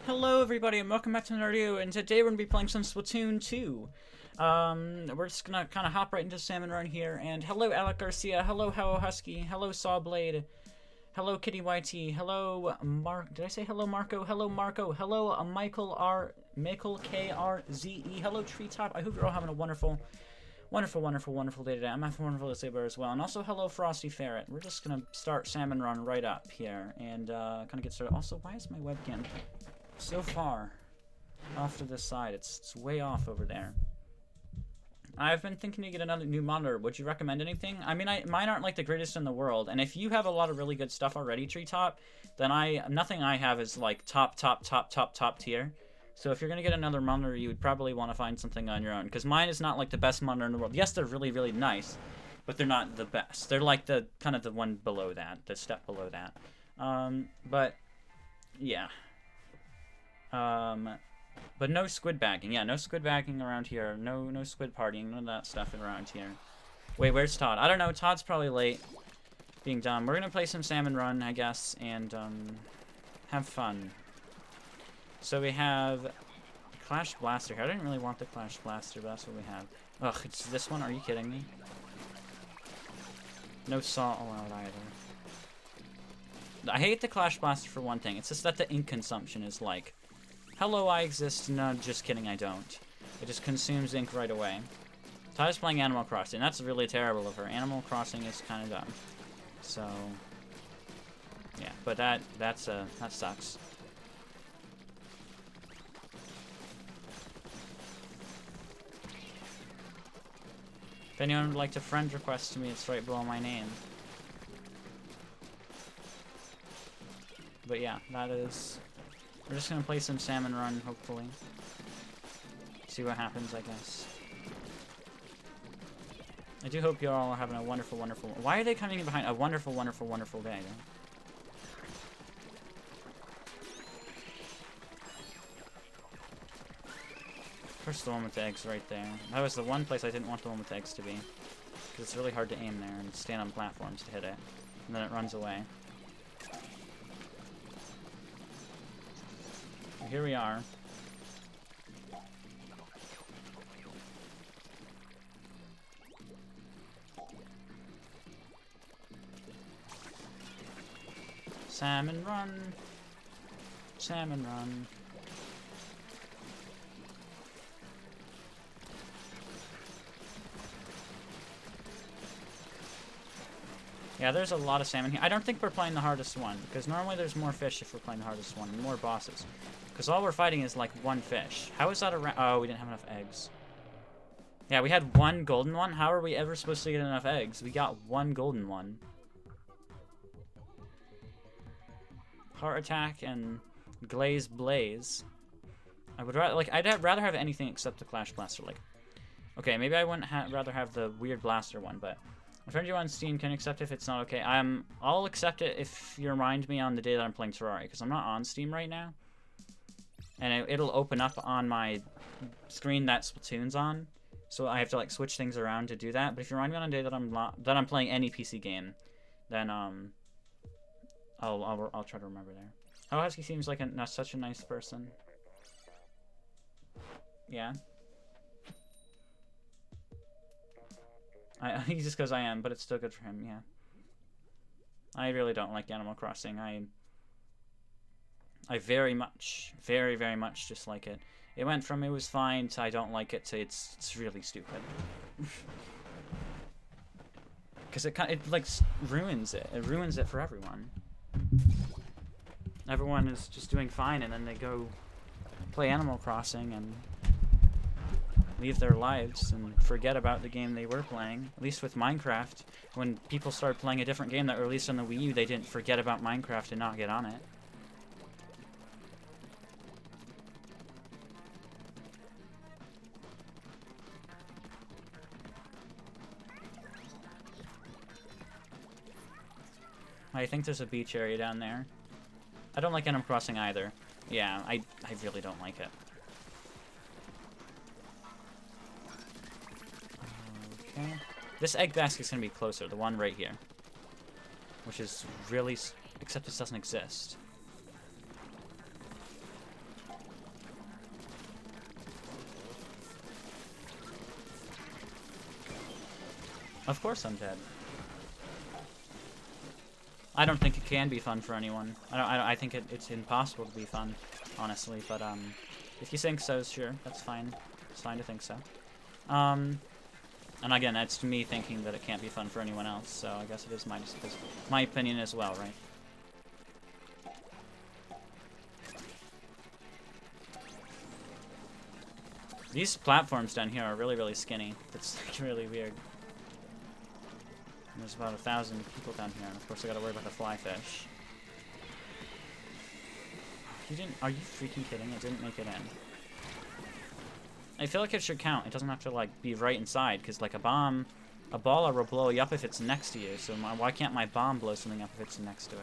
Hello everybody and welcome back to another video, and today we're going to be playing some Splatoon 2. We're just going to kind of hop right into Salmon Run here, and hello Alec Garcia, hello Hello Husky, hello Sawblade, hello Kitty YT, hello did I say hello Marco, hello Michael KRZE, hello Treetop. I hope you're all having a wonderful day today. I'm having a wonderful day as well. And also hello Frosty Ferret. We're just going to start Salmon Run right up here and kind of get started. Also, why is my webcam so far off to this side? It's way off over there. I've been thinking to get another new monitor. Would you recommend anything? I mean, mine aren't like the greatest in the world, and if you have a lot of really good stuff already, Treetop, then nothing I have is like top tier. So if you're gonna get another monitor, you would probably want to find something on your own, because mine is not like the best monitor in the world. Yes, they're really nice, but they're not the best. They're like the kind of the one below that, the step below that. But yeah. But no squid bagging. Yeah, no squid bagging around here. No squid partying. None of that stuff around here. Wait, where's Todd? I don't know. Todd's probably late. Being dumb. We're gonna play some Salmon Run, I guess, and have fun. So we have Clash Blaster here. I didn't really want the Clash Blaster, but that's what we have. Ugh, it's this one? Are you kidding me? No salt allowed either. I hate the Clash Blaster for one thing. It's just that the ink consumption is like, hello, I exist. No, just kidding, I don't. It just consumes ink right away. Ty's playing Animal Crossing. That's really terrible of her. Animal Crossing is kind of dumb. So, yeah, but that sucks. If anyone would like to friend request me, it's right below my name. But yeah, that is... We're just gonna play some Salmon Run, hopefully. See what happens, I guess. I do hope you all are having a wonderful, wonderful... Why are they coming in behind? A wonderful, wonderful, wonderful day, though. First, the one with the eggs right there. That was the one place I didn't want the one with the eggs to be. Because it's really hard to aim there and stand on platforms to hit it. And then it runs away. So here we are. Salmon Run. Salmon Run. Yeah, there's a lot of salmon here. I don't think we're playing the hardest one, because normally there's more fish if we're playing the hardest one, and more bosses. Because all we're fighting is, like, one fish. How is that around? Oh, we didn't have enough eggs. Yeah, we had one golden one. How are we ever supposed to get enough eggs? We got one golden one. Heart Attack and Glaze Blaze. I would rather, like, I'd rather have anything except the Clash Blaster. Like, okay, maybe I wouldn't rather have the weird blaster one, but my friend you on Steam can accept if it's not okay. I'll accept it if you remind me on the day that I'm playing Terraria, because I'm not on Steam right now, and it'll open up on my screen that Splatoon's on, so I have to like switch things around to do that. But if you remind me on a day that I'm playing any PC game, then I'll try to remember there. Oh, Husky seems like such a nice person. Yeah. He just goes, I am, but it's still good for him, yeah. I really don't like Animal Crossing. I very much, very, very much dislike it. It went from it was fine to I don't like it to it's really stupid. Because it like ruins it. It ruins it for everyone. Everyone is just doing fine, and then they go play Animal Crossing and leave their lives and forget about the game they were playing. At least with Minecraft, when people started playing a different game that released on the Wii U, they didn't forget about Minecraft and not get on it. I think there's a beach area down there. I don't like Animal Crossing either. Yeah, I really don't like it. Okay. This egg basket's gonna be closer, the one right here. Which is really... except this doesn't exist. Of course I'm dead. I don't think it can be fun for anyone. I think it's impossible to be fun, honestly. But if you think so, sure, that's fine. It's fine to think so. And again, that's me thinking that it can't be fun for anyone else. So I guess it is my opinion as well, right? These platforms down here are really, really skinny. That's like really weird. And there's about 1,000 people down here, and of course I gotta worry about the flyfish. Are you freaking kidding? It didn't make it in. I feel like it should count. It doesn't have to like be right inside, because like a baller will blow you up if it's next to you. So why can't my bomb blow something up if it's next to it?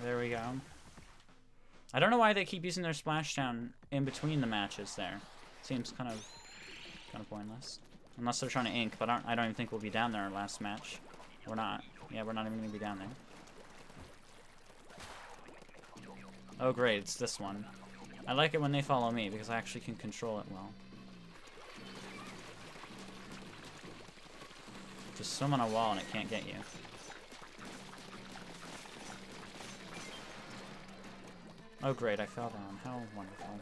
There we go. I don't know why they keep using their splashdown in between the matches there. Seems kind of pointless. Unless they're trying to ink, but I don't even think we'll be down there our last match. We're not. Yeah, we're not even going to be down there. Oh great, it's this one. I like it when they follow me because I actually can control it well. Just swim on a wall and it can't get you. Oh great, I fell down. How wonderful.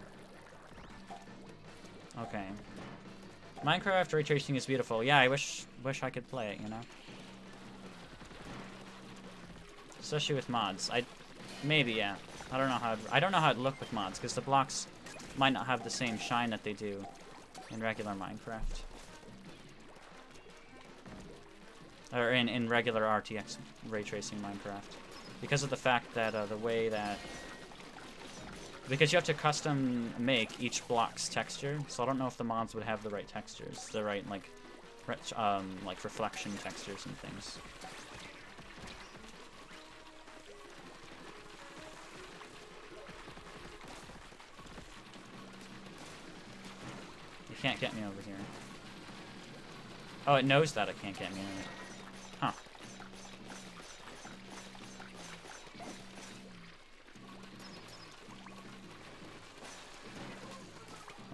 Okay. Minecraft ray tracing is beautiful. Yeah, I wish I could play it, you know? Especially with mods. Maybe, yeah. I don't know how it'd look with mods, because the blocks might not have the same shine that they do in regular Minecraft. Or in regular RTX ray tracing Minecraft. Because of the fact that the way that... Because you have to custom make each block's texture, so I don't know if the mods would have the right textures, the right, like reflection textures and things. You can't get me over here. Oh, it knows that it can't get me over here. Huh.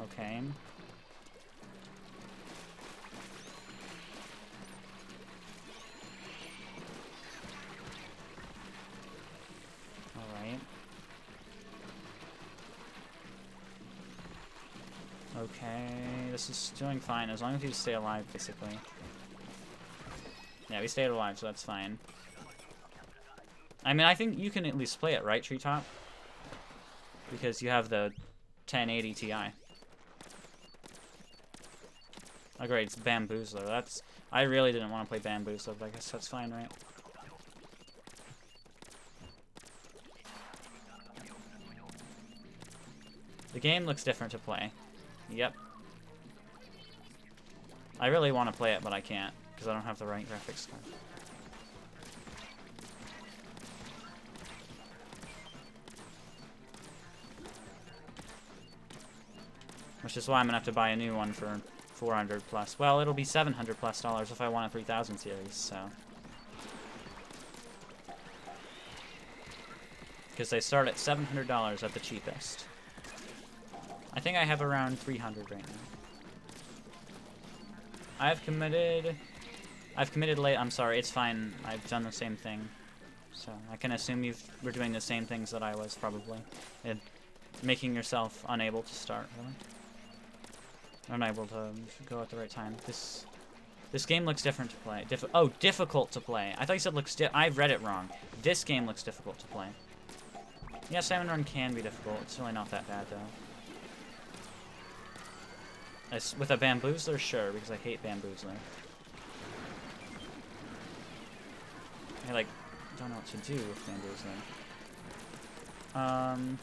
Okay. Alright. Okay, this is doing fine, as long as you stay alive, basically. Yeah, we stayed alive, so that's fine. I mean, I think you can at least play it, right, Treetop? Because you have the 1080 Ti. Oh great, it's Bamboozler. That's... I really didn't want to play Bamboozler, but I guess that's fine, right? The game looks different to play. Yep. I really want to play it, but I can't, because I don't have the right graphics card. Which is why I'm gonna have to buy a new one for 400 plus. Well, it'll be 700 plus dollars if I want a 3000 series, so. Because they start at $700 at the cheapest. I think I have around 300 right now. I've committed late. I'm sorry, it's fine. I've done the same thing. So I can assume you were doing the same things that I was, probably. And making yourself unable to start, really. Unable to go at the right time. This game looks different to play. Difficult to play. I thought you said I've read it wrong. This game looks difficult to play. Yeah, Salmon Run can be difficult. It's really not that bad, though. With a Bamboozler, sure, because I hate Bamboozler. I, don't know what to do with Bamboozler.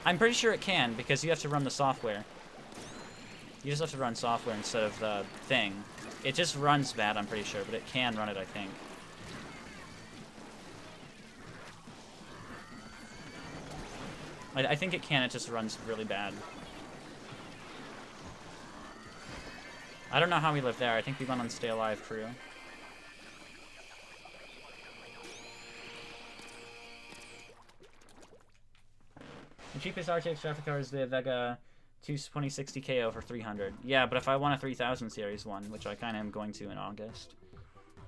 I'm pretty sure it can, because you have to run the software. You just have to run software instead of the thing. It just runs bad, I'm pretty sure, but it can run it, I think. I think it can, it just runs really bad. I don't know how we lived there. I think we went on Stay Alive crew. The cheapest RTX graphic card is the Vega 2060 KO for 300. Yeah, but if I want a 3000 series one, which I kind of am going to in August.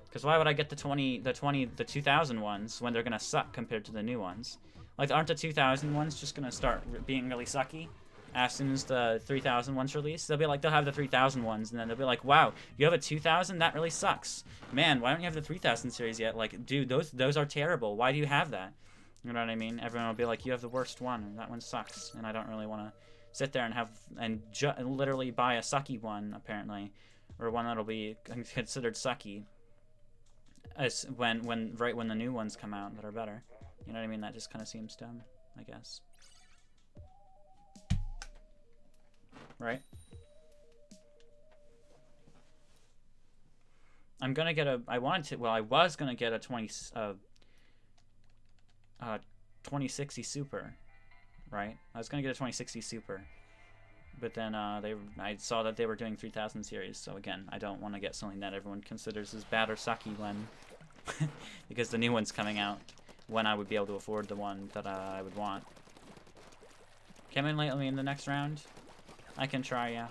Because why would I get the 2000 ones when they're going to suck compared to the new ones? Like, aren't the 2000 ones just going to start being really sucky as soon as the 3000 ones release? They'll be like, they'll have the 3000 ones, and then they'll be like, wow, you have a 2000? That really sucks. Man, why don't you have the 3000 series yet? Like, dude, those are terrible. Why do you have that? You know what I mean? Everyone will be like, you have the worst one, and that one sucks. And I don't really want to sit there and literally buy a sucky one, apparently. Or one that'll be considered sucky. As right when the new ones come out that are better. You know what I mean? That just kind of seems dumb, I guess. Right? I'm gonna get a. I wanted to. Well, I was gonna get a 2060 Super, right? I was gonna get a 2060 Super, but then I saw that they were doing 3000 series. So again, I don't want to get something that everyone considers as bad or sucky when, because the new one's coming out when I would be able to afford the one that I would want. Come in lately in the next round. I can try, yeah.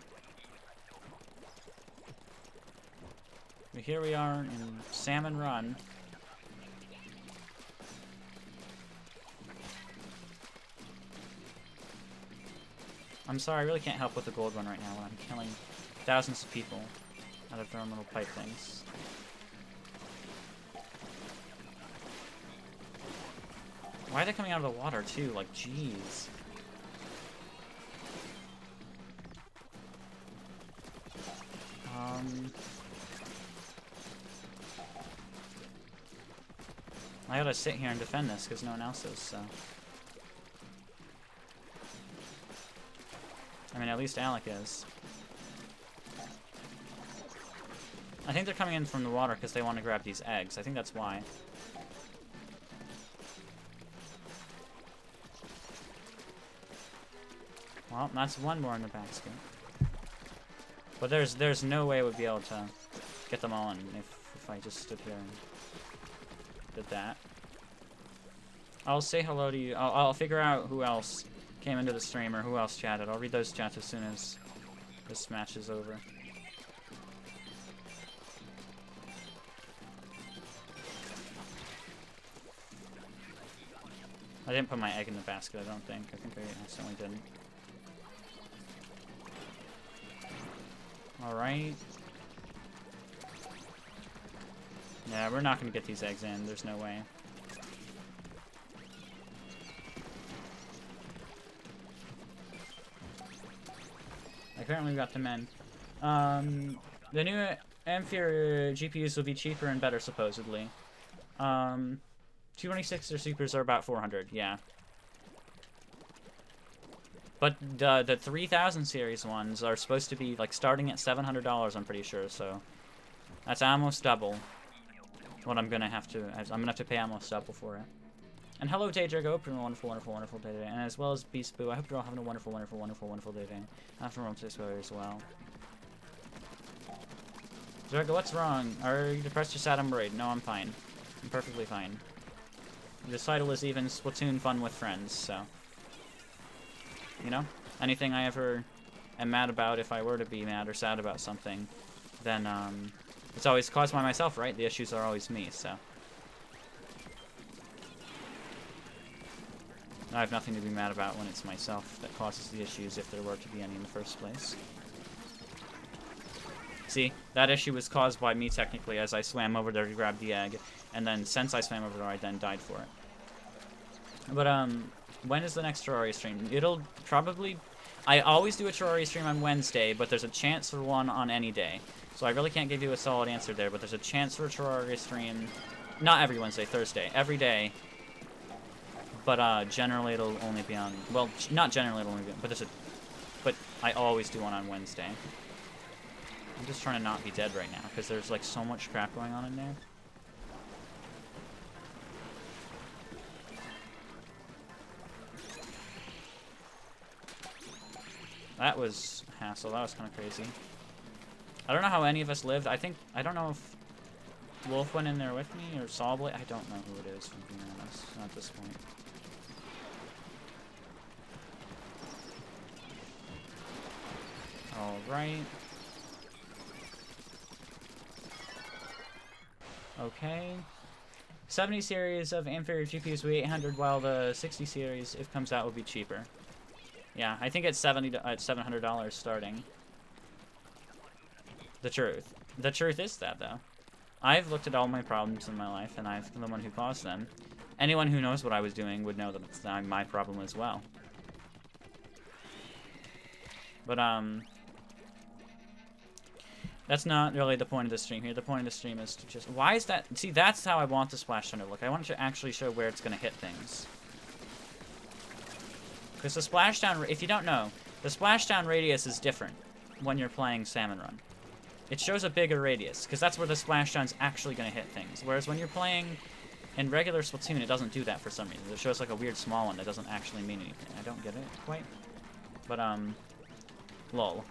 But here we are in Salmon Run. I'm sorry, I really can't help with the gold run right now when I'm killing thousands of people out of their own little pipe things. Why are they coming out of the water too? Like, jeez. I gotta sit here and defend this because no one else is, so. I mean, at least Alec is. I think they're coming in from the water because they want to grab these eggs. I think that's why. Well, that's one more in the basket. But there's no way we'd be able to get them all in if I just stood here and did that. I'll say hello to you. I'll figure out who else came into the stream or who else chatted. I'll read those chats as soon as this match is over. I didn't put my egg in the basket, I don't think. I think I accidentally didn't. Alright. Yeah, we're not going to get these eggs in. There's no way. Apparently we got them in. The new Ampere GPUs will be cheaper and better, supposedly. 226 or Supers are about 400, yeah. But the 3000 series ones are supposed to be like starting at $700, I'm pretty sure, so that's almost double what I'm gonna have to pay almost double for it. And hello Daedric, I hope you're a wonderful, wonderful, wonderful day today. And as well as Beast Boo, I hope you're all having a wonderful, wonderful, wonderful, wonderful day today. After Rome as well. Daedric, what's wrong? Are you depressed or sad? I'm worried. No, I'm fine. I'm perfectly fine. The title is even Splatoon fun with friends, so. You know? Anything I ever am mad about, if I were to be mad or sad about something, then, it's always caused by myself, right? The issues are always me, so. I have nothing to be mad about when it's myself that causes the issues, if there were to be any in the first place. See, that issue was caused by me technically as I swam over there to grab the egg, and then since I swam over there, I then died for it. But, when is the next Terraria stream? It'll probably... I always do a Terraria stream on Wednesday, but there's a chance for one on any day. So I really can't give you a solid answer there, but there's a chance for a Terraria stream. Not every Wednesday, Thursday. Every day. But, generally it'll only be on... Well, not generally it'll only be on... But there's a... But I always do one on Wednesday. I'm just trying to not be dead right now, because there's, like, so much crap going on in there. That was hassle. That was kind of crazy. I don't know how any of us lived. I don't know if Wolf went in there with me or Sawblade. I don't know who it is, if I'm being honest, at this point. Alright. Okay. 70 series of inferior GPUs will be 800, while the 60 series, if it comes out, will be cheaper. Yeah, I think it's $700 starting. The truth. The truth is that, though. I've looked at all my problems in my life, and I'm the one who caused them. Anyone who knows what I was doing would know that it's my problem as well. But, that's not really the point of the stream here. The point of the stream is to just... Why is that... See, that's how I want the Splash Zone to look. I want it to actually show where it's going to hit things. Because the splashdown, if you don't know, the splashdown radius is different when you're playing Salmon Run. it shows a bigger radius, because that's where the splashdown's actually going to hit things. Whereas when you're playing in regular Splatoon, it doesn't do that for some reason. It shows like a weird small one that doesn't actually mean anything. I don't get it quite. But, lol.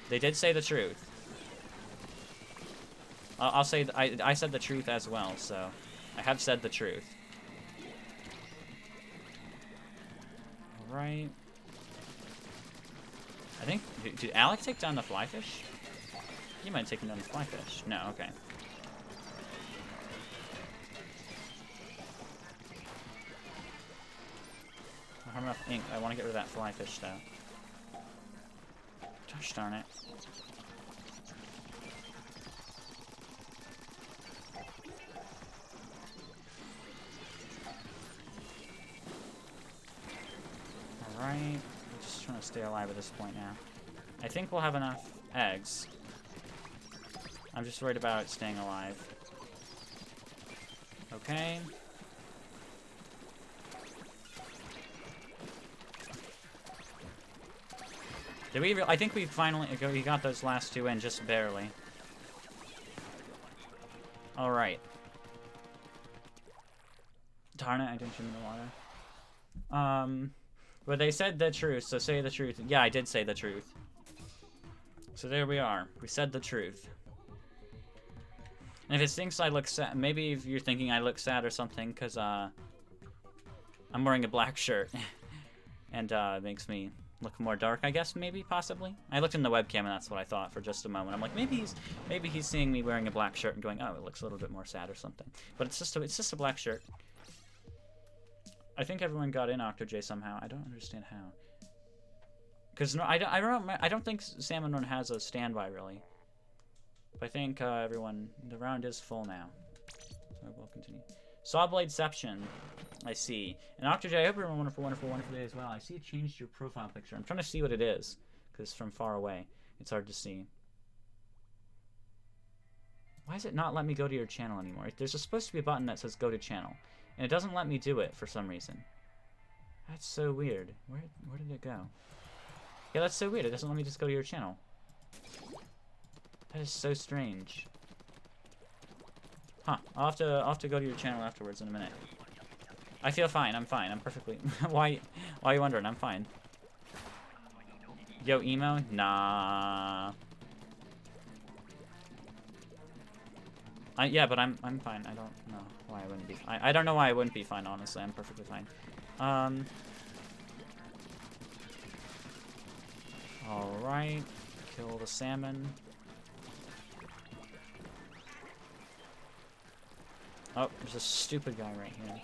They did say the truth. I'll say I said the truth as well, so I have said the truth. Alright. I think... Did Alec take down the flyfish? He might have taken down the flyfish. No, okay. I don't have enough ink. I want to get rid of that flyfish, though. Gosh darn it. Alright. We're just trying to stay alive at this point now. I think we'll have enough eggs. I'm just worried about staying alive. Okay. Did we? I think we finally we got those last two in just barely. All right. Darn it! I didn't shoot in the water. But they said the truth, so say the truth. Yeah, I did say the truth. So there we are. We said the truth. And if it thinks I look sad, maybe if you're thinking I look sad or something, because I'm wearing a black shirt, and it makes me look more dark, I guess, maybe, possibly. I looked in the webcam and that's what I thought for just a moment. I'm like, maybe he's seeing me wearing a black shirt and going, oh, it looks a little bit more sad or something. But it's just a black shirt. I think everyone got in OctoJ somehow. I don't understand how. Because no, I don't think Salmon Run has a standby really. But I think everyone, the round is full now. So we'll continue. Sawbladeception. I see. And OctoJ, I hope you're having a wonderful, wonderful, wonderful day as well. I see it changed your profile picture. I'm trying to see what it is, because from far away, it's hard to see. Why is it not let me go to your channel anymore? There's supposed to be a button that says go to channel, and it doesn't let me do it for some reason. That's so weird. Where did it go? Yeah, that's so weird. It doesn't let me just go to your channel. That is so strange. Huh. I'll have to go to your channel afterwards in a minute. I feel fine. I'm fine. I'm perfectly... Why are you wondering? I'm fine. Yo, emo? Nah. Yeah, but I'm fine. I don't know why I wouldn't be. I don't know why I wouldn't be fine, honestly. I'm perfectly fine. Alright. Kill the salmon. Oh, there's a stupid guy right here.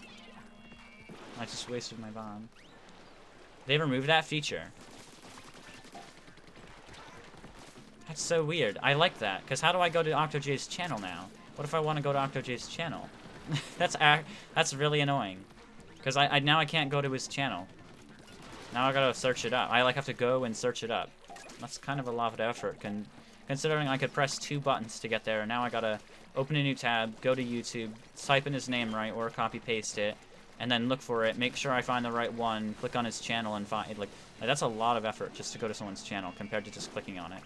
I just wasted my bomb. They removed that feature. That's so weird. I like that, because how do I go to OctoJ's channel now? What if I want to go to OctoJ's channel? That's really annoying. Because now I can't go to his channel. Now I gotta search it up. I have to go and search it up. That's kind of a lot of effort, considering I could press 2 buttons to get there. And now I gotta open a new tab, go to YouTube, type in his name right, or copy paste it, and then look for it, make sure I find the right one, click on his channel, and find like that's a lot of effort just to go to someone's channel compared to just clicking on it.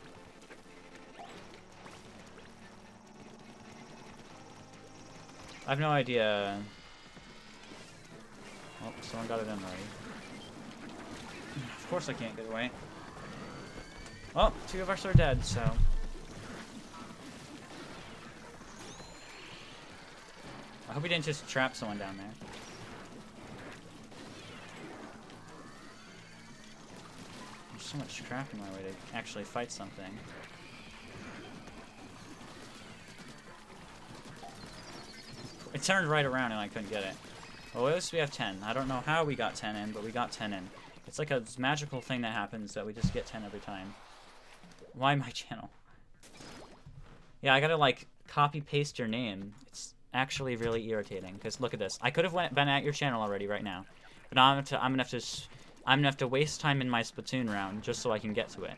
I have no idea. Oh, someone got it in already. Of course I can't get away. Well, 2 of us are dead, so... I hope we didn't just trap someone down there. There's so much crap in my way to actually fight something. It turned right around and I couldn't get it. Well, at least we have 10. I don't know how we got 10 in, but we got 10 in. It's like a magical thing that happens that we just get 10 every time. Why my channel? Yeah, I gotta like copy paste your name. It's actually really irritating because look at this. I could have been at your channel already right now, but now I'm gonna have to waste time in my Splatoon round just so I can get to it,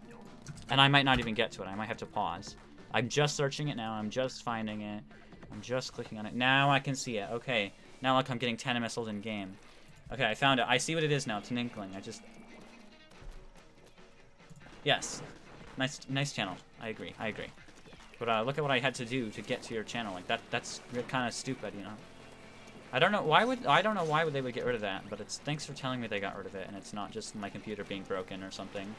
and I might not even get to it. I might have to pause. I'm just searching it now. I'm just finding it. I'm just clicking on it. Now I can see it. Okay. Now look, I'm getting 10 missiles in game. Okay, I found it. I see what it is now. It's an inkling. Yes. Nice channel. I agree. But look at what I had to do to get to your channel. Like that's kind of stupid, you know. I don't know why they would get rid of that, but it's thanks for telling me they got rid of it, and it's not just my computer being broken or something.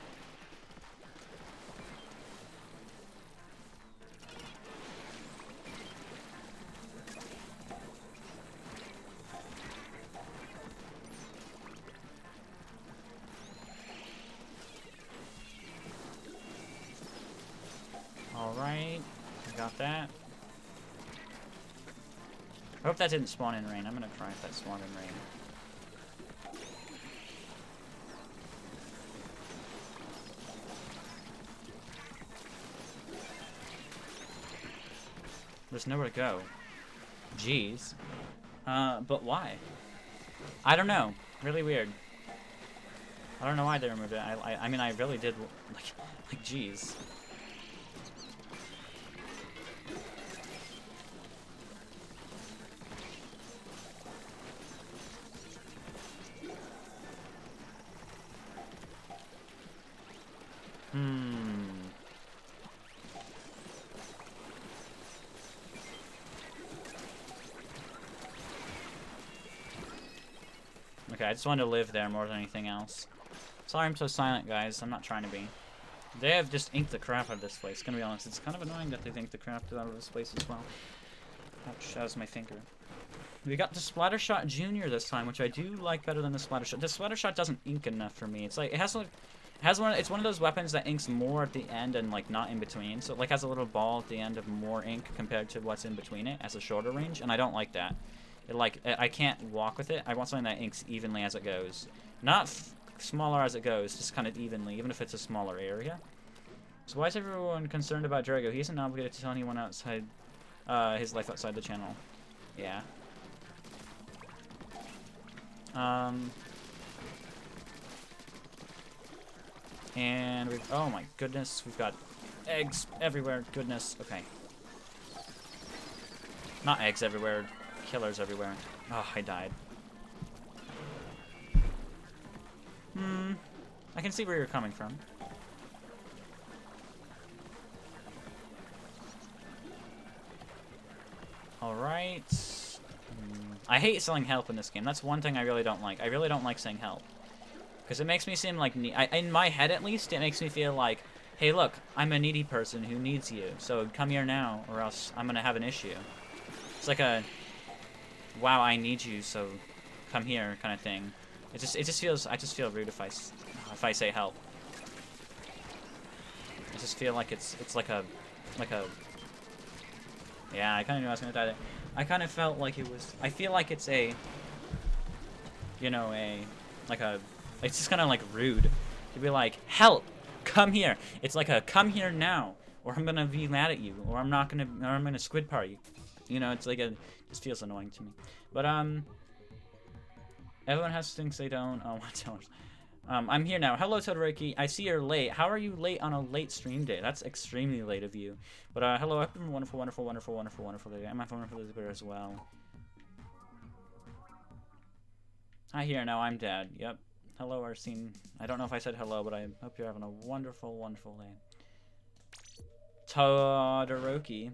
Alright, I got that. I hope that didn't spawn in rain. I'm gonna try if that spawned in rain. There's nowhere to go. Jeez. But why? I don't know. Really weird. I don't know why they removed it. I mean, I really did, like, jeez. Okay, I just wanted to live there more than anything else. Sorry I'm so silent, guys. I'm not trying to be. They have just inked the crap out of this place. Gonna be honest, it's kind of annoying that they've inked the crap out of this place as well. Ouch, that was my finger. We got the Splattershot Junior this time, which I do like better than the Splattershot. The Splattershot doesn't ink enough for me. It's like it's one of those weapons that inks more at the end and like not in between. So it like has a little ball at the end of more ink compared to what's in between it as a shorter range, and I don't like that. I can't walk with it. I want something that inks evenly as it goes. Not smaller as it goes, just kind of evenly, even if it's a smaller area. So why is everyone concerned about Drago? He isn't obligated to tell anyone outside his life outside the channel. Yeah. And we've, oh my goodness, we've got eggs everywhere. Goodness, okay. Not eggs everywhere. Killers everywhere. Oh, I died. I can see where you're coming from. Alright. I hate selling help in this game. That's one thing I really don't like. I really don't like saying help. Because it makes me seem like... in my head, at least, it makes me feel like, hey, look, I'm a needy person who needs you. So come here now, or else I'm going to have an issue. It's like a... wow, I need you, so come here kind of thing. It just feels, I just feel rude if I say help. I just feel like it's like a yeah, I kind of knew I was gonna die there. I kind of felt like it was, I feel like it's a, you know, it's just kind of like rude to be like, help, come here. It's like a come here now, or I'm gonna be mad at you, or I'm gonna squid party you. You know, it's like it just feels annoying to me. But everyone has things they don't. Oh, what's I'm here now. Hello, Todoroki. I see you're late. How are you late on a late stream day? That's extremely late of you. But hello, I've been wonderful day. I'm having a wonderful day as well. Hi here now. I'm Dad. Yep. Hello, Arsene. I don't know if I said hello, but I hope you're having a wonderful day. Todoroki.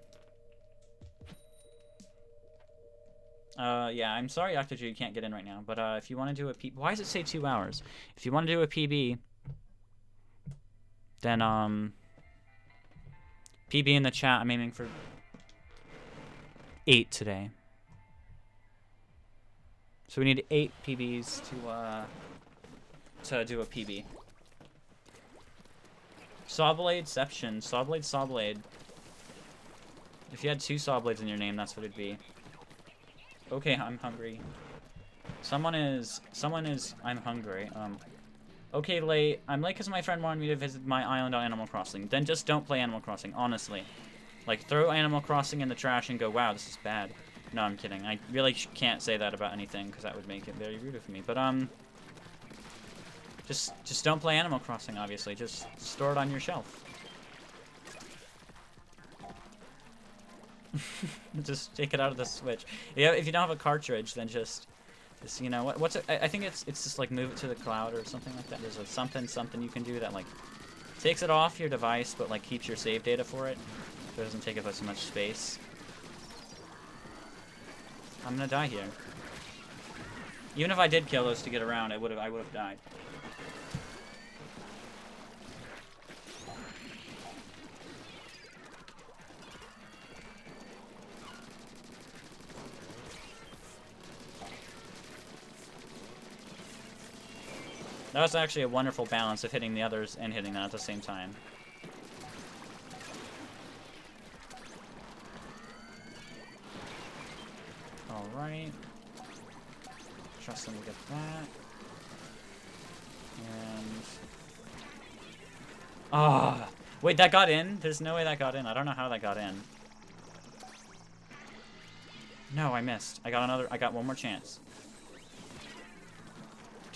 Yeah, I'm sorry, Octoju, you can't get in right now, but, if you want to do a why does it say 2 hours? If you want to do a PB, then, PB in the chat, I'm aiming for 8 today. So we need 8 PBs to do a PB. Sawbladeception, Sawblade. If you had 2 Sawblades in your name, that's what it'd be. Okay, I'm hungry. Someone is, I'm hungry. Okay, late. I'm late because my friend wanted me to visit my island on Animal Crossing. Then just don't play Animal Crossing, honestly. Like, throw Animal Crossing in the trash and go, wow, this is bad. No, I'm kidding. I really can't say that about anything because that would make it very rude of me. But, just don't play Animal Crossing, obviously. Just store it on your shelf. Just take it out of the Switch. Yeah, if you don't have a cartridge, then just you know, I think it's just like move it to the cloud or something like that. There's a something you can do that like Takes it off your device, but like keeps your save data for it. So it doesn't take up as much space. I'm gonna die here. Even if I did kill those to get around, I would have died. That was actually a wonderful balance of hitting the others and hitting that at the same time. Alright. Trust them to get that. And... ah, wait, that got in? There's no way that got in. I don't know how that got in. No, I missed. I got one more chance.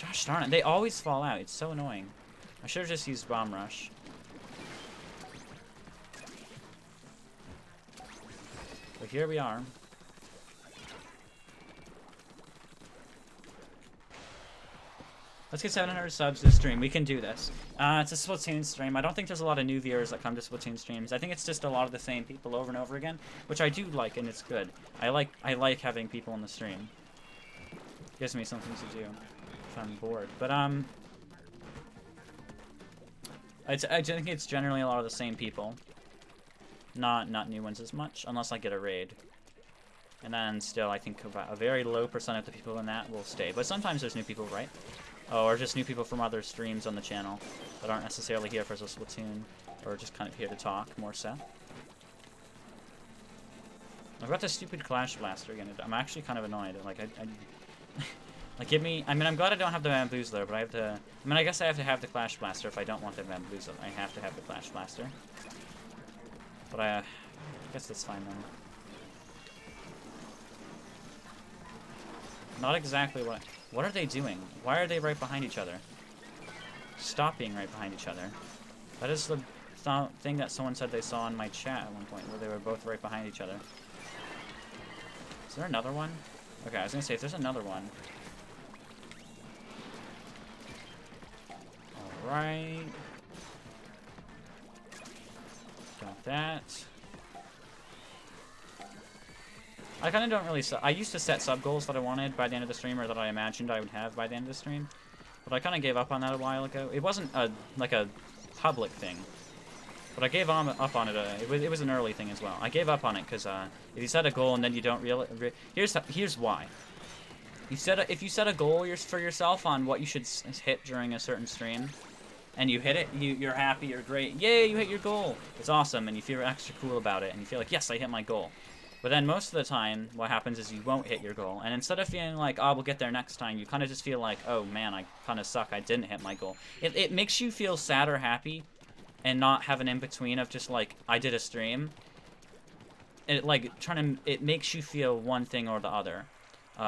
Gosh darn it, they always fall out. It's so annoying. I should have just used Bomb Rush. But here we are. Let's get 700 subs this stream. We can do this. It's a Splatoon stream. I don't think there's a lot of new viewers that come to Splatoon streams. I think it's just a lot of the same people over and over again, which I do like, and it's good. I like having people in the stream. Gives me something to do if I'm bored. But I think it's generally a lot of the same people. Not new ones as much, unless I get a raid. And then still, I think about a very low percent of the people in that will stay. But sometimes there's new people, right? Oh, or just new people from other streams on the channel that aren't necessarily here for Splatoon, or just kind of here to talk, more so. I've got this stupid Clash Blaster again. I'm actually kind of annoyed. Like, like, give me... I mean, I'm glad I don't have the Bamboozler, but I have to... I mean, I guess I have to have the Clash Blaster if I don't want the Bamboozler. I have to have the Clash Blaster. But I guess that's fine then. Not exactly what... What are they doing? Why are they right behind each other? Stop being right behind each other. That is the thing that someone said they saw in my chat at one point, where they were both right behind each other. Is there another one? Okay, I was gonna say, if there's another one... Alright. Got that. I kind of don't really... I used to set sub-goals that I wanted by the end of the stream, or that I imagined I would have by the end of the stream. But I kind of gave up on that a while ago. It wasn't like a public thing. But I gave up on it. It was an early thing as well. I gave up on it because if you set a goal and then you don't here's why. If you set a goal for yourself on what you should hit during a certain stream, and you hit it, you're happy, you're great. Yay, you hit your goal. It's awesome, and you feel extra cool about it, and you feel like, yes, I hit my goal. But then most of the time, what happens is you won't hit your goal. And instead of feeling like, oh, we'll get there next time, you kind of just feel like, oh, man, I kind of suck. I didn't hit my goal. It makes you feel sad or happy and not have an in-between of just like, I did a stream. It makes you feel one thing or the other,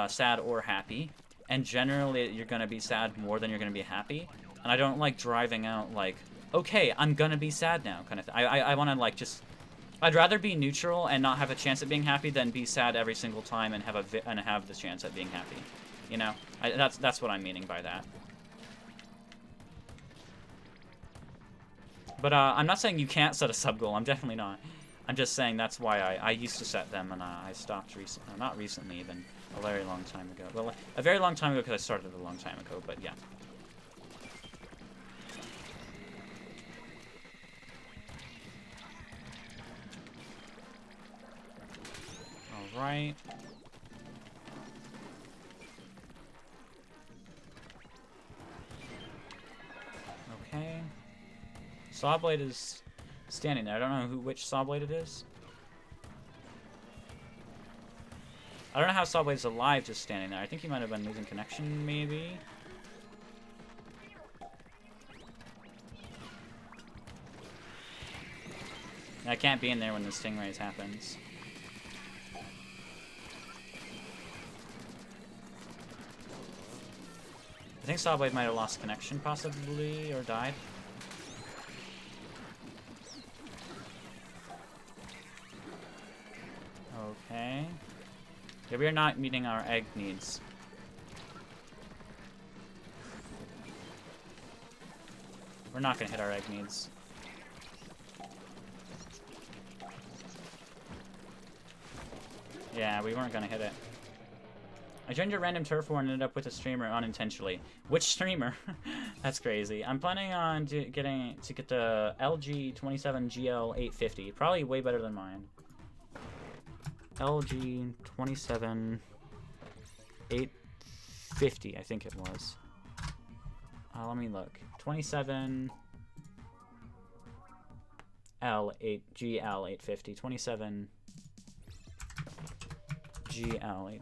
sad or happy. And generally, you're going to be sad more than you're going to be happy. And I don't like driving out like, okay, I'm going to be sad now kind of thing. I want to like just... I'd rather be neutral and not have a chance at being happy than be sad every single time and have the chance at being happy. You know, that's what I'm meaning by that. But I'm not saying you can't set a sub goal. I'm definitely not. I'm just saying that's why I used to set them, and I stopped recently. Not recently, even a very long time ago. Well, a very long time ago because I started a long time ago. But yeah. Right. Okay. Sawblade is standing there. I don't know which Sawblade it is. I don't know how Sawblade's alive just standing there. I think he might have been losing connection, maybe. I can't be in there when the Stingrays happens. I think Sawblade might have lost connection, possibly, or died. Okay. Yeah, we are not meeting our egg needs. We're not gonna hit our egg needs. Yeah, we weren't gonna hit it. I joined your random turf war and ended up with a streamer unintentionally. Which streamer? That's crazy. I'm planning on get the LG 27GL 850. Probably way better than mine. LG 27 850, I think it was. Let me look. 27 L8 GL 850. 27 GL 850.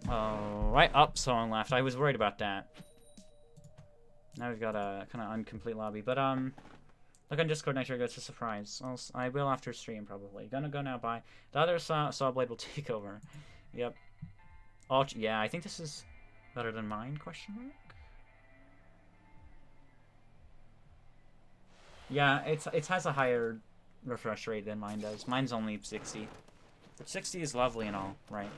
Oh, right up, someone left. I was worried about that. Now we've got a kind of incomplete lobby, but look on Discord next year. It's a surprise. I will after stream probably. Gonna go now. Bye. The other saw blade will take over. Yep. Yeah, I think this is better than mine? Question mark. Yeah, it has a higher refresh rate than mine does. Mine's only 60. 60 is lovely and all, right?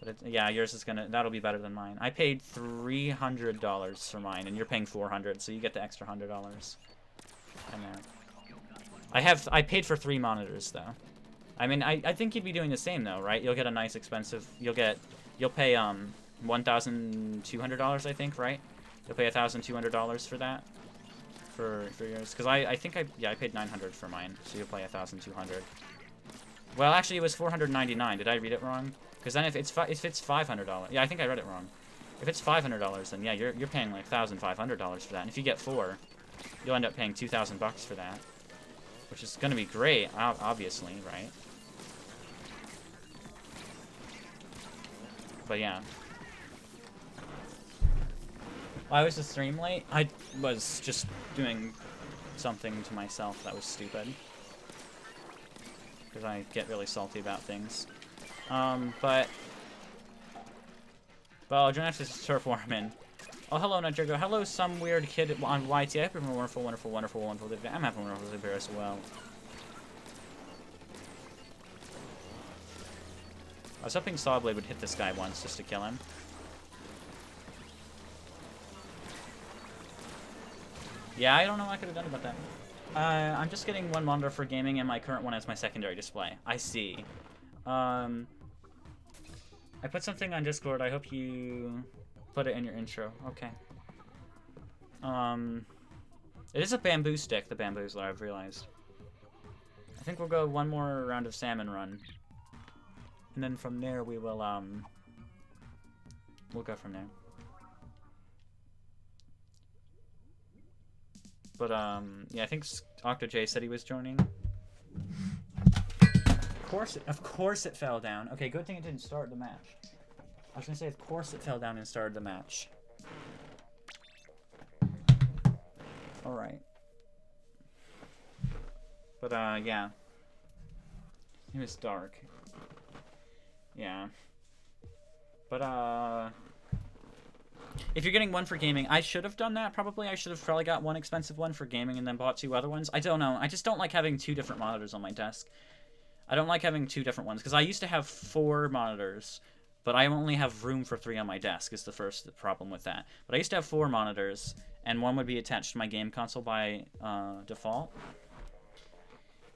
But yeah, yours is that'll be better than mine. I paid $300 for mine, and you're paying $400, so you get the extra $100. I know. I paid for 3 monitors though. I mean, I think you'd be doing the same though, right? You'll get a nice expensive. You'll pay $1,200, I think, right? You'll pay $1,200 for that. For yours, because I think I paid $900 for mine, so you'll pay $1,200. Well, actually, it was $499. Did I read it wrong? Because then if it's $500, yeah, I think I read it wrong. If it's $500, then yeah, you're paying like $1,500 for that. And if you get 4, you'll end up paying $2,000 for that, which is gonna be great, obviously, right? But yeah. Why was the stream late? I was just doing something to myself that was stupid. Because I get really salty about things. But I'll join after this turf warming. Oh, hello, Nigergo. Hello, some weird kid on YT. I hope you're having a wonderful, wonderful, wonderful, wonderful day. I'm having a wonderful day as well. I was hoping Sawblade would hit this guy once just to kill him. Yeah, I don't know what I could have done about that. I'm just getting one monitor for gaming and my current one as my secondary display. I see. I put something on Discord. I hope you put it in your intro. Okay. It is a bamboo stick, the bamboozler, I've realized. I think we'll go one more round of salmon run. And then from there we will, we'll go from there. But, yeah, I think OctoJ said he was joining. Of course it fell down. Okay, good thing it didn't start the match. I was gonna say, of course it fell down and started the match. Alright. But, yeah. It was dark. Yeah. But, if you're getting one for gaming, I should have done that, probably. I should have probably got one expensive one for gaming and then bought 2 other ones. I don't know. I just don't like having 2 different monitors on my desk. I don't like having 2 different ones, because I used to have 4 monitors, but I only have room for 3 on my desk, is the first problem with that. But I used to have 4 monitors, and one would be attached to my game console by default.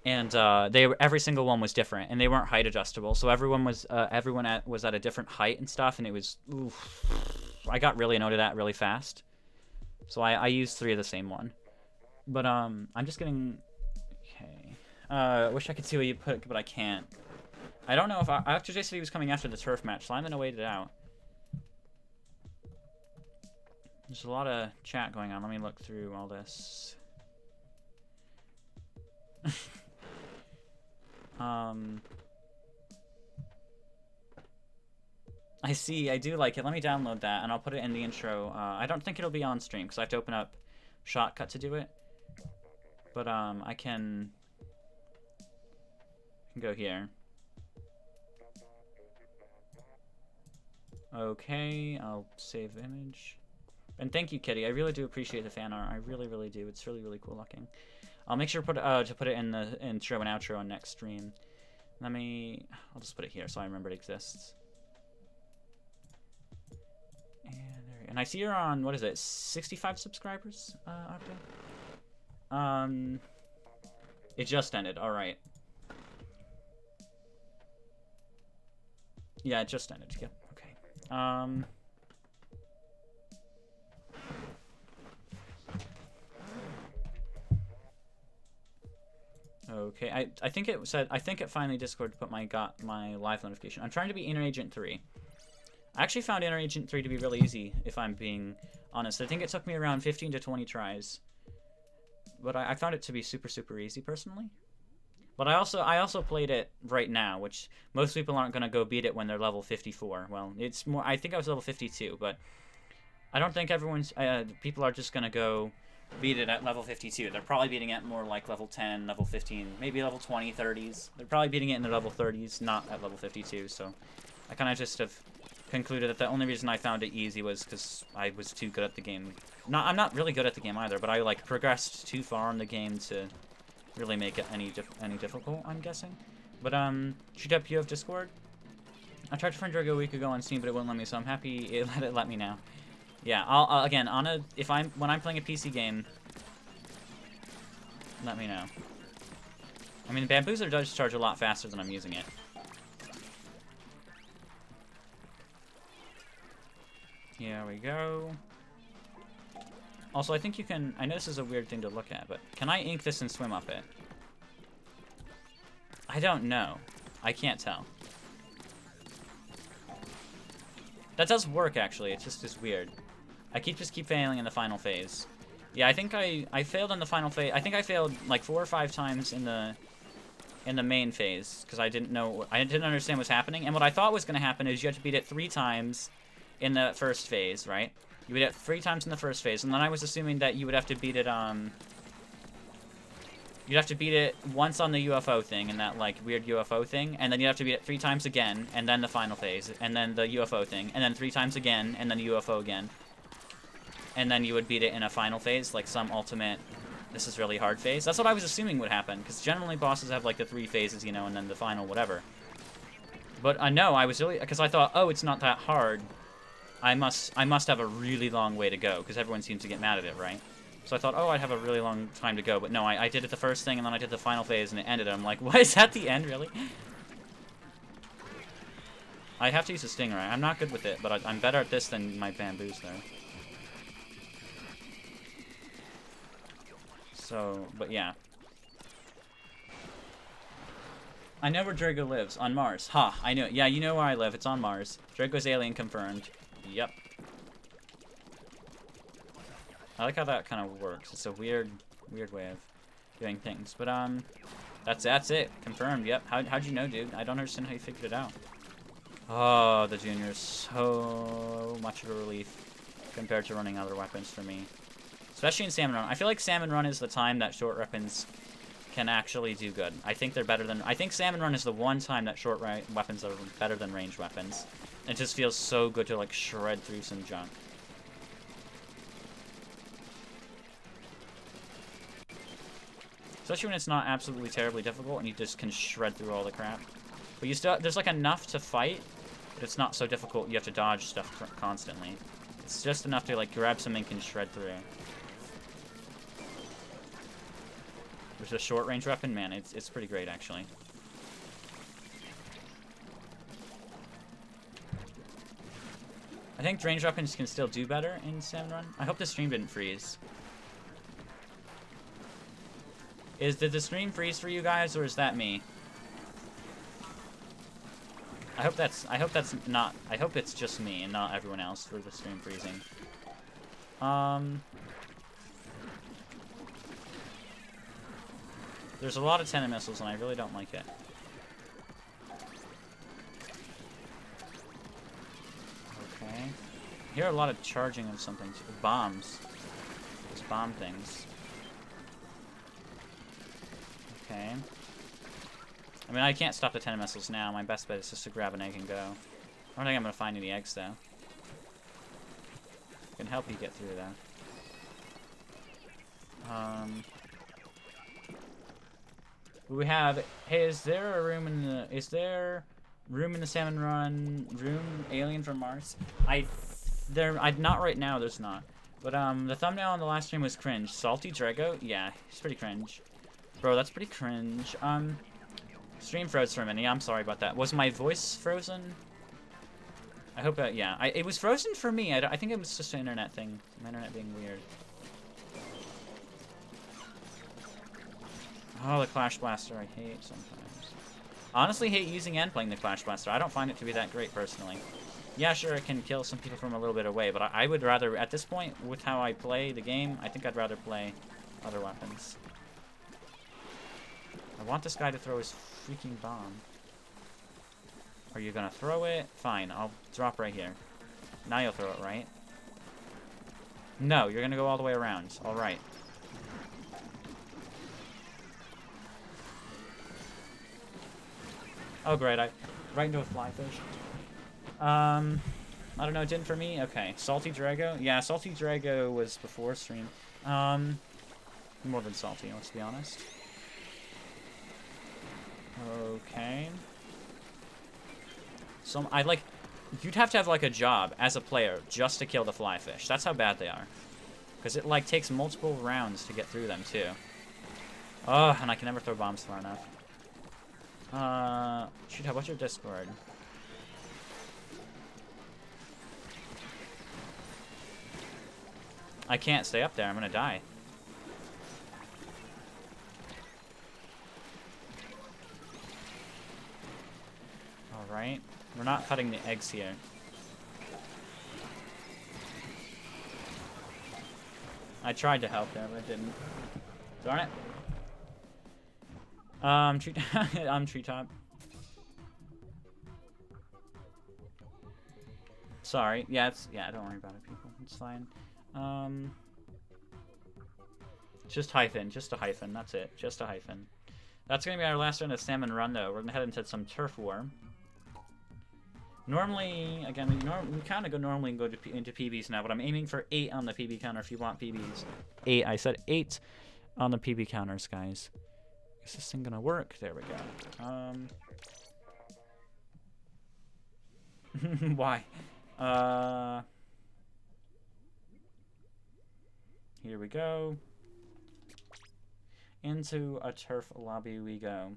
And every single one was different, and they weren't height adjustable, so everyone was at a different height and stuff, and it was... Oof. I got really annoyed at that really fast. So I used 3 of the same one. But, I'm just getting... Okay. Wish I could see what you put, but I can't. I don't know if... After Jay said he was coming after the turf match, so I'm gonna wait it out. There's a lot of chat going on. Let me look through all this. I see, I do like it. Let me download that, and I'll put it in the intro. I don't think it'll be on stream, because I have to open up Shotcut to do it. But, I can go here. Okay, I'll save image. And thank you, Kitty. I really do appreciate the fan art. I really, really do. It's really, really cool looking. I'll make sure to put it in the intro and outro on next stream. I'll just put it here so I remember it exists. And I see you're on, what is it, 65 subscribers, Octo? It just ended, alright. Yeah, it just ended. Yep. Okay. Okay. I think it said. I think it finally Discord put got my live notification. I'm trying to be Inner Agent 3. I actually found Inner Agent 3 to be really easy, if I'm being honest. I think it took me around 15 to 20 tries. But I found it to be super, super easy, personally. But I also played it right now, which most people aren't going to go beat it when they're level 54. Well, it's more... I think I was level 52, but I don't think everyone's... people are just going to go beat it at level 52. They're probably beating it more like level 10, level 15, maybe level 20, 30s. They're probably beating it in the level 30s, not at level 52, so I kind of just have concluded that the only reason I found it easy was because I was too good at the game. I'm not really good at the game either, but I like progressed too far in the game to really make it any difficult, I'm guessing. But shoot up, you have Discord? I tried to friend Drago a week ago on Steam, but it wouldn't let me, so I'm happy it let me now. Yeah, I'll again when I'm playing a PC game, let me know. I mean, Bamboozler does charge a lot faster than I'm using it. Here we go. Also, I think you can... I know this is a weird thing to look at, but can I ink this and swim up it? I don't know. I can't tell. That does work, actually. It's just weird. I just keep failing in the final phase. Yeah, I think I failed in the final phase. I think I failed like 4 or 5 times in the main phase because I didn't understand what's happening. And what I thought was going to happen is you had to beat it 3 times in the first phase, right? You would hit 3 times in the first phase, and then I was assuming that you would have to beat it, you'd have to beat it once on the UFO thing, and that, like, weird UFO thing, and then you'd have to beat it 3 times again, and then the final phase, and then the UFO thing, and then 3 times again, and then the UFO again. And then you would beat it in a final phase, like some ultimate, this is really hard phase. That's what I was assuming would happen, because generally bosses have, like, the 3 phases, you know, and then the final whatever. But, no, I was really, because I thought, oh, it's not that hard. I must have a really long way to go, because everyone seems to get mad at it, right? So I thought, oh, I'd have a really long time to go, but no, I did it the first thing, and then I did the final phase, and it ended, and I'm like, what, is that the end, really? I have to use a Stingray. I'm not good with it, but I'm better at this than my Bamboozler. So, but yeah. I know where Drago lives, on Mars. Ha, I know. Yeah, you know where I live, it's on Mars. Drago's alien confirmed. Yep. I like how that kind of works. It's a weird way of doing things. But, that's it. Confirmed, yep. How'd you know, dude? I don't understand how you figured it out. Oh, the Junior is so much of a relief compared to running other weapons for me. Especially in Salmon Run. I feel like Salmon Run is the time that short weapons can actually do good. I think they're better than... I think Salmon Run is the one time that short weapons are better than ranged weapons. It just feels so good to, like, shred through some junk. Especially when it's not absolutely terribly difficult and you just can shred through all the crap. But you still... There's, like, enough to fight, but it's not so difficult you have to dodge stuff constantly. It's just enough to, like, grab some ink and shred through. There's a short range weapon, man, it's pretty great, actually. I think range weapons can still do better in Salmon Run. I hope the stream didn't freeze. Did the stream freeze for you guys, or is that me? I hope it's just me and not everyone else for the stream freezing. There's a lot of tenon missiles and I really don't like it. Okay. I hear a lot of charging of something. Bombs. Those bomb things. Okay. I mean, I can't stop the tenon missiles now. My best bet is just to grab an egg and go. I don't think I'm going to find any eggs, though. I can help you get through that. We have... Hey, is there a room in the... Is there room in the Salmon Run? Room alien from Mars? Not right now, there's not. But, the thumbnail on the last stream was cringe. Salty Drago? Yeah, he's pretty cringe. Bro, that's pretty cringe. Stream froze for a minute. Yeah, I'm sorry about that. Was my voice frozen? I hope that, yeah. It was frozen for me. I think it was just an internet thing. My internet being weird. Oh, the Clash Blaster I hate sometimes. Honestly, hate using and playing the Clash Blaster. I don't find it to be that great, personally. Yeah, sure, it can kill some people from a little bit away, but I would rather, at this point, with how I play the game, I think I'd rather play other weapons. I want this guy to throw his freaking bomb. Are you gonna throw it? Fine, I'll drop right here. Now you'll throw it, right? No, you're gonna go all the way around. Alright. Oh, great, right into a fly fish. I don't know, it didn't for me? Okay, Salty Drago? Yeah, Salty Drago was before stream. More than salty, let's be honest. Okay. So, you'd have to have, like, a job as a player just to kill the fly fish. That's how bad they are. Because it, like, takes multiple rounds to get through them, too. Oh, and I can never throw bombs far enough. Shoot, what's your Discord? I can't stay up there, I'm gonna die. Alright. We're not cutting the eggs here. I tried to help there, but it didn't. Darn it. I'm treetop. Sorry. Yeah, don't worry about it, people. It's fine. Just hyphen. Just a hyphen. That's it. Just a hyphen. That's gonna be our last round of Salmon Run, though. We're gonna head into some turf war. Normally, again, we kind of normally go into PBs now, but I'm aiming for 8 on the PB counter if you want PBs. 8. I said 8 on the PB counters, guys. Is this thing gonna work? There we go. Why? Here we go. Into a turf lobby we go.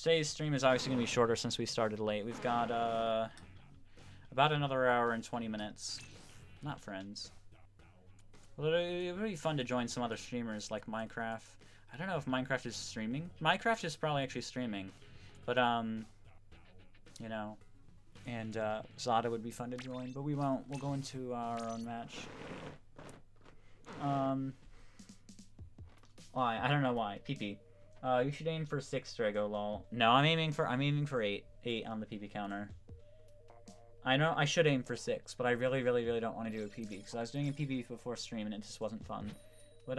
Today's stream is obviously going to be shorter since we started late. We've got about another hour and 20 minutes. Not friends. Well, it would be fun to join some other streamers like Minecraft. I don't know if Minecraft is streaming. Minecraft is probably actually streaming. But, you know. And Zada would be fun to join, but we won't. We'll go into our own match. Why? I don't know why. PP. You should aim for 6, Drago, lol. No, I'm aiming for 8. 8 on the PB counter. I know I should aim for 6, but I really don't want to do a PB, because I was doing a PB before stream and it just wasn't fun. But,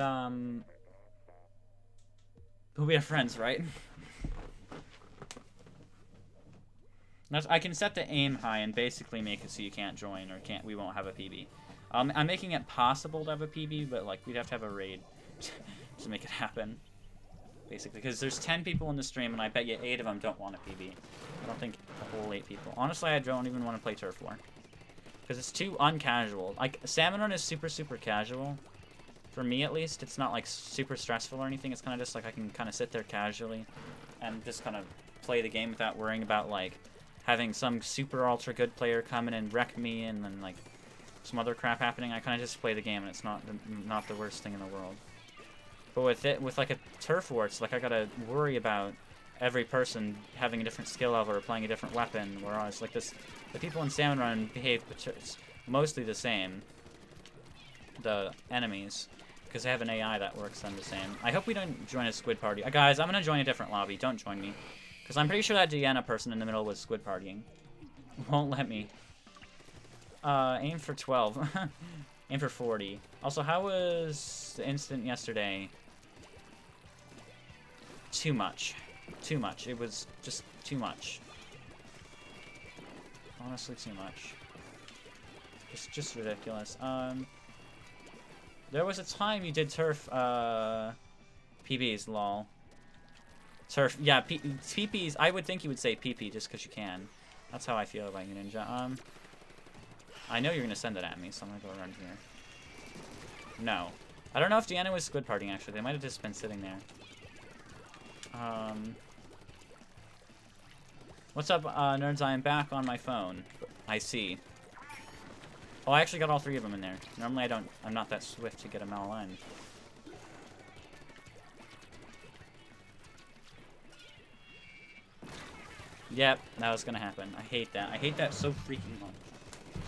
we have friends, right? I can set the aim high and basically make it so you can't join, or we won't have a PB. I'm making it possible to have a PB, but, like, we'd have to have a raid to make it happen. Basically, because there's 10 people in the stream, and I bet you 8 of them don't want a PB. I don't think a whole 8 people. Honestly, I don't even want to play Turf War. Because it's too uncasual. Like, Salmon Run is super casual. For me, at least. It's not, like, super stressful or anything. It's kind of just, like, I can kind of sit there casually and just kind of play the game without worrying about, like, having some super ultra good player come in and wreck me and then, like, some other crap happening. I kind of just play the game, and it's not the worst thing in the world. But with like a turf war, it's like I gotta worry about every person having a different skill level or playing a different weapon. Whereas like the people in Salmon Run behave mostly the same. The enemies, because they have an AI that works them the same. I hope we don't join a squid party. Guys, I'm gonna join a different lobby. Don't join me, because I'm pretty sure that Deanna person in the middle was squid partying. Won't let me. Aim for 12. Aim for 40. Also, how was the incident yesterday? Too much. Too much. It was just too much. Honestly, too much. Just ridiculous. There was a time you did turf, PBs, lol. Turf, yeah, PPs, I would think you would say PP just because you can. That's how I feel about you, Ninja. I know you're going to send it at me, so I'm going to go around here. No. I don't know if Deanna was squid partying, actually. They might have just been sitting there. What's up, nerds? I am back on my phone. I see. Oh, I actually got all 3 of them in there. Normally I'm not that swift to get them all in. Yep, that was gonna happen. I hate that. I hate that so freaking much.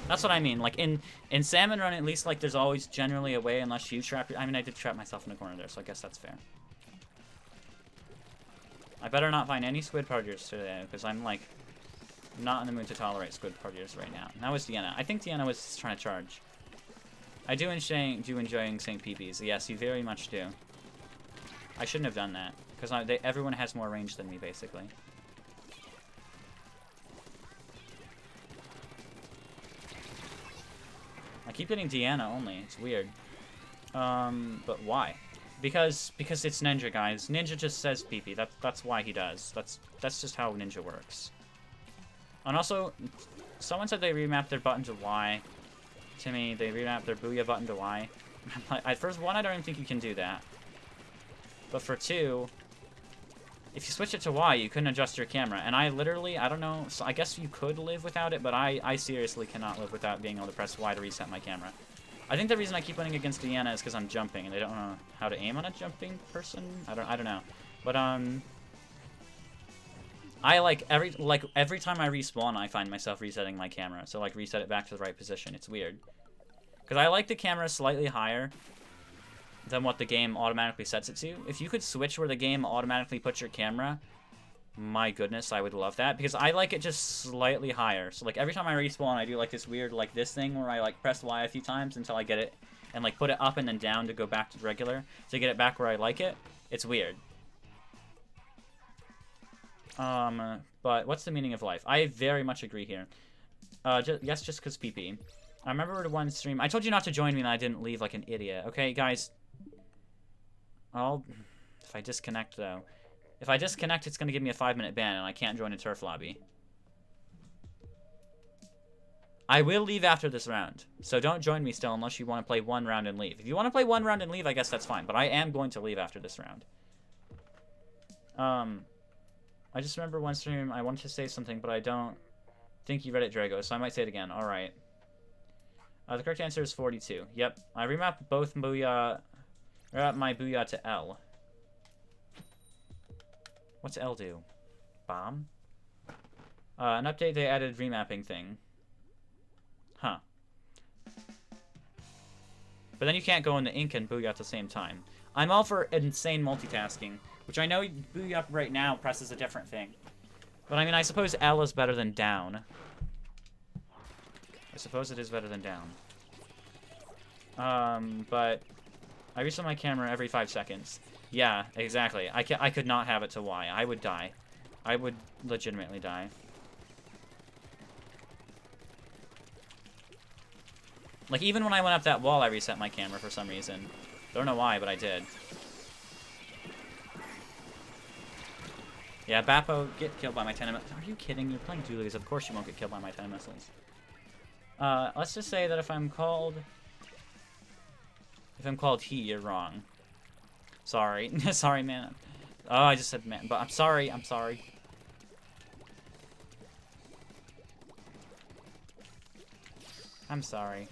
That's what I mean. Like, in Salmon Run, at least, like, there's always generally a way, unless you trap... I mean, I did trap myself in a corner there, so I guess that's fair. I better not find any squid partiers today, because I'm, like, not in the mood to tolerate squid partiers right now. And that was Deanna. I think Deanna was trying to charge. I do enjoying St. Peepees. Yes, you very much do. I shouldn't have done that, because everyone has more range than me, basically. I keep getting Deanna only. It's weird. But why? Because it's Ninja, guys. Ninja just says pee-pee. That's why he does. That's just how Ninja works. And also, someone said they remapped their button to Y. To me, they remapped their Booyah button to Y. First, 1, I don't even think you can do that. But for 2, if you switch it to Y, you couldn't adjust your camera. And I don't know, so I guess you could live without it, but I seriously cannot live without being able to press Y to reset my camera. I think the reason I keep winning against Deanna is because I'm jumping, and they don't know how to aim on a jumping person. I don't know. But, every time I respawn, I find myself resetting my camera. So, like, reset it back to the right position. It's weird. Because I like the camera slightly higher than what the game automatically sets it to. If you could switch where the game automatically puts your camera, my goodness, I would love that. Because I like it just slightly higher. So, like, every time I respawn, I do, like, this weird, like, this thing where I, like, press Y a few times until I get it, and, like, put it up and then down to go back to regular, to get it back where I like it. It's weird. But what's the meaning of life? I very much agree here. Yes, just because PP. I remember one stream, I told you not to join me and I didn't leave like an idiot. Okay, guys? If I disconnect, though. If I disconnect, it's going to give me a 5-minute ban and I can't join a turf lobby. I will leave after this round. So don't join me still unless you want to play 1 round and leave. If you want to play 1 round and leave, I guess that's fine. But I am going to leave after this round. I just remember one stream, I wanted to say something, but I don't think you read it, Drago, so I might say it again. Alright. The correct answer is 42. Yep. I remapped both Booyah... my Booyah to L. What's L do? Bomb? An update, they added remapping thing. Huh. But then you can't go into Ink and Booyah at the same time. I'm all for insane multitasking, which I know Booyah right now presses a different thing. But I mean, I suppose L is better than down. I suppose it is better than down. But I reset my camera every 5 seconds. Yeah, exactly. I could not have it to Y. I would die. I would legitimately die. Like, even when I went up that wall, I reset my camera for some reason. Don't know why, but I did. Yeah, Bappo, get killed by my 10 missiles. Are you kidding? You're playing Dualies. Of course you won't get killed by my 10 missiles. Let's just say that if I'm called he, you're wrong. Sorry. Sorry, man. Oh, I just said man. But I'm sorry. I'm sorry. I'm sorry.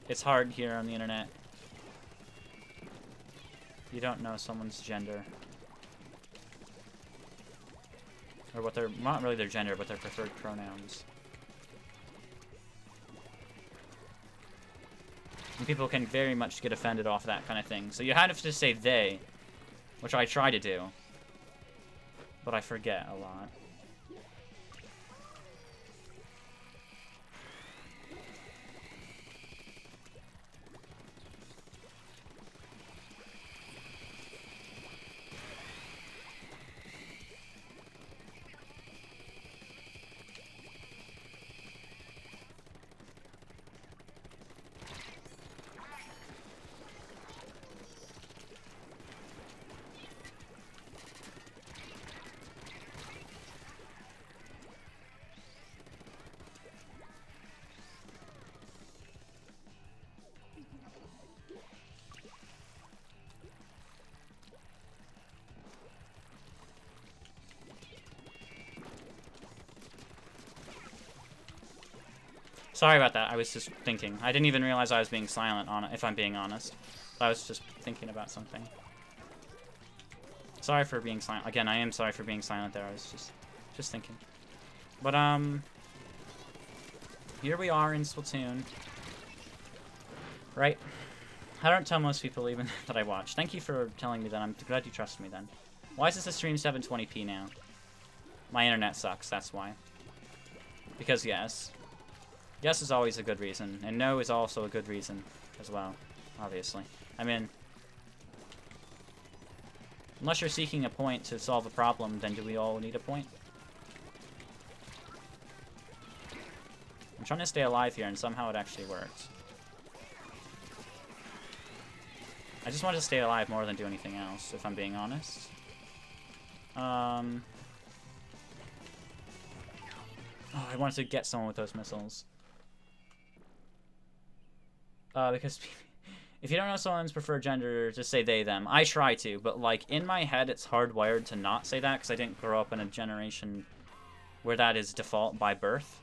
It's hard here on the internet. You don't know someone's gender. Or what their, not really their gender, but their preferred pronouns. And people can very much get offended off that kind of thing. So you have to say they, which I try to do. But I forget a lot. Sorry about that. I was just thinking. I didn't even realize I was being silent on it, if I'm being honest. I was just thinking about something. Sorry for being silent. Again, I am sorry for being silent there. I was just thinking. But, here we are in Splatoon. Right? I don't tell most people even that I watch. Thank you for telling me that. I'm glad you trust me then. Why is this a stream 720p now? My internet sucks, that's why. Because yes. Yes is always a good reason, and no is also a good reason as well, obviously. I mean, unless you're seeking a point to solve a problem, then do we all need a point? I'm trying to stay alive here, and somehow it actually works. I just want to stay alive more than do anything else, if I'm being honest. Oh, I wanted to get someone with those missiles. Because if you don't know someone's preferred gender, just say they, them. I try to, but like in my head it's hardwired to not say that because I didn't grow up in a generation where that is default by birth.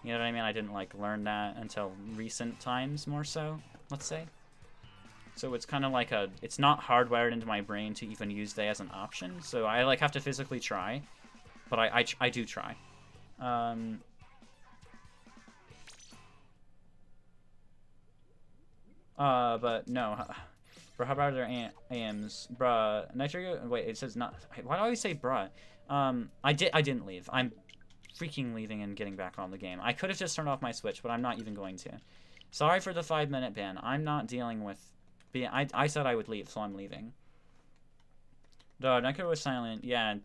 You know what I mean? I didn't like learn that until recent times more so, let's say. So it's kind of like it's not hardwired into my brain to even use they as an option. So I like have to physically try, but I do try. But no. Bro, how about their AMs? Bruh, Nitro, wait, it says not, why do I always say bruh? I didn't leave. I'm freaking leaving and getting back on the game. I could have just turned off my Switch, but I'm not even going to. Sorry for the 5-minute ban. I'm not dealing with being, I said I would leave, so I'm leaving. No, Nitro was silent, yeah.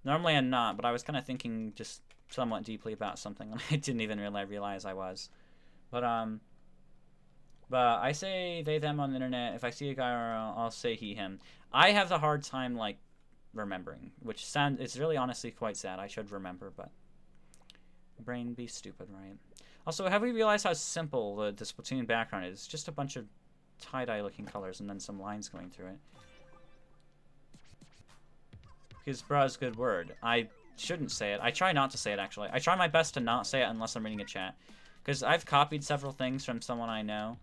Normally I'm not, but I was kind of thinking just somewhat deeply about something, and I didn't even really realize I was. But I say they, them on the internet. If I see a guy, I'll say he, him. I have the hard time, like, remembering, which it's really honestly quite sad. I should remember, but brain be stupid, right? Also, have we realized how simple the Splatoon background is? Just a bunch of tie-dye looking colors and then some lines going through it. Because bruh is a good word. I shouldn't say it. I try not to say it, actually. I try my best to not say it unless I'm reading a chat. Because I've copied several things from someone I know,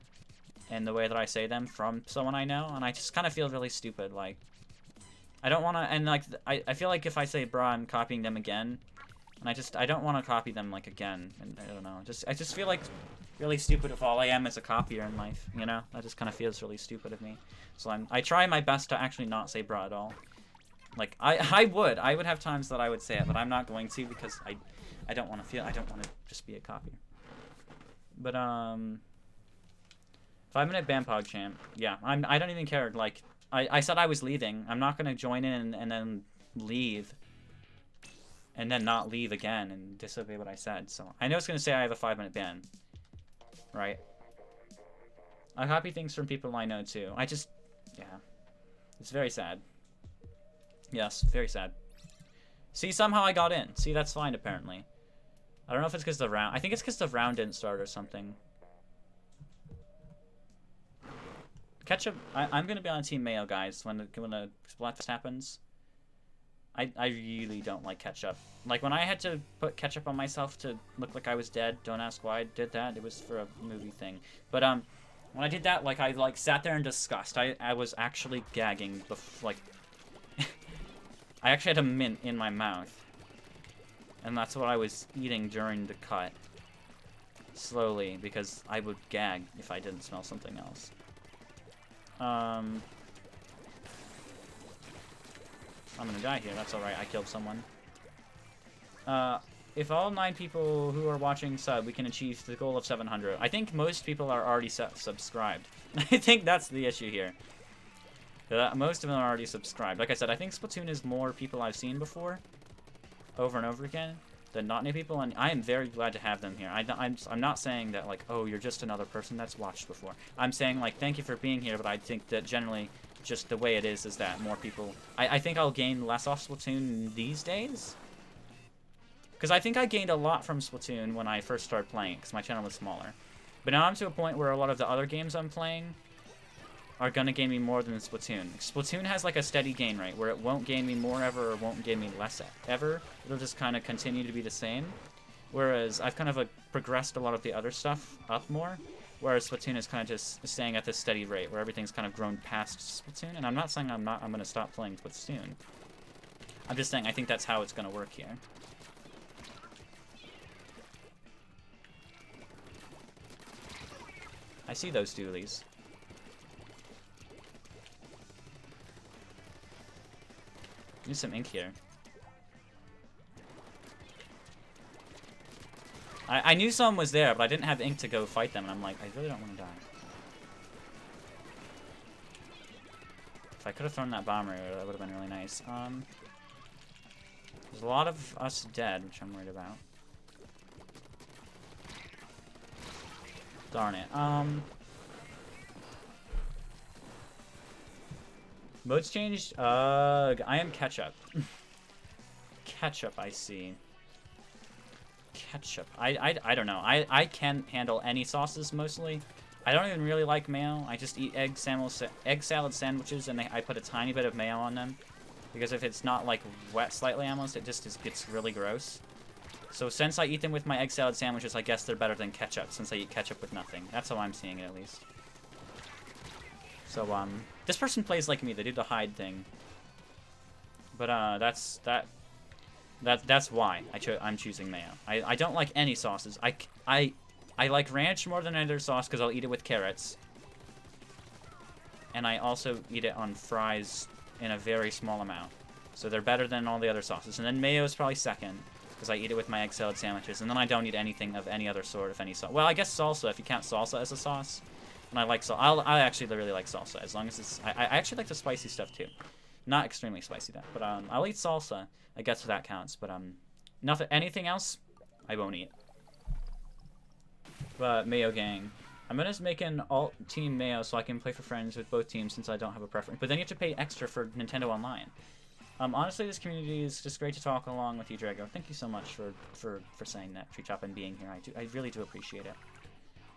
and the way that I say them from someone I know, and I just kind of feel really stupid, like, I don't want to, and like, I feel like if I say bruh, I'm copying them again, and I don't want to copy them, like, again, and I don't know, I just feel like really stupid if all I am is a copier in life, you know? That just kind of feels really stupid of me. So I try my best to actually not say bruh at all. Like, I would have times that I would say it, but I'm not going to because I don't want to just be a copier. But, 5-minute Bampog champ. Yeah, I don't even care. Like, I said I was leaving. I'm not gonna join in and then leave. And then not leave again and disobey what I said. So, I know it's gonna say I have a 5-minute ban. Right? I copy things from people I know, too. Yeah. It's very sad. Yes, very sad. See, somehow I got in. See, that's fine, apparently. I don't know if it's because the round... I think it's because the round didn't start or something. Ketchup... I'm going to be on Team Mayo, guys, when the Splatoon happens. I really don't like ketchup. Like, when I had to put ketchup on myself to look like I was dead, don't ask why I did that. It was for a movie thing. But, when I did that, like, I, like, sat there in disgust. I was actually gagging, like... I actually had a mint in my mouth. And that's what I was eating during the cut. Slowly, because I would gag if I didn't smell something else. I'm gonna die here, that's alright, I killed someone. If all 9 people who are watching sub, we can achieve the goal of 700. I think most people are already subscribed. I think that's the issue here. Most of them are already subscribed. Like I said, I think Splatoon is more people I've seen before, over and over again, than not new people, and I am very glad to have them here. I'm not saying that, like, oh, you're just another person that's watched before. I'm saying, like, thank you for being here, but I think that generally, just the way it is that more people... I think I'll gain less off Splatoon these days. Because I think I gained a lot from Splatoon when I first started playing it, because my channel was smaller. But now I'm to a point where a lot of the other games I'm playing are gonna gain me more than Splatoon. Splatoon has like a steady gain rate where it won't gain me more ever or won't gain me less ever. It'll just kind of continue to be the same. Whereas I've kind of progressed a lot of the other stuff up more. Whereas Splatoon is kind of just staying at this steady rate, where everything's kind of grown past Splatoon. And I'm not saying I'm going to stop playing Splatoon. I'm just saying I think that's how it's going to work here. I see those doolies. Need some ink here. I knew someone was there, but I didn't have ink to go fight them, and I'm like, I really don't want to die. If I could have thrown that bomber, that would have been really nice. There's a lot of us dead, which I'm worried about. Darn it. Modes changed? I am ketchup. Ketchup, I see. Ketchup. I don't know. I can handle any sauces mostly. I don't even really like mayo. I just eat egg salad sandwiches, and I put a tiny bit of mayo on them. Because if it's not like wet slightly almost, it just gets really gross. So since I eat them with my egg salad sandwiches, I guess they're better than ketchup, since I eat ketchup with nothing. That's how I'm seeing it, at least. So, this person plays like me. They do the hide thing. But, that's why I'm choosing mayo. I don't like any sauces. I like ranch more than any other sauce because I'll eat it with carrots. And I also eat it on fries in a very small amount. So they're better than all the other sauces. And then mayo is probably second because I eat it with my egg salad sandwiches. And then I don't eat anything of any other sort, if any sauce. Well, I guess salsa, if you count salsa as a sauce. And I like salsa. I actually really like salsa, as long as it's... I actually like the spicy stuff, too. Not extremely spicy, though. But, I'll eat salsa. I guess that counts. But, anything else, I won't eat. But, Mayo Gang. I'm gonna make an alt team Mayo so I can play for friends with both teams since I don't have a preference. But then you have to pay extra for Nintendo Online. Honestly, this community is just great to talk along with you, Drago. Thank you so much for saying that, Tree Chop, and being here. I really do appreciate it.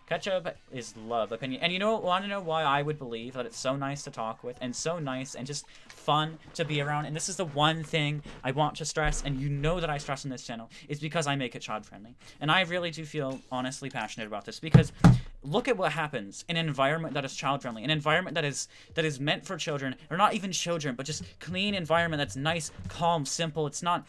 Ketchup is love, opinion. And you know, want to know why I would believe that it's so nice to talk with, and so nice, and just fun to be around, and this is the one thing I want to stress, and you know that I stress on this channel, is because I make it child-friendly. And I really do feel honestly passionate about this, because look at what happens in an environment that is child-friendly, an environment that is meant for children, or not even children, but just clean environment that's nice, calm, simple. It's not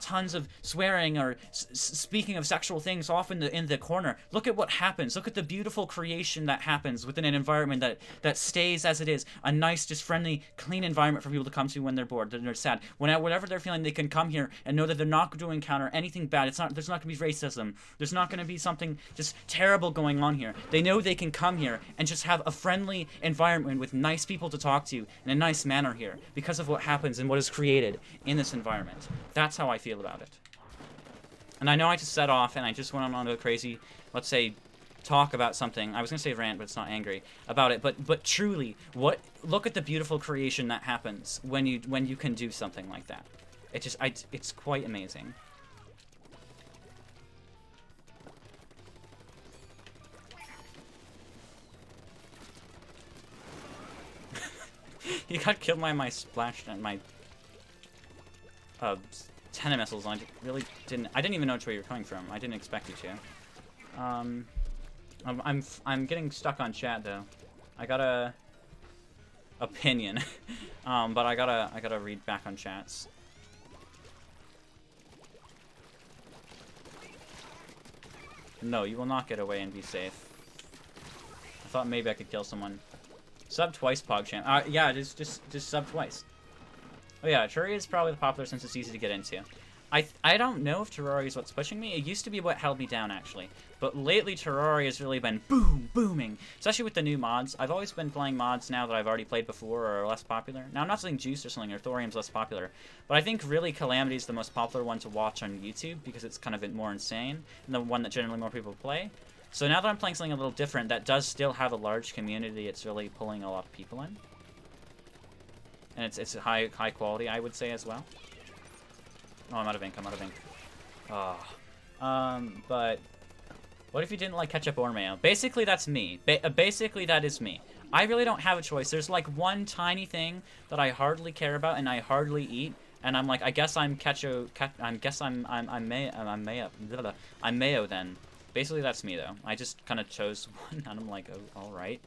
tons of swearing or speaking of sexual things off in the corner. Look at what happens. Look at the beautiful creation that happens within an environment that stays as it is, a nice, just friendly, clean environment for people to come to when they're bored, when they're sad, whatever they're feeling. They can come here and know that they're not going to encounter anything bad. There's not going to be racism. There's not going to be something just terrible going on here. They know they can come here and just have a friendly environment with nice people to talk to in a nice manner here because of what happens and what is created in this environment. That's how I feel about it. And I know I just set off and I just went on a crazy, let's say, talk about something. I was gonna say rant, but it's not angry about it. But truly, look at the beautiful creation that happens when you can do something like that. It's quite amazing. He got killed by my splash and my tennis missiles. I really didn't. I didn't even know which way you were coming from. I didn't expect you to. I'm getting stuck on chat though. I got a opinion, but I gotta read back on chats. No, you will not get away and be safe. I thought maybe I could kill someone. Sub twice, PogChamp. Yeah, just sub twice. Oh yeah, Terraria is probably the popular since it's easy to get into. I don't know if Terraria is what's pushing me. It used to be what held me down, actually. But lately, Terraria has really been booming. Especially with the new mods. I've always been playing mods now that I've already played before or are less popular. Now, I'm not saying Juice or something, or Thorium's less popular. But I think really Calamity is the most popular one to watch on YouTube because it's kind of more insane. And the one that generally more people play. So now that I'm playing something a little different that does still have a large community, it's really pulling a lot of people in. And it's high quality, I would say, as well. Oh, I'm out of ink. But what if you didn't like ketchup or mayo? Basically, that's me. Basically, that is me. I really don't have a choice. There's like one tiny thing that I hardly care about and I hardly eat, And I'm like, I guess I'm I'm Mayo then. Basically, that's me though. I just kind of chose one, and I'm like, oh, all right.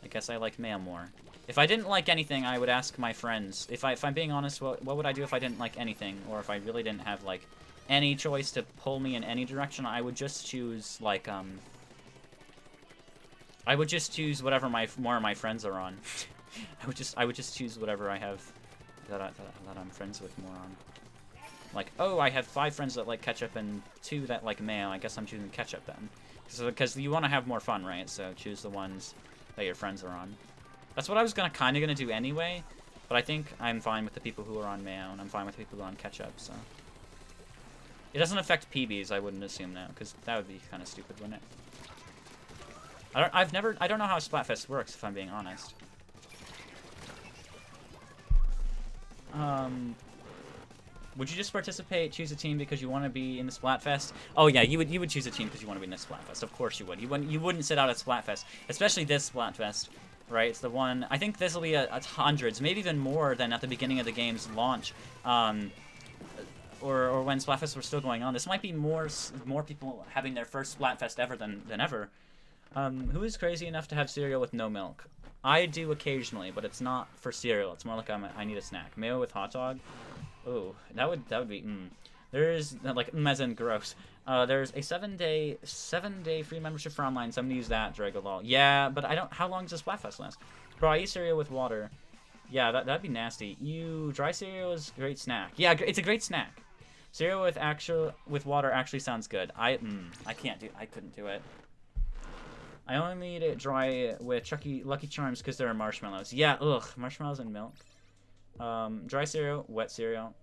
I guess I like Mayo more. If I didn't like anything, I would ask my friends. If I'm being honest, what would I do if I didn't like anything, or if I really didn't have like any choice to pull me in any direction? I would just choose like I would just choose whatever more of my friends are on. I would just choose whatever I have that I'm friends with more on. Like, oh, I have 5 friends that like ketchup and 2 that like mayo. I guess I'm choosing ketchup then. Because you want to have more fun, right? So choose the ones that your friends are on. That's what I was kind of gonna do anyway. But I think I'm fine with the people who are on mayo, and I'm fine with the people who are on ketchup. So it doesn't affect PBs. I wouldn't assume that, because that would be kind of stupid, wouldn't it? I don't know how Splatfest works, if I'm being honest. Would you just participate, choose a team because you want to be in the Splatfest? Oh yeah, you would choose a team because you want to be in the Splatfest. Of course you would. You wouldn't sit out at Splatfest, especially this Splatfest, right? It's the one. I think this will be a hundreds, maybe even more than at the beginning of the game's launch, or when Splatfest were still going on. This might be more people having their first Splatfest ever than ever. Who is crazy enough to have cereal with no milk? I do occasionally, but it's not for cereal. It's more like I need a snack. Mayo with hot dog. Oh, that would be. There's like as in gross. There's a 7-day free membership for online. So I'm gonna use that. Dragolol. Yeah, but I don't. How long does Splatfest last? Bro, I eat cereal with water. Yeah, that'd be nasty. Dry cereal is a great snack. Yeah, it's a great snack. Cereal with water actually sounds good. I couldn't do it. I only eat it dry with Lucky Charms because there are marshmallows. Yeah, ugh, marshmallows and milk. Dry cereal, wet cereal.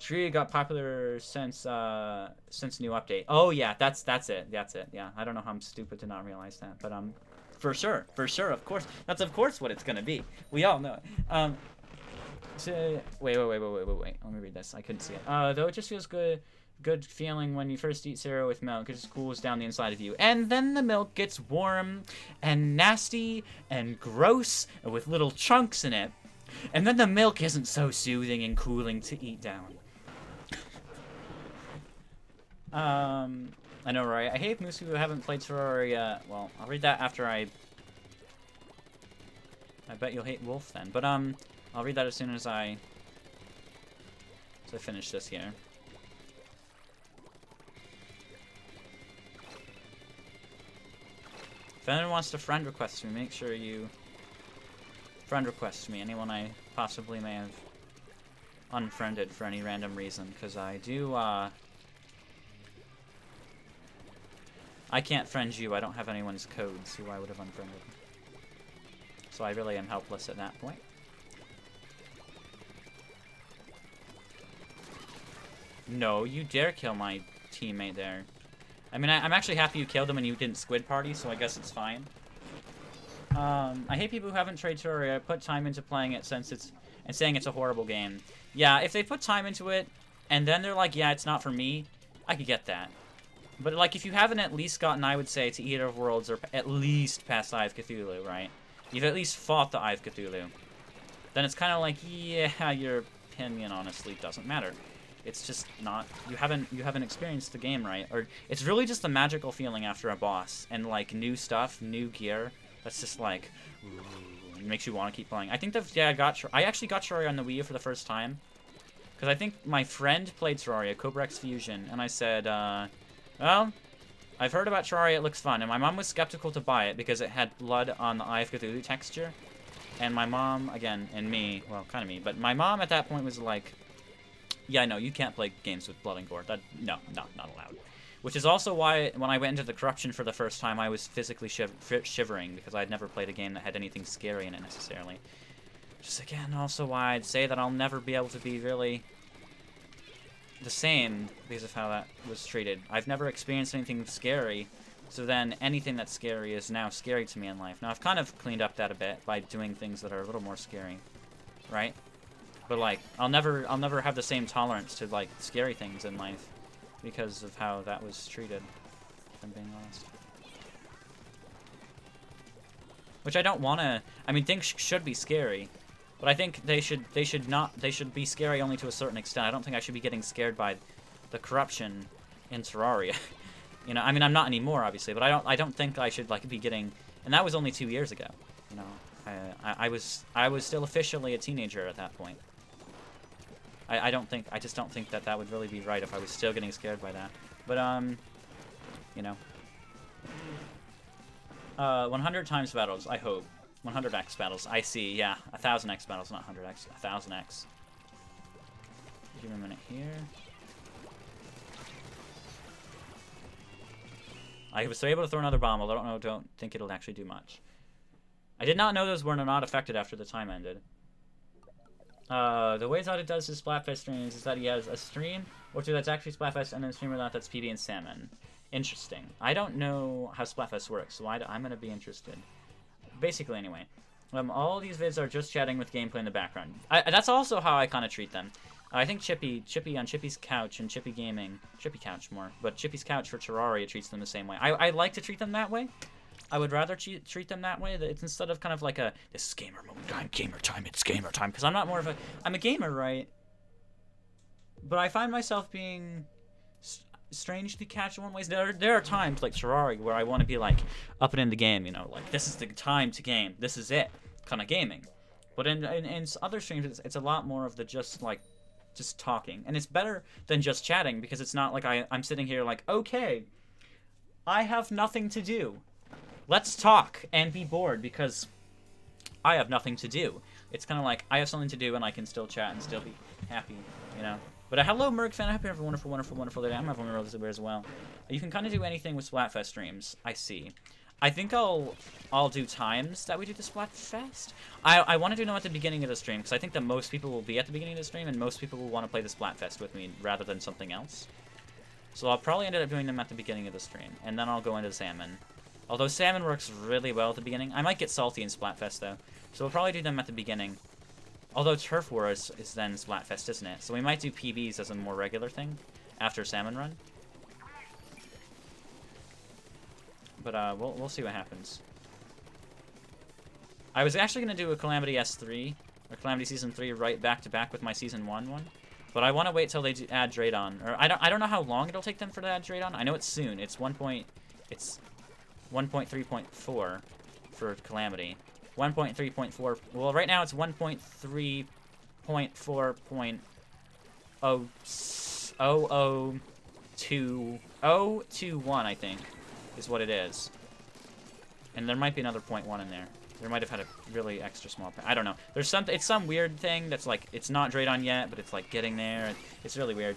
Tree got popular since new update. Oh yeah, that's it. Yeah, I don't know how I'm stupid to not realize that, but for sure, of course, that's of course what it's gonna be. We all know it. Wait. Let me read this. I couldn't see it. Though it just feels good feeling when you first eat cereal with milk. It just cools down the inside of you, and then the milk gets warm and nasty and gross and with little chunks in it, and then the milk isn't so soothing and cooling to eat down. I know, right? I hate Musu who haven't played Terraria yet. Well, I'll read that after I bet you'll hate Wolf then, but I'll read that as soon as I finish this here. If anyone wants to friend request me, make sure you friend request me. Anyone I possibly may have unfriended for any random reason, because I do, I can't friend you. I don't have anyone's codes who I would have unfriended. So I really am helpless at that point. No, you dare kill my teammate there. I mean, I'm actually happy you killed him and you didn't squid party, so I guess it's fine. I hate people who haven't tried Terraria, put time into playing it and saying it's a horrible game. Yeah, if they put time into it, and then they're like, yeah, it's not for me, I could get that. But, like, if you haven't at least gotten, I would say, to Eater of Worlds, or at least past Eye of Cthulhu, right? You've at least fought the Eye of Cthulhu. Then it's kind of like, yeah, your opinion honestly doesn't matter. It's just not, you haven't experienced the game right, or it's really just the magical feeling after a boss and like new stuff, new gear. That's just like, ooh, it makes you want to keep playing. I think I actually got Terraria on the Wii U for the first time because I think my friend played Terraria, Cobra X Fusion, and I said, well, I've heard about Terraria, it looks fun, and my mom was skeptical to buy it because it had blood on the Eye of Cthulhu texture, and my mom, again, and me, well, kind of me, but my mom at that point was like, yeah, no, you can't play games with blood and gore. No, not allowed. Which is also why, when I went into the corruption for the first time, I was physically shivering, because I'd never played a game that had anything scary in it, necessarily. Just, again, also why I'd say that I'll never be able to be really the same, because of how that was treated. I've never experienced anything scary, so then anything that's scary is now scary to me in life. Now, I've kind of cleaned up that a bit by doing things that are a little more scary, right? But, like, I'll never have the same tolerance to, like, scary things in life because of how that was treated, if I'm being honest. Which I don't want to... I mean, things should be scary, But I think they should be scary only to a certain extent. I don't think I should be getting scared by the corruption in Terraria. You know, I mean, I'm not anymore, obviously, but I don't think I should like be getting. And that was only 2 years ago. You know, I was still officially a teenager at that point. I just don't think that would really be right if I was still getting scared by that. But you know, 100 times battles. I hope 100x battles. I see. Yeah, 1000x battles, not 100x. 1000x. Give me a minute here. I was able to throw another bomb, although I don't think it'll actually do much. I did not know those were not affected after the time ended. The way Zada does his Splatfest streams is that he has a stream or two that's actually Splatfest and then a stream or not that's PB and Salmon. Interesting. I don't know how Splatfest works, so I'm going to be interested. Basically, anyway. All these vids are just chatting with gameplay in the background. That's also how I kind of treat them. I think Chippy on Chippy's Couch and Chippy Gaming, Chippy Couch more, but Chippy's Couch for Terraria treats them the same way. I like to treat them that way. I would rather treat them that way. That it's instead of kind of like this is gamer moment time, gamer time, it's gamer time. Because I'm not more of I'm a gamer, right? But I find myself being strangely casual in ways. There are times like Terraria where I want to be like up and in the game, you know, like this is the time to game, this is it, kind of gaming. But in other streams, it's a lot more of the just talking, and it's better than just chatting because it's not like I'm sitting here like, okay, I have nothing to do. Let's talk and be bored because I have nothing to do. It's kind of like I have something to do and I can still chat and still be happy, you know. But hello, Merc fan. I hope you have a wonderful, wonderful, wonderful day. I'm having a really as well. You can kind of do anything with Splatfest streams. I see. I think I'll do times that we do the Splatfest. I want to do them at the beginning of the stream because I think that most people will be at the beginning of the stream and most people will want to play the Splatfest with me rather than something else. So I'll probably end up doing them at the beginning of the stream, and then I'll go into Salmon. Although Salmon works really well at the beginning. I might get salty in Splatfest, though. So we'll probably do them at the beginning. Although Turf War is then Splatfest, isn't it? So we might do PBs as a more regular thing after Salmon Run. But we'll see what happens. I was actually going to do a Calamity S3, or Calamity Season 3 right back-to-back with my Season 1 one. But I want to wait till they add Draydon. Or I don't know how long it'll take them for to add Draydon. I know it's soon. It's 1.3.4 for Calamity. 1.3.4. Well, right now it's 1.3.4.002.021, I think, is what it is. And there might be another 0.1 in there. There might have had a really extra small. I don't know. There's it's some weird thing that's like it's not Draydon yet, but it's like getting there. It's really weird.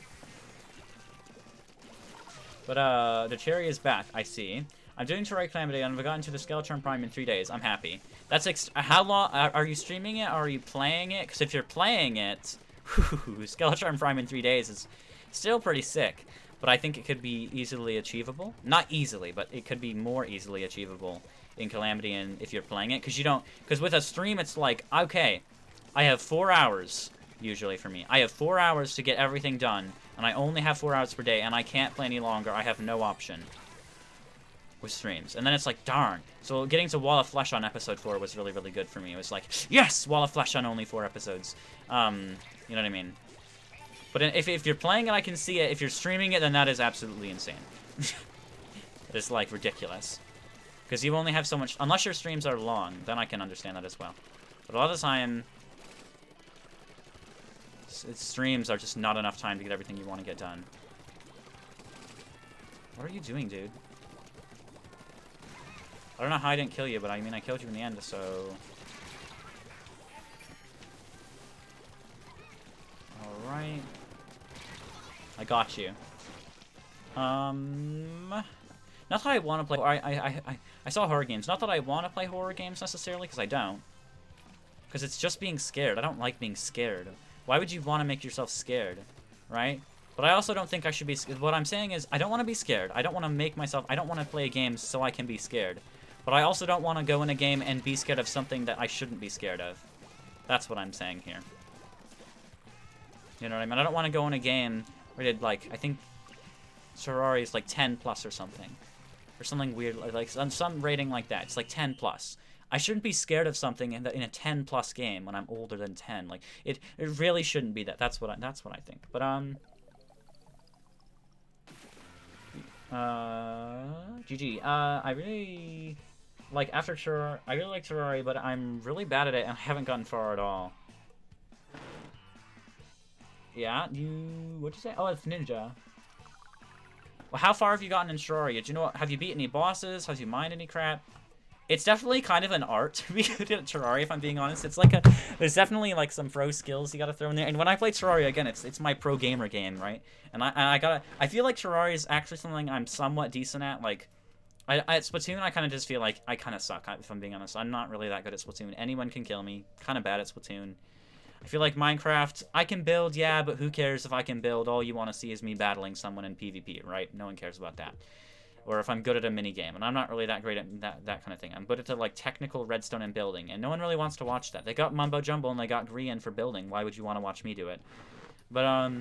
But the cherry is back. I see. I'm doing Terraria Calamity and I've gotten to the Skeletron Prime in 3 days. I'm happy. That's how long are you streaming it? Or are you playing it? Because if you're playing it, Skeletron Prime in 3 days is still pretty sick. But I think it could be easily achievable. Not easily, but it could be more easily achievable in Calamity and if you're playing it. Because with a stream, it's like, okay, I have 4 hours, usually for me. I have 4 hours to get everything done, and I only have 4 hours per day, and I can't play any longer. I have no option with streams. And then it's like, darn. So getting to Wall of Flesh on episode 4 was really, really good for me. It was like, yes, Wall of Flesh on only 4 episodes. You know what I mean? But if you're playing it, I can see it. If you're streaming it, then that is absolutely insane. It's like ridiculous. Because you only have so much, unless your streams are long, then I can understand that as well. But a lot of the time, streams are just not enough time to get everything you want to get done. What are you doing, dude? I don't know how I didn't kill you, but I mean, I killed you in the end, so... Alright. I got you. Not that I want to play... I saw horror games. Not that I want to play horror games, necessarily, because I don't. Because it's just being scared. I don't like being scared. Why would you want to make yourself scared? Right? But I also don't think I should be... What I'm saying is, I don't want to be scared. I don't want to make myself... I don't want to play games so I can be scared. But I also don't want to go in a game and be scared of something that I shouldn't be scared of. That's what I'm saying here. You know what I mean? I don't want to go in a game where it, like, I think Terraria is like 10 plus or something. Or something weird, like some rating like that. It's like 10 plus. I shouldn't be scared of something in a 10+ game when I'm older than 10. Like it really shouldn't be that. That's what I think. But GG. I really like after Terraria. I really like Terraria, but I'm really bad at it and I haven't gotten far at all. Yeah, what'd you say? Oh, it's Ninja. Well, how far have you gotten in Terraria? Do you know have you beat any bosses? Have you mined any crap? It's definitely kind of an art to be good at Terraria, if I'm being honest. It's like there's definitely like some pro skills you gotta throw in there. And when I play Terraria, again, it's my pro gamer game, right? And I feel like Terraria is actually something I'm somewhat decent at. Like, at Splatoon, I kind of just feel like I kind of suck, if I'm being honest. I'm not really that good at Splatoon. Anyone can kill me. Kind of bad at Splatoon. I feel like Minecraft, I can build, yeah, but who cares if I can build? All you want to see is me battling someone in PvP, right? No one cares about that. Or if I'm good at a mini game, and I'm not really that great at that kind of thing. I'm good at the like technical redstone and building, and no one really wants to watch that. They got Mumbo Jumbo and they got Grian for building. Why would you want to watch me do it? But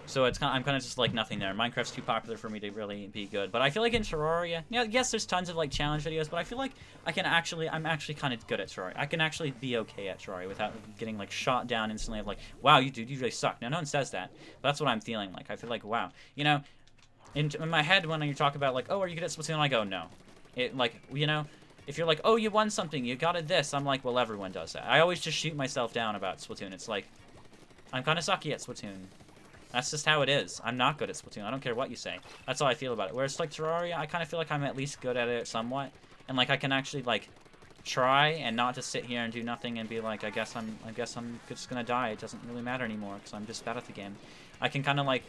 so I'm kind of just like nothing there. Minecraft's too popular for me to really be good. But I feel like in Terraria, yeah, yes, there's tons of like challenge videos, but I feel like I'm actually kind of good at Terraria. I can actually be okay at Terraria without getting like shot down instantly. Of like, wow, you really suck. Now no one says that, but that's what I'm feeling like. I feel like, wow, you know. In my head, when you talk about, like, oh, are you good at Splatoon? I go, no. Like, you know, if you're like, oh, you won something, you got it this, I'm like, well, everyone does that. I always just shoot myself down about Splatoon. It's like, I'm kind of sucky at Splatoon. That's just how it is. I'm not good at Splatoon. I don't care what you say. That's how I feel about it. Whereas, like, Terraria, I kind of feel like I'm at least good at it somewhat. And, like, I can actually, like, try and not just sit here and do nothing and be like, I guess I'm just gonna die. It doesn't really matter anymore because I'm just bad at the game. I can kind of, like,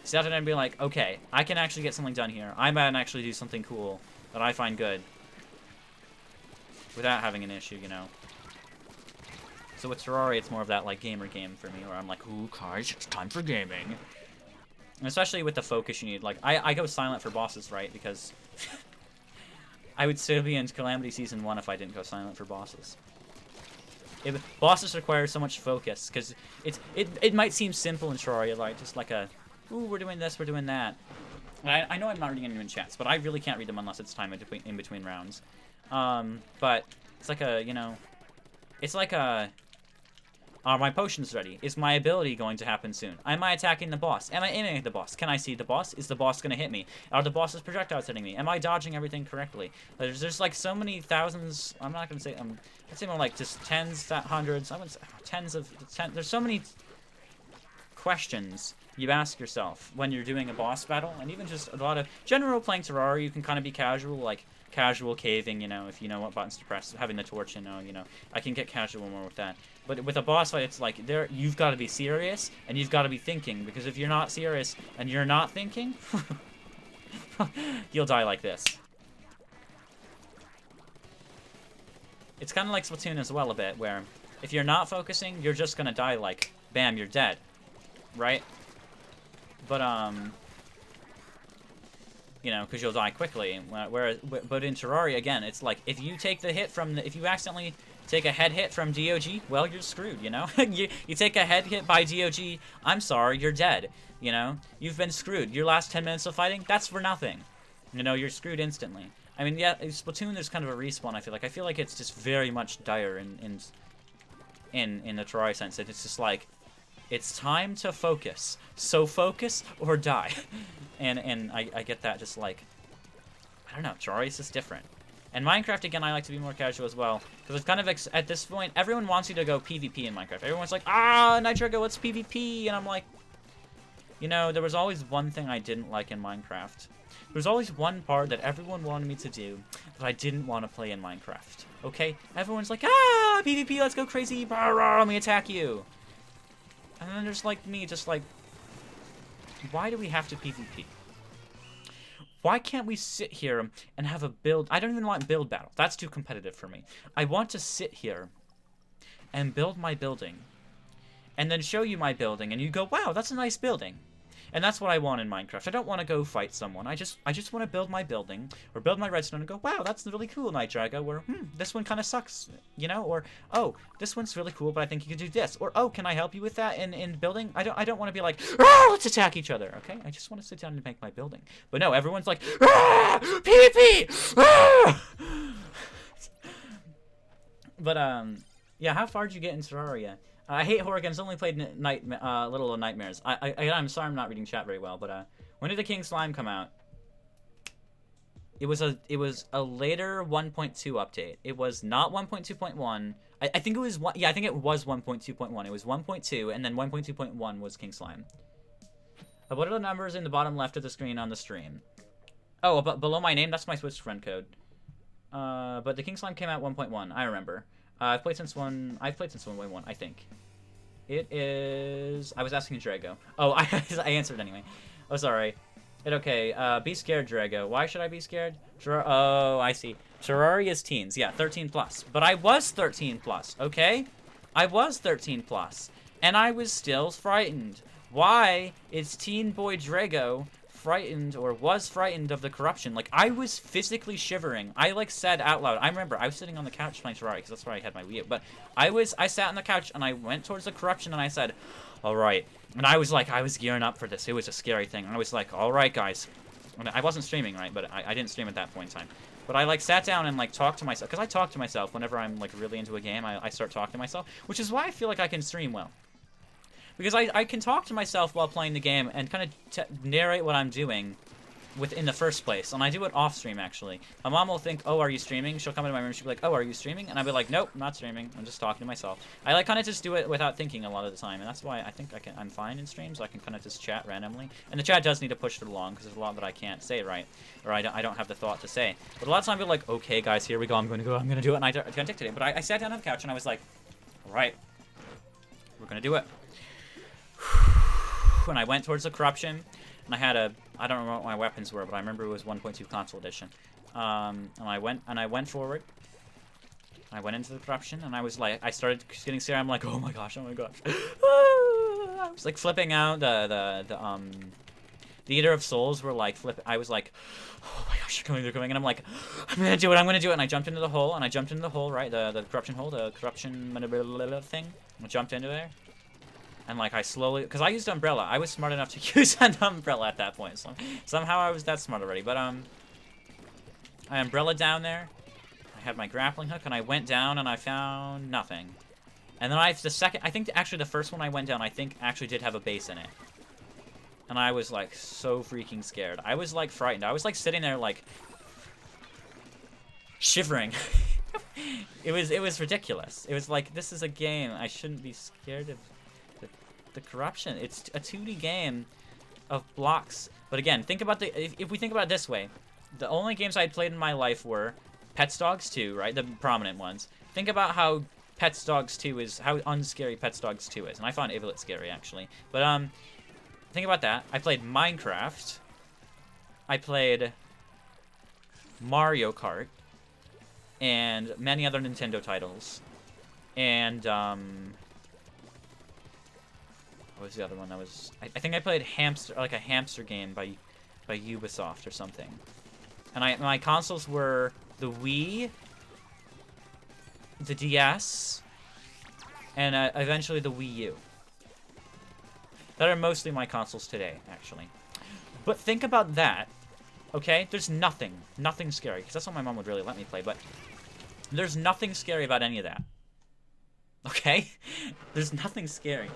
sit down and be like, okay, I can actually get something done here. I might actually do something cool that I find good without having an issue, you know. So with Terraria, it's more of that, like, gamer game for me, where I'm like, ooh, guys, it's time for gaming. And especially with the focus you need. Like, I go silent for bosses, right? Because I would still be in Calamity Season 1 if I didn't go silent for bosses. Bosses require so much focus, because it might seem simple in Terraria, like, just like a, ooh, we're doing this, we're doing that. I know I'm not reading anyone in chats, but I really can't read them unless it's time in between rounds. But it's like a, you know, it's like a, are my potions ready? Is my ability going to happen soon? Am I attacking the boss? Am I aiming at the boss? Can I see the boss? Is the boss going to hit me? Are the boss's projectiles hitting me? Am I dodging everything correctly? There's like so many thousands, I'm not going to say, I'd say more like just tens, hundreds, I would say there's so many questions you ask yourself when you're doing a boss battle, and even just a lot of general playing Terraria, you can kind of be casual, like casual caving, you know, if you know what buttons to press, having the torch, you know, I can get casual more with that. But with a boss fight, it's like, you've got to be serious, and you've got to be thinking, because if you're not serious, and you're not thinking, you'll die like this. It's kind of like Splatoon as well a bit, where if you're not focusing, you're just gonna die like, bam, you're dead. Right? But, you know, because you'll die quickly. But in Terraria, again, it's like, if you take the hit from if you accidentally take a head hit from DOG, well, you're screwed, you know? you take a head hit by DOG, I'm sorry, you're dead, you know? You've been screwed. Your last 10 minutes of fighting, that's for nothing. You know, you're screwed instantly. I mean, yeah, Splatoon, there's kind of a respawn, I feel like. I feel like it's just very much dire in the Terraria sense. It's just like, it's time to focus. So focus or die. and I get that just like, I don't know, Terraria's just different. And Minecraft, again, I like to be more casual as well. Because it's kind of, at this point, everyone wants you to go PvP in Minecraft. Everyone's like, ah, Nitrogo, what's PvP? And I'm like, you know, there was always one thing I didn't like in Minecraft. There was always one part that everyone wanted me to do that I didn't want to play in Minecraft. Okay? Everyone's like, ah, PvP, let's go crazy, let me attack you. And then there's like me, just like, why do we have to PvP? Why can't we sit here and have a build? I don't even want build battle. That's too competitive for me. I want to sit here and build my building and then show you my building and you go, wow, that's a nice building. And that's what I want in Minecraft. I don't want to go fight someone. I just want to build my building or build my redstone and go, wow, that's really cool, Nitrogo. Or, this one kind of sucks, you know? Or, oh, this one's really cool, but I think you could do this. Or, oh, can I help you with that in building? I don't want to be like, ah, let's attack each other, okay? I just want to sit down and make my building. But no, everyone's like, ah, PvP! Ah! But yeah. How far did you get in Terraria? I hate horror games. Only played Little Nightmares. I'm sorry, I'm not reading chat very well. But when did the King Slime come out? It was a later 1.2 update. It was not 1.2.1. I think it was one. Yeah, I think it was 1.2.1. It was 1.2, and then 1.2.1 was King Slime. What are the numbers in the bottom left of the screen on the stream? Oh, but below my name, that's my Switch friend code. But the King Slime came out 1.1. I remember. I've played since 1.1. I think. It is. I was asking Drago. Oh, I answered anyway. Oh, sorry. Okay, be scared, Drago. Why should I be scared? Oh, I see. Terraria's teens. Yeah, 13 plus. But I was 13 plus, okay? I was 13 plus. And I was still frightened. Why is teen boy Drago frightened or was frightened of the corruption? Like, I was physically shivering. I, like, said out loud. I remember, I was sitting on the couch playing Terraria because that's where I had my Wii U. But I sat on the couch and I went towards the corruption and I said, all right. And I was gearing up for this. It was a scary thing. I was like, all right, guys. And I wasn't streaming, right? But I didn't stream at that point in time. But I, like, sat down and, like, talked to myself. Because I talk to myself whenever I'm, like, really into a game. I start talking to myself. Which is why I feel like I can stream well. Because I can talk to myself while playing the game and kind of narrate what I'm doing within the first place. And I do it off stream, actually. My mom will think, oh, are you streaming? She'll come into my room. She'll be like, oh, are you streaming? And I'll be like, nope, I'm not streaming. I'm just talking to myself. I, like, kind of just do it without thinking a lot of the time. And that's why I think I'm fine in streams. I can kind of just chat randomly. And the chat does need to push it along because there's a lot that I can't say right. Or I don't have the thought to say. But a lot of times I'm like, okay, guys, here we go. I'm going to do it. And I can't dictate it. But I sat down on the couch and I was like, all right, we're going to do it. And I went towards the corruption, and I had I don't remember what my weapons were, but I remember it was 1.2 console edition. And I went forward. I went into the corruption, and I was like, I started getting scared. I'm like, oh my gosh. I was like flipping out. The Eater of Souls were like I was like, oh my gosh, they're coming, and I'm like, I'm gonna do it. And I jumped into the hole, right, the corruption hole, the corruption thing. I jumped into there. And, like, I slowly... Because I used umbrella. I was smart enough to use an umbrella at that point. So somehow I was that smart already. But, I umbrella down there. I had my grappling hook. And I went down and I found nothing. And then I think actually the first one I went down, I think actually did have a base in it. And I was, like, so freaking scared. I was, like, frightened. I was, like, sitting there, like... shivering. It was ridiculous. It was like, this is a game. I shouldn't be scared of... the corruption. It's a 2D game of blocks. But again, think about if we think about it this way, the only games I'd played in my life were Pets Dogs 2, right? The prominent ones. Think about how Pets Dogs 2 is, how unscary Pets Dogs 2 is. And I found Evelyn scary, actually. But, think about that. I played Minecraft. I played Mario Kart. And many other Nintendo titles. And, what was the other one that was... I think I played a hamster game by Ubisoft or something. And my consoles were the Wii, the DS, and eventually the Wii U. That are mostly my consoles today, actually. But think about that, okay? There's nothing scary, because that's what my mom would really let me play, but there's nothing scary about any of that. Okay? There's nothing scary.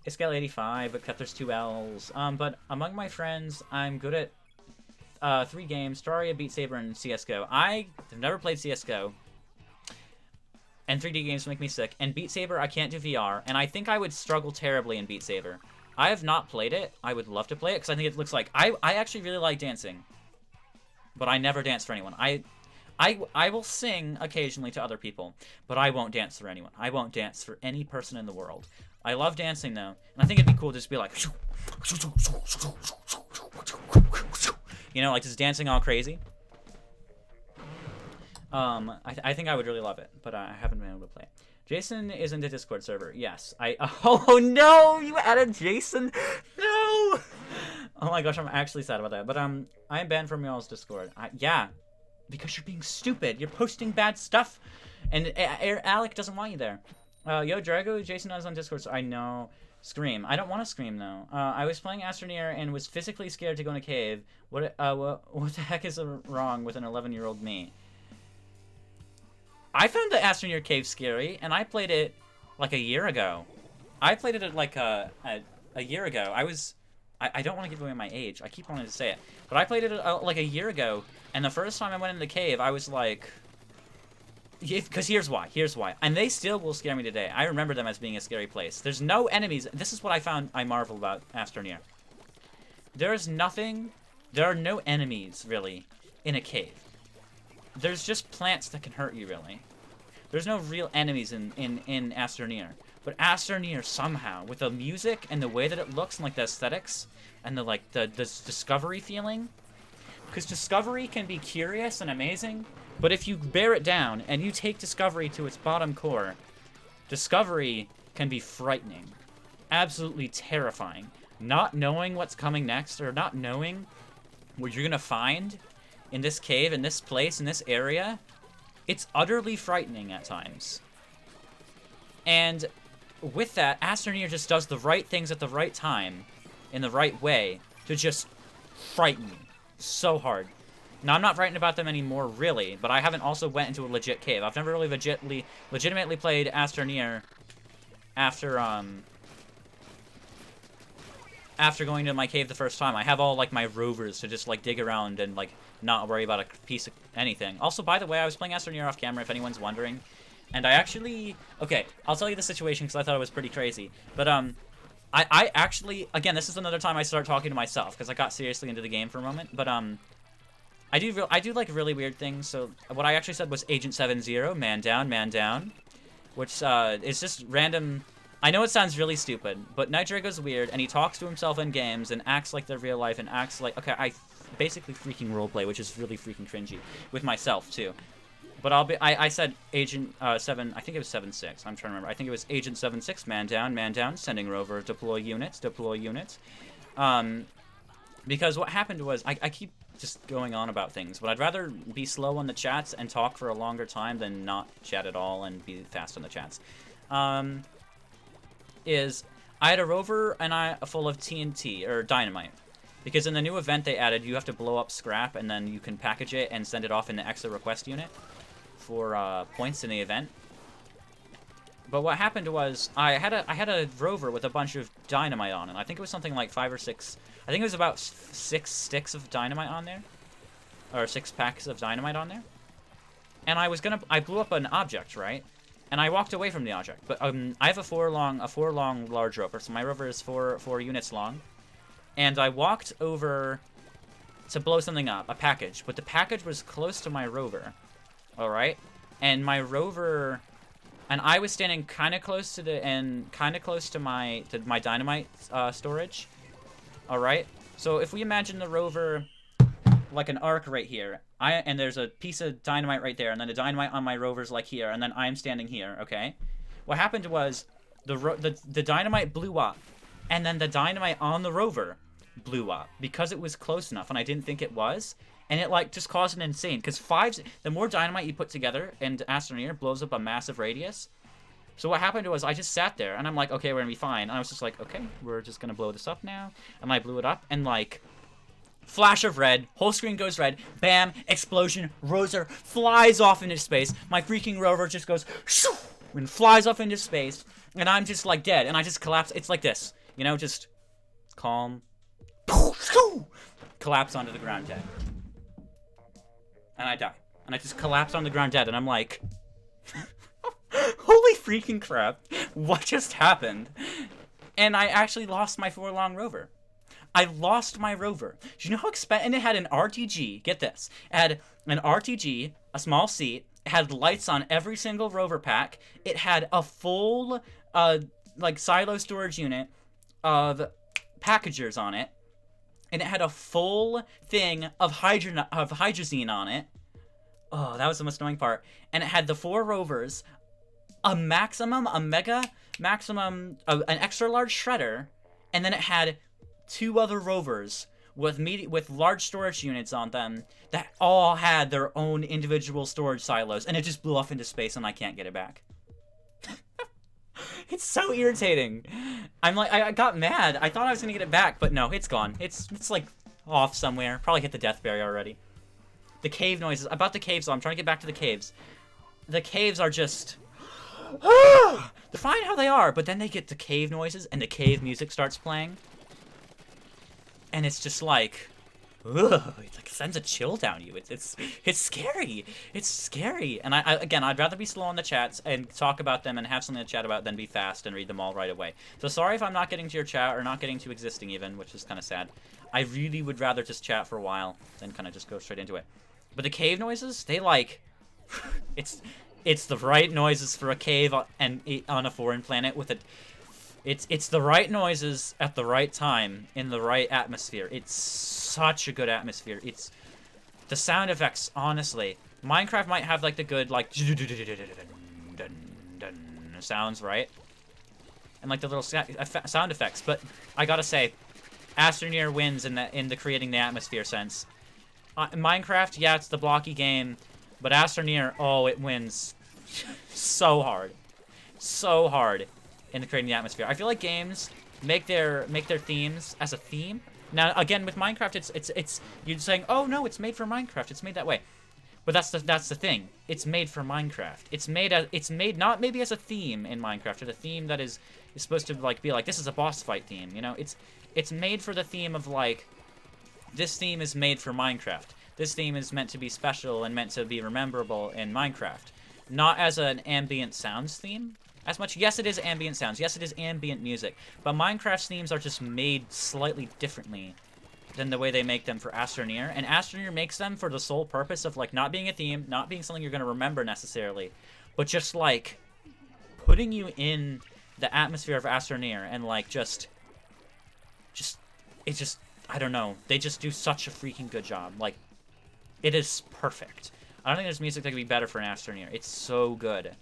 Scale 85, except there's 2 L's. But among my friends, I'm good at 3 games: Terraria, Beat Saber, and CS:GO. I have never played CS:GO, and 3D games make me sick. And Beat Saber, I can't do VR, and I think I would struggle terribly in Beat Saber. I have not played it. I would love to play it, because I think it looks like... I actually really like dancing, but I never dance for anyone. I will sing occasionally to other people, but I won't dance for anyone. I won't dance for any person in the world. I love dancing, though, and I think it'd be cool to just be like... You know, like just dancing all crazy. I think I would really love it, but I haven't been able to play it. Jason is in the Discord server. Yes. Oh, no! You added Jason? No! Oh my gosh, I'm actually sad about that. But, I am banned from y'all's Discord. Yeah. Because you're being stupid. You're posting bad stuff. And Alec doesn't want you there. Yo, Drago, Jason is on Discord, so I know. Scream. I don't want to scream, though. I was playing Astroneer and was physically scared to go in a cave. What the heck is wrong with an 11-year-old me? I found the Astroneer Cave scary, and I played it like a year ago. I played it like a year ago. I don't want to give away my age. I keep wanting to say it. But I played it like a year ago, and the first time I went in the cave, I was like... Because here's why. And they still will scare me today. I remember them as being a scary place. There's no enemies. This is what I marvel about Astroneer. There are no enemies, really, in a cave. There's just plants that can hurt you, really. There's no real enemies in Astroneer. But Astroneer, somehow, with the music and the way that it looks and, like, the aesthetics and the Discovery feeling... Because Discovery can be curious and amazing, but if you bear it down and you take Discovery to its bottom core, Discovery can be frightening. Absolutely terrifying. Not knowing what's coming next, or not knowing what you're gonna find in this cave, in this place, in this area, it's utterly frightening at times. And with that, Astroneer just does the right things at the right time, in the right way, to just frighten you so hard. Now, I'm not frightened about them anymore, really, but I haven't also went into a legit cave. I've never really legitimately played Astroneer after going to my cave the first time. I have all, like, my rovers to just, like, dig around and, like, not worry about a piece of anything. Also, by the way, I was playing Astroneer off camera, if anyone's wondering. And I actually... Okay, I'll tell you the situation, because I thought it was pretty crazy. But, I actually... Again, this is another time I start talking to myself, because I got seriously into the game for a moment. But, I do, like, really weird things. So, what I actually said was Agent 7-0, man down. Which, is just random... I know it sounds really stupid, but Nitrago's weird, and he talks to himself in games, and acts like they're real life, and acts like... Okay, I basically freaking roleplay, which is really freaking cringy. With myself, too. But I said Agent 7... I think it was 7-6. I'm trying to remember. I think it was Agent 7-6, man down, sending rover, deploy units. Because what happened was... I keep just going on about things, but I'd rather be slow on the chats and talk for a longer time than not chat at all and be fast on the chats. I had a rover and full of TNT, or dynamite. Because in the new event they added, you have to blow up scrap, and then you can package it and send it off in the extra request unit for points in the event. But what happened was, I had a rover with a bunch of dynamite on it. I think it was something like 5 or 6... I think it was about 6 sticks of dynamite on there. Or 6 packs of dynamite on there. And I blew up an object, right? And I walked away from the object. But I have a 4 long large rover, so my rover is 4 units long. And I walked over to blow something up, a package. But the package was close to my rover. Alright? And my rover... And I was standing kind of close to my dynamite storage. Alright? So if we imagine the rover like an arc right here, and there's a piece of dynamite right there, and then the dynamite on my rover's like here, and then I'm standing here, okay? What happened was the dynamite blew up, and then the dynamite on the rover blew up because it was close enough, and I didn't think it was. And it, like, just caused an insane... Because the more dynamite you put together, and Astroneer blows up a massive radius. So what happened was, I just sat there, and I'm like, okay, we're gonna be fine. And I was just like, okay, we're just gonna blow this up now. And I blew it up, and, like... Flash of red, whole screen goes red, bam, explosion, rover flies off into space. My freaking rover just goes... Shoo, and flies off into space. And I'm just, like, dead. And I just collapse. It's like this. You know, just... Calm. Collapse onto the ground dead. And I die. And I just collapsed on the ground dead, and I'm like... Holy freaking crap. What just happened? And I actually lost my 4 long rover. I lost my rover. Do you know how expensive... And it had an RTG. Get this. It had an RTG, a small seat. It had lights on every single rover pack. It had a full, like, silo storage unit of packagers on it. And it had a full thing of hydrazine on it. Oh, that was the most annoying part. And it had the 4 rovers, an extra large shredder, and then it had 2 other rovers with large storage units on them that all had their own individual storage silos, and it just blew off into space, and I can't get it back. It's so irritating. I'm like, I got mad. I thought I was gonna get it back, but no, it's gone. It's like off somewhere. Probably hit the death barrier already. The cave noises. About the caves, though. I'm trying to get back to the caves. the caves are just... they're fine how they are, but then they get the cave noises, and the cave music starts playing. And it's just like... ugh, it like sends a chill down you. It's scary. It's scary. And again, I'd rather be slow on the chats and talk about them and have something to chat about than be fast and read them all right away. So sorry if I'm not getting to your chat or not getting to existing even, which is kind of sad. I really would rather just chat for a while than kind of just go straight into it. But the cave noises, they like... it's the right noises for a cave on a foreign planet with a... It's the right noises at the right time in the right atmosphere. It's such a good atmosphere. It's the sound effects, honestly. Minecraft might have like the good like sounds, right? And like the little sound effects, but I gotta say, Astroneer wins in the creating the atmosphere sense. Minecraft, yeah, it's the blocky game, but Astroneer, oh, it wins so hard, so hard. In creating the atmosphere. I feel like games make their themes as a theme. Now again with Minecraft it's you're saying, "Oh no, it's made for Minecraft. It's made that way." But that's the thing. It's made for Minecraft. It's made not maybe as a theme in Minecraft, or the theme that is supposed to like be like this is a boss fight theme, you know? It's made for the theme of like this theme is made for Minecraft. This theme is meant to be special and meant to be rememberable in Minecraft. Not as an ambient sounds theme. As much, yes, it is ambient sounds. Yes, it is ambient music. But Minecraft's themes are just made slightly differently than the way they make them for Astroneer. And Astroneer makes them for the sole purpose of, like, not being a theme, not being something you're going to remember necessarily, but just, like, putting you in the atmosphere of Astroneer and, like, I don't know. They just do such a freaking good job. Like, it is perfect. I don't think there's music that could be better for an Astroneer. It's so good.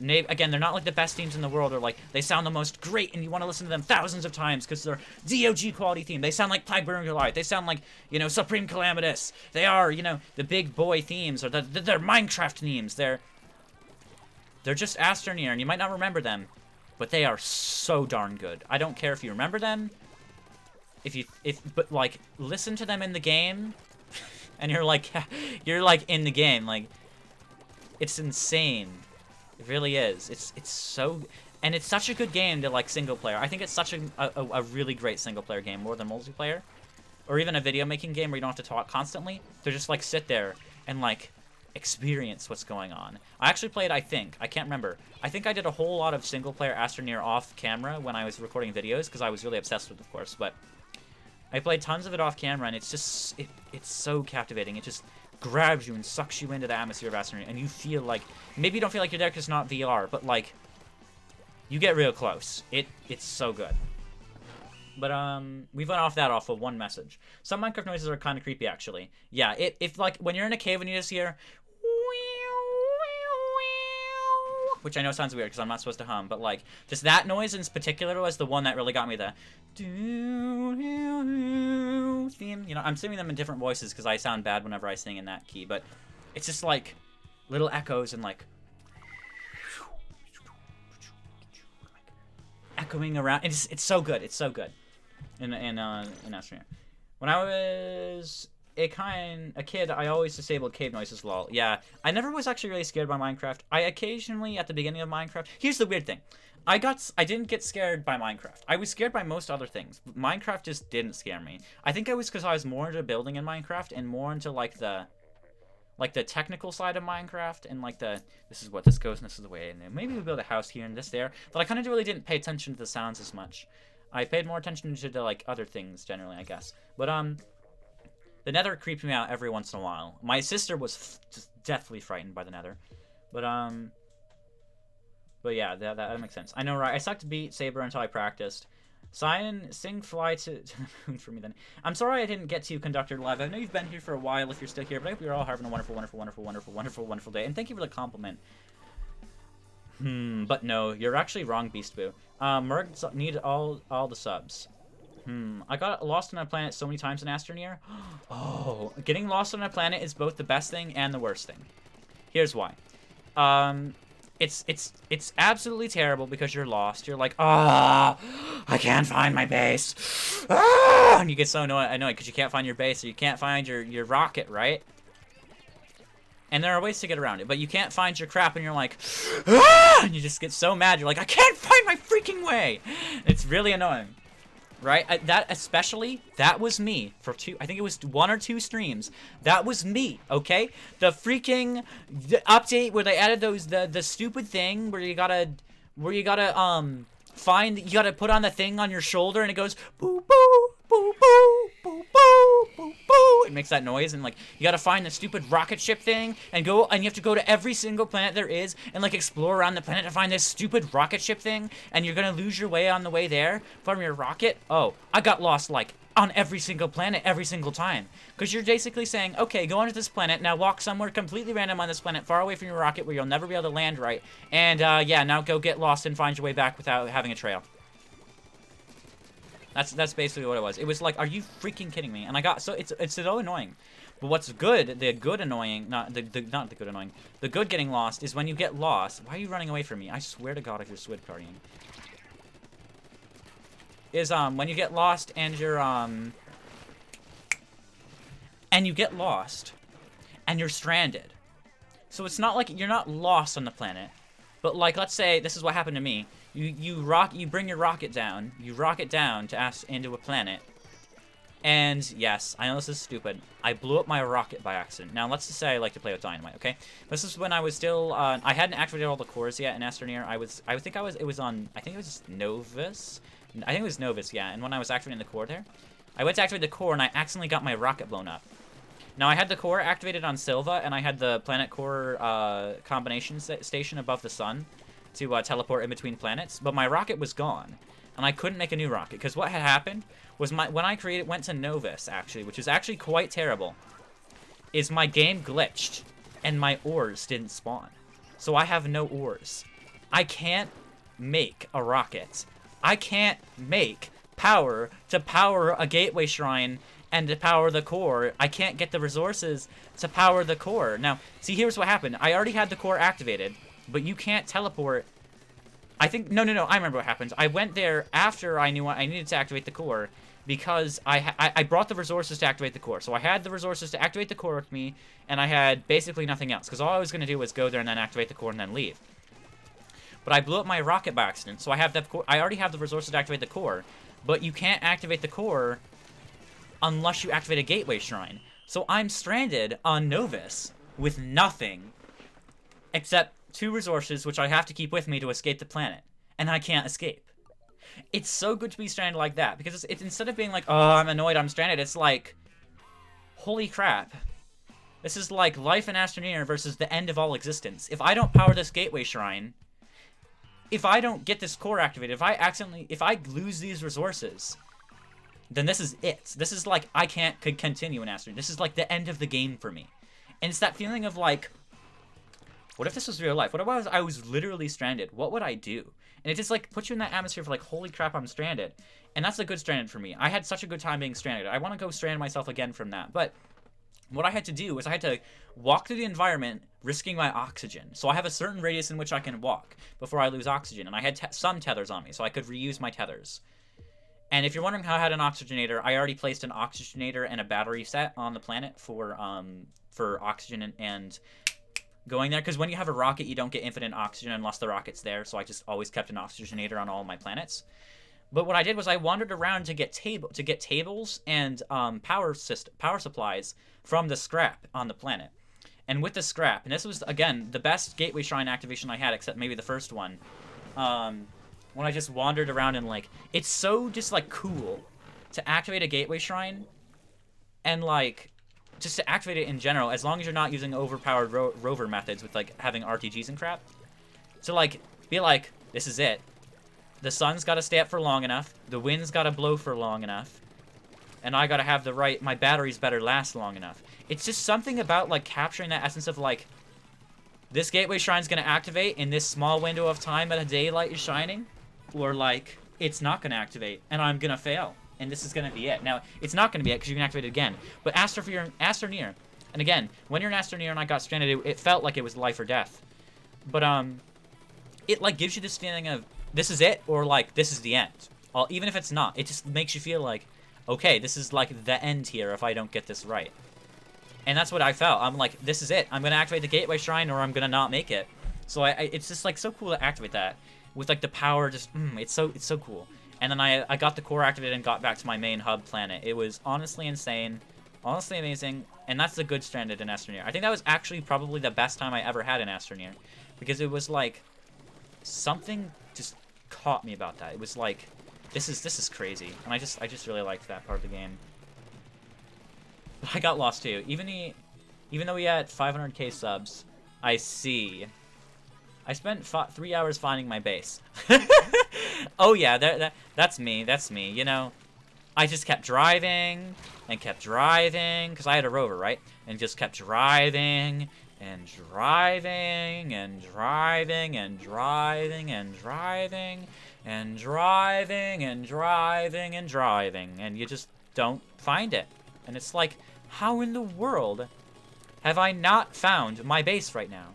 Again, they're not like the best themes in the world, or like they sound the most great and you want to listen to them thousands of times because they're DOG quality theme. They sound like Plague Burning Goliath. They sound like, you know, Supreme Calamitous. They are, you know, the big boy themes, or they're Minecraft themes. They're just Astroneer, and you might not remember them, but they are so darn good. I don't care if you remember them, but like listen to them in the game, and you're like in the game. Like, it's insane. It really is. It's so... And it's such a good game to, like, single player. I think it's such a really great single player game, more than multiplayer. Or even a video making game where you don't have to talk constantly. To just, like, sit there and, like, experience what's going on. I actually played, I can't remember. I think I did a whole lot of single player Astroneer off camera when I was recording videos, because I was really obsessed with it, of course. But I played tons of it off camera, and it's just... It's so captivating. It just... grabs you and sucks you into the atmosphere of Astroneer, and you feel like, maybe you don't feel like you're there because it's not VR, but like, you get real close. It's so good. But we went off of one message. Some Minecraft noises are kind of creepy, actually. Yeah, if like when you're in a cave and you just hear, which I know sounds weird because I'm not supposed to hum, but like just that noise in particular was the one that really got me. The theme, you know, I'm singing them in different voices because I sound bad whenever I sing in that key, but it's just like little echoes and like echoing around. It's so good. It's so good in Astroneer. When I was a kid, I always disabled cave noises, lol. Yeah, I never was actually really scared by Minecraft. I occasionally, at the beginning of Minecraft... Here's the weird thing. I didn't get scared by Minecraft. I was scared by most other things. But Minecraft just didn't scare me. I think it was because I was more into building in Minecraft and more into, like, the technical side of Minecraft and, like, this is what this goes and this is the way, and maybe we build a house here and this there. But I kind of really didn't pay attention to the sounds as much. I paid more attention to the, like, other things, generally, I guess. But, the Nether creeped me out every once in a while. My sister was just deathly frightened by the Nether. But yeah, that makes sense. I know, right? I sucked Beat Saber until I practiced. Sing Fly to the Moon for me then. I'm sorry I didn't get to you, Conductor Live. I know you've been here for a while if you're still here, but I hope you're all having a wonderful, wonderful, wonderful, wonderful, wonderful, wonderful day. And thank you for the compliment. But no, you're actually wrong, Beast Boo. Merg need all the subs. I got lost on a planet so many times in Astroneer. Oh, getting lost on a planet is both the best thing and the worst thing. Here's why. It's absolutely terrible because you're lost. You're like, I can't find my base. And you get so annoyed because you can't find your base or you can't find your rocket, right? And there are ways to get around it, but you can't find your crap, and you're like, ah! And you just get so mad. You're like, I can't find my freaking way. It's really annoying, right? That was me for I think it was 1 or 2 streams. That was me, okay? The freaking update where they added the stupid thing where you gotta you gotta put on the thing on your shoulder, and it goes boo boo boo boo boo boo boo boo. It makes that noise, and like you gotta find the stupid rocket ship thing and you have to go to every single planet there is and like explore around the planet to find this stupid rocket ship thing, and you're gonna lose your way on the way there from your rocket. Oh, I got lost like on every single planet every single time, because you're basically saying, okay, go onto this planet, now walk somewhere completely random on this planet far away from your rocket where you'll never be able to land right, and yeah, now go get lost and find your way back without having a trail. That's basically what it was. It was like, are you freaking kidding me? And I got, so it's so annoying. But what's good, the good getting lost is when you get lost. Why are you running away from me? I swear to God if you're squid partying. Is when you get lost and you're and you get lost and you're stranded. So it's not like you're not lost on the planet, but like, let's say this is what happened to me. You bring your rocket down. You rocket down into a planet. And yes, I know this is stupid. I blew up my rocket by accident. Now let's just say I like to play with dynamite, okay? This is when I was still I hadn't activated all the cores yet in Astroneer. I think it was Novus. I think it was Novus, yeah. And when I was activating the core there, I went to activate the core and I accidentally got my rocket blown up. Now I had the core activated on Silva, and I had the planet core combination station above the sun to teleport in between planets, but my rocket was gone, and I couldn't make a new rocket, because what had happened was when I went to Novus, actually, which was actually quite terrible, is my game glitched, and my ores didn't spawn. So I have no ores. I can't make a rocket. I can't make power to power a gateway shrine and to power the core. I can't get the resources to power the core. Now, see, here's what happened. I already had the core activated, but you can't teleport. I think, no, I remember what happened. I went there after I knew I needed to activate the core, because I brought the resources to activate the core. So I had the resources to activate the core with me, and I had basically nothing else, because all I was going to do was go there and then activate the core and then leave. But I blew up my rocket by accident, so I already have the resources to activate the core, but you can't activate the core unless you activate a gateway shrine. So I'm stranded on Novus with nothing except 2 resources, which I have to keep with me to escape the planet, and I can't escape. It's so good to be stranded like that, because it's instead of being like, oh, I'm annoyed, I'm stranded, it's like, holy crap. This is like life in Astroneer versus the end of all existence. If I don't power this gateway shrine, if I don't get this core activated, if I lose these resources, then this is it. This is like, I can't continue in Astroneer. This is like the end of the game for me. And it's that feeling of like, what if this was real life? What if I was literally stranded? What would I do? And it just like puts you in that atmosphere for like, holy crap, I'm stranded. And that's a good stranded for me. I had such a good time being stranded. I want to go strand myself again from that. But what I had to do was I had to walk through the environment, risking my oxygen. So I have a certain radius in which I can walk before I lose oxygen. And I had some tethers on me, so I could reuse my tethers. And if you're wondering how I had an oxygenator, I already placed an oxygenator and a battery set on the planet for oxygen and going there. Because when you have a rocket, you don't get infinite oxygen unless the rocket's there. So I just always kept an oxygenator on all my planets. But what I did was I wandered around to get tables and power supplies from the scrap on the planet. And with the scrap, and this was again the best gateway shrine activation I had, except maybe the first one. When I just wandered around and like, it's so just like cool to activate a gateway shrine, and like just to activate it in general, as long as you're not using overpowered rover methods with like having RTGs and crap. To like be like, this is it. The sun's got to stay up for long enough. The wind's got to blow for long enough. And I got to have my batteries better last long enough. It's just something about, like, capturing that essence of, like, this gateway shrine's going to activate in this small window of time that a daylight is shining. Or, like, it's not going to activate, and I'm going to fail. And this is going to be it. Now, it's not going to be it because you can activate it again. But Astroneer, and again, when you're in Astroneer and I got stranded, it felt like it was life or death. But, it, like, gives you this feeling of, this is it, or like, this is the end. Even if it's not, it just makes you feel like, okay, this is like the end here if I don't get this right. And that's what I felt. I'm like, this is it. I'm gonna activate the Gateway Shrine, or I'm gonna not make it. So it's just like so cool to activate that with like the power. Just it's so cool. And then I got the core activated and got back to my main hub planet. It was honestly insane, honestly amazing, and that's the good Stranded in Astroneer. I think that was actually probably the best time I ever had in Astroneer, because it was like something just caught me about that. It was like, this is crazy, and I just really liked that part of the game. But I got lost too. Even though we had 500k subs, I spent 3 hours finding my base. Oh yeah, that's me. That's me. You know, I just kept driving and kept driving because I had a rover, right? And just kept driving and driving and driving and driving and driving and driving and driving and driving, and you just don't find it. And it's like, how in the world have I not found my base right now?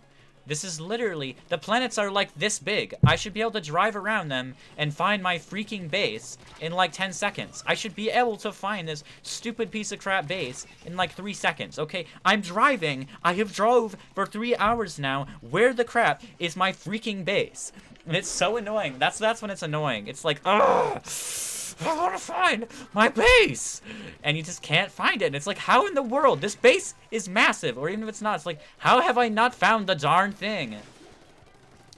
This is literally, the planets are like this big. I should be able to drive around them and find my freaking base in like 10 seconds. I should be able to find this stupid piece of crap base in like 3 seconds, okay? I'm driving. I have drove for 3 hours now. Where the crap is my freaking base? And it's so annoying. That's when it's annoying. It's like, ugh, I want to find my base, and you just can't find it. And it's like, how in the world? This base is massive, or even if it's not, it's like, how have I not found the darn thing?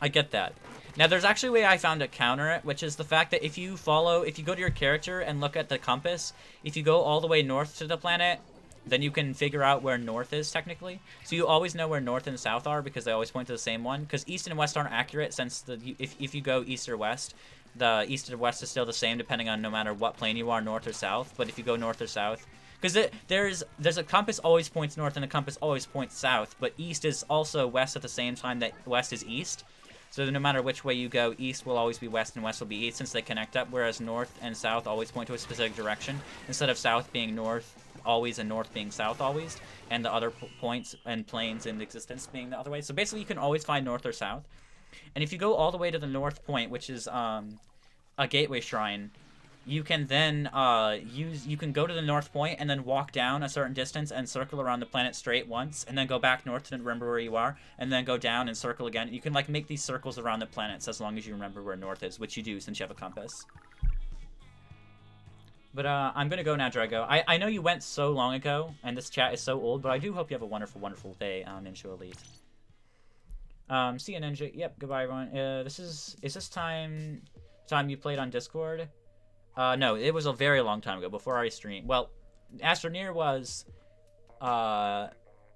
I get that. Now, there's actually a way I found to counter it, which is the fact that if you go to your character and look at the compass, if you go all the way north to the planet, then you can figure out where north is, technically. So you always know where north and south are, because they always point to the same one. Because east and west aren't accurate, since if you go east or west, the east or west is still the same, depending on no matter what plane you are, north or south. But if you go north or south, because there's a compass always points north and a compass always points south, but east is also west at the same time that west is east. So no matter which way you go, east will always be west and west will be east, since they connect up, whereas north and south always point to a specific direction, instead of south being north always and north being south always, and the other points and planes in existence being the other way. So basically you can always find north or south. And if you go all the way to the north point, which is a gateway shrine, you can then you can go to the north point and then walk down a certain distance and circle around the planet straight once, and then go back north to remember where you are, and then go down and circle again. You can like make these circles around the planets as long as you remember where north is, which you do since you have a compass. But I'm gonna go now, Drago. I know you went so long ago, and this chat is so old, but I do hope you have a wonderful, wonderful day on Ninja Elite. See you, Ninja. Yep, goodbye, everyone. Is this time you played on Discord? No, it was a very long time ago, before I streamed. Well, Astroneer was, I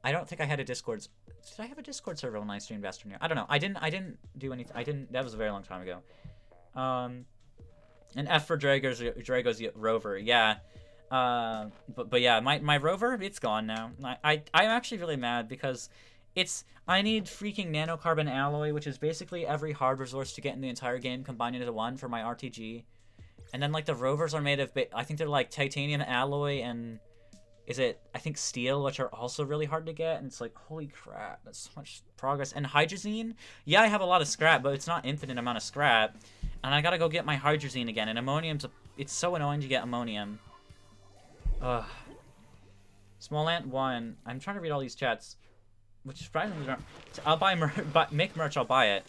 don't think I had a Discord. Did I have a Discord server when I streamed Astroneer? I don't know. I didn't do anything. That was a very long time ago. And F for Drago's rover, yeah. But yeah, my rover, it's gone now. I'm actually really mad because I need freaking nanocarbon alloy, which is basically every hard resource to get in the entire game combined into one for my RTG. And then like the rovers are made of, I think they're like titanium alloy and I think steel, which are also really hard to get. And it's like, holy crap, that's so much progress. And hydrazine, yeah, I have a lot of scrap, but it's not infinite amount of scrap. And I gotta go get my hydrazine again. And ammonium's it's so annoying to get ammonium. Ugh. Small Ant 1. I'm trying to read all these chats, which surprisingly don't. I'll buy make merch. I'll buy it.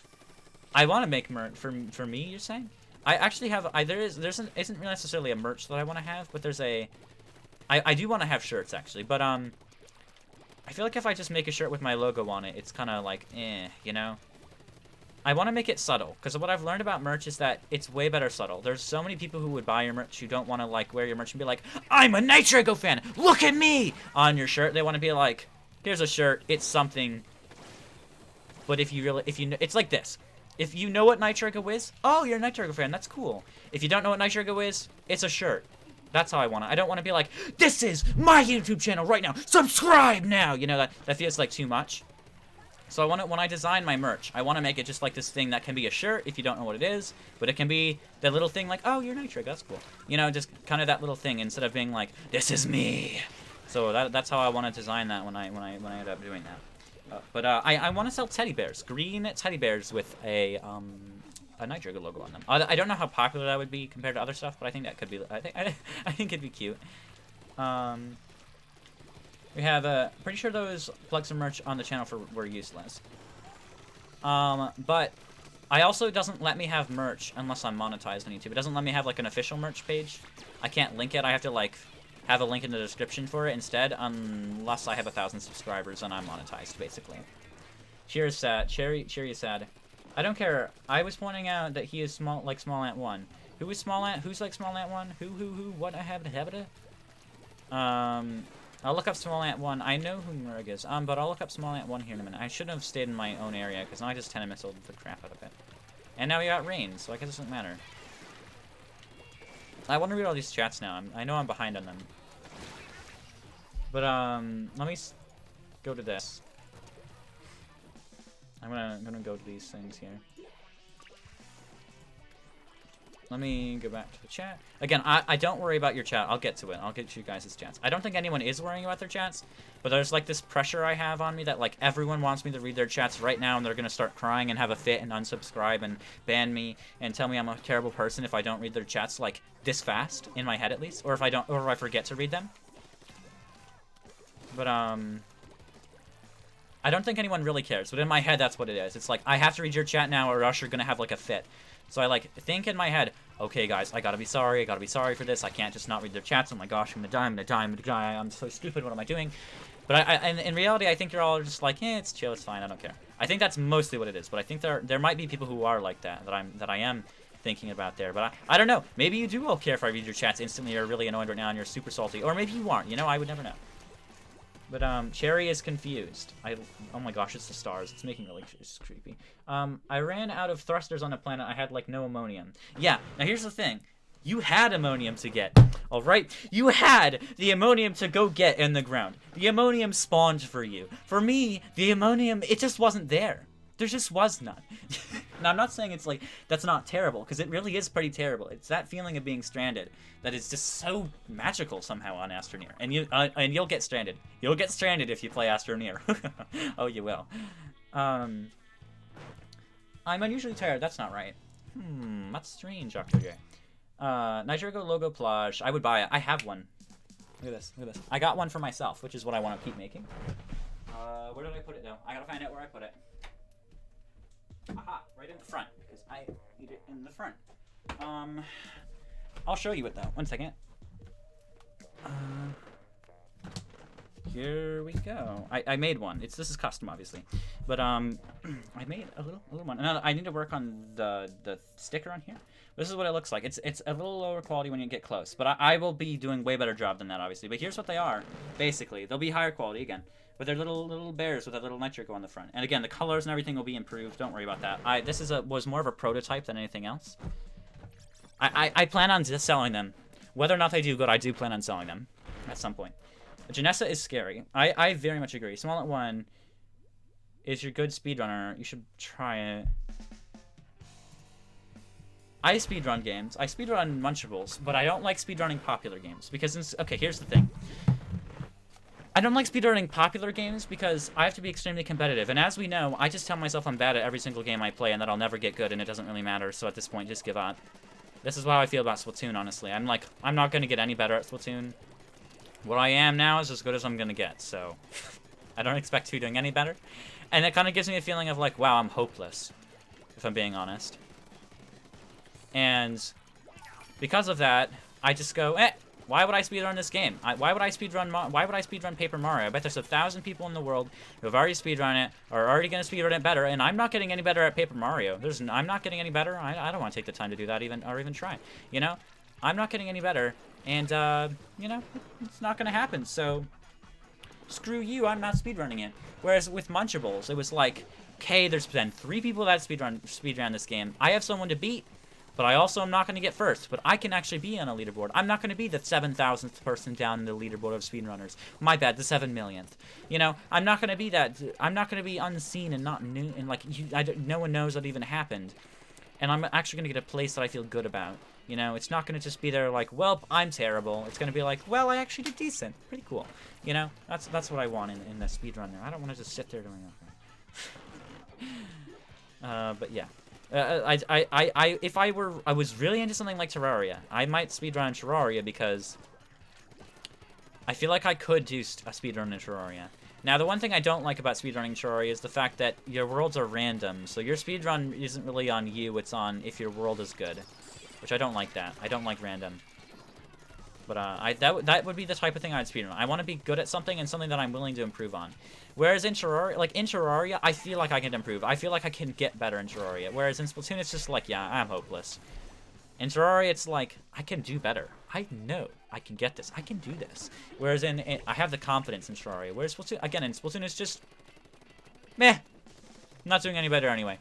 I want to make merch for me. You're saying? I actually have. There isn't really necessarily a merch that I want to have, but there's a. I do want to have shirts actually, but I feel like if I just make a shirt with my logo on it, it's kind of like you know. I want to make it subtle, because what I've learned about merch is that it's way better subtle. There's so many people who would buy your merch who don't want to like wear your merch and be like, I'm a Nitrago fan, look at me on your shirt. They want to be like, here's a shirt, it's something. But if you it's like this. If you know what Nitrago is, oh, you're a Nitrago fan, that's cool. If you don't know what Nitrago is, it's a shirt. That's how I want it. I don't want to be like, this is my YouTube channel right now, subscribe now. You know, that feels like too much. So I want it, when I design my merch, I want to make it just like this thing that can be a shirt if you don't know what it is, but it can be that little thing like, oh, you're Nitrago, that's cool. You know, just kind of that little thing instead of being like, this is me. So that's how I want to design that when I end up doing that. But I want to sell teddy bears, green teddy bears with a Nitrago logo on them. I don't know how popular that would be compared to other stuff, but I think that could be. I think it'd be cute. We have, pretty sure those plugs and merch on the channel were useless. But I also doesn't let me have merch unless I'm monetized on YouTube. It doesn't let me have, like, an official merch page. I can't link it. I have to, like, have a link in the description for it instead, unless I have 1,000 subscribers and I'm monetized, basically. Cheers, sad. Cherry is sad. I don't care. I was pointing out that he is like Small Ant 1. Who is Small Ant? Who's like Small Ant 1? Who? What? I have it. I'll look up Small Ant 1. I know who Murg is. But I'll look up Small Ant 1 here in a minute. I shouldn't have stayed in my own area, because now I just 10 missiled the crap out of it. And now we got rain, so I guess it doesn't matter. I want to read all these chats now. I know I'm behind on them. But, let me go to this. I'm gonna go to these things here. Let me go back to the chat. Again, I don't worry about your chat. I'll get to it. I'll get to you guys' chats. I don't think anyone is worrying about their chats, but there's like this pressure I have on me that like everyone wants me to read their chats right now, and they're gonna start crying and have a fit and unsubscribe and ban me and tell me I'm a terrible person if I don't read their chats like this fast, in my head at least, or if I forget to read them. But I don't think anyone really cares, but in my head that's what it is. It's like I have to read your chat now or else you're gonna have like a fit. So I like think in my head, okay guys, I gotta be sorry for this. I can't just not read their chats. Oh my gosh, I'm gonna die. I'm so stupid. What am I doing? But and in reality, I think you're all just like, it's chill, it's fine, I don't care. I think that's mostly what it is. But I think there might be people who are like that I am thinking about there. But I don't know. Maybe you do all care if I read your chats instantly. You're really annoyed right now and you're super salty, or maybe you aren't. You know, I would never know. But, Cherry is confused. Oh my gosh, it's the stars. It's making really creepy. I ran out of thrusters on the planet. I had, like, no ammonium. Yeah, now here's the thing. You had ammonium to get, alright? You had the ammonium to go get in the ground. The ammonium spawned for you. For me, the ammonium, it just wasn't there. There just was none. Now, I'm not saying it's like, that's not terrible, because it really is pretty terrible. It's that feeling of being stranded that is just so magical somehow on Astroneer. And you'll get stranded. You'll get stranded if you play Astroneer. Oh, you will. I'm unusually tired. That's not right. That's strange, Dr. J. Nigergo Logo Plage. I would buy it. I have one. Look at this. Look at this. I got one for myself, which is what I want to keep making. Where did I put it, though? I gotta find out where I put it. Aha, right in the front, because I need it in the front. I'll show you it though. One second. Here we go. I made one. This is custom, obviously, but I made a little one. And I need to work on the sticker on here. This is what it looks like. It's a little lower quality when you get close, but I will be doing way better job than that, obviously. But here's what they are. Basically, they'll be higher quality again. But they're little bears with a little nitrico on the front. And again, the colors and everything will be improved. Don't worry about that. This was more of a prototype than anything else. I plan on just selling them. Whether or not they do good, I do plan on selling them at some point. Janessa is scary. I very much agree. Small Ant 1 is your good speedrunner. You should try it. I speedrun games. I speedrun Munchables, but I don't like speedrunning popular games. Because, okay, here's the thing. I don't like speedrunning popular games because I have to be extremely competitive. And as we know, I just tell myself I'm bad at every single game I play and that I'll never get good and it doesn't really matter. So at this point, just give up. This is how I feel about Splatoon, honestly. I'm like, I'm not going to get any better at Splatoon. What I am now is as good as I'm going to get. So I don't expect to be doing any better. And it kind of gives me a feeling of like, wow, I'm hopeless, if I'm being honest. And because of that, I just go, why would I speedrun this game? Why would I speedrun Paper Mario? I bet there's 1,000 people in the world who have already speedrun it, or are already going to speedrun it better, and I'm not getting any better at Paper Mario. I'm not getting any better. I don't want to take the time to do that or even try. You know? I'm not getting any better, and, you know, it's not going to happen, so screw you, I'm not speedrunning it. Whereas with Munchables, it was like, okay, there's been 3 people that speedrun this game. I have someone to beat. But I also am not going to get first. But I can actually be on a leaderboard. I'm not going to be the 7,000th person down in the leaderboard of speedrunners. My bad, the 7 millionth. You know, I'm not going to be that. I'm not going to be unseen and not new. And like, no one knows that even happened. And I'm actually going to get a place that I feel good about. You know, it's not going to just be there like, well, I'm terrible. It's going to be like, well, I actually did decent. Pretty cool. You know, that's what I want in the speedrunner. I don't want to just sit there doing nothing. But yeah. If I was really into something like Terraria, I might speedrun Terraria because I feel like I could do a speedrun in Terraria. Now, the one thing I don't like about speedrunning Terraria is the fact that your worlds are random, so your speedrun isn't really on you, it's on if your world is good. Which I don't like that. I don't like random. But that would be the type of thing I'd speedrun. I want to be good at something and something that I'm willing to improve on. Whereas in Terraria, I feel like I can improve. I feel like I can get better in Terraria. Whereas in Splatoon, it's just like, yeah, I'm hopeless. In Terraria, it's like, I can do better. I know I can get this. I can do this. Whereas I have the confidence in Terraria. Whereas Splatoon, again, in Splatoon, it's just, meh. I'm not doing any better anyway.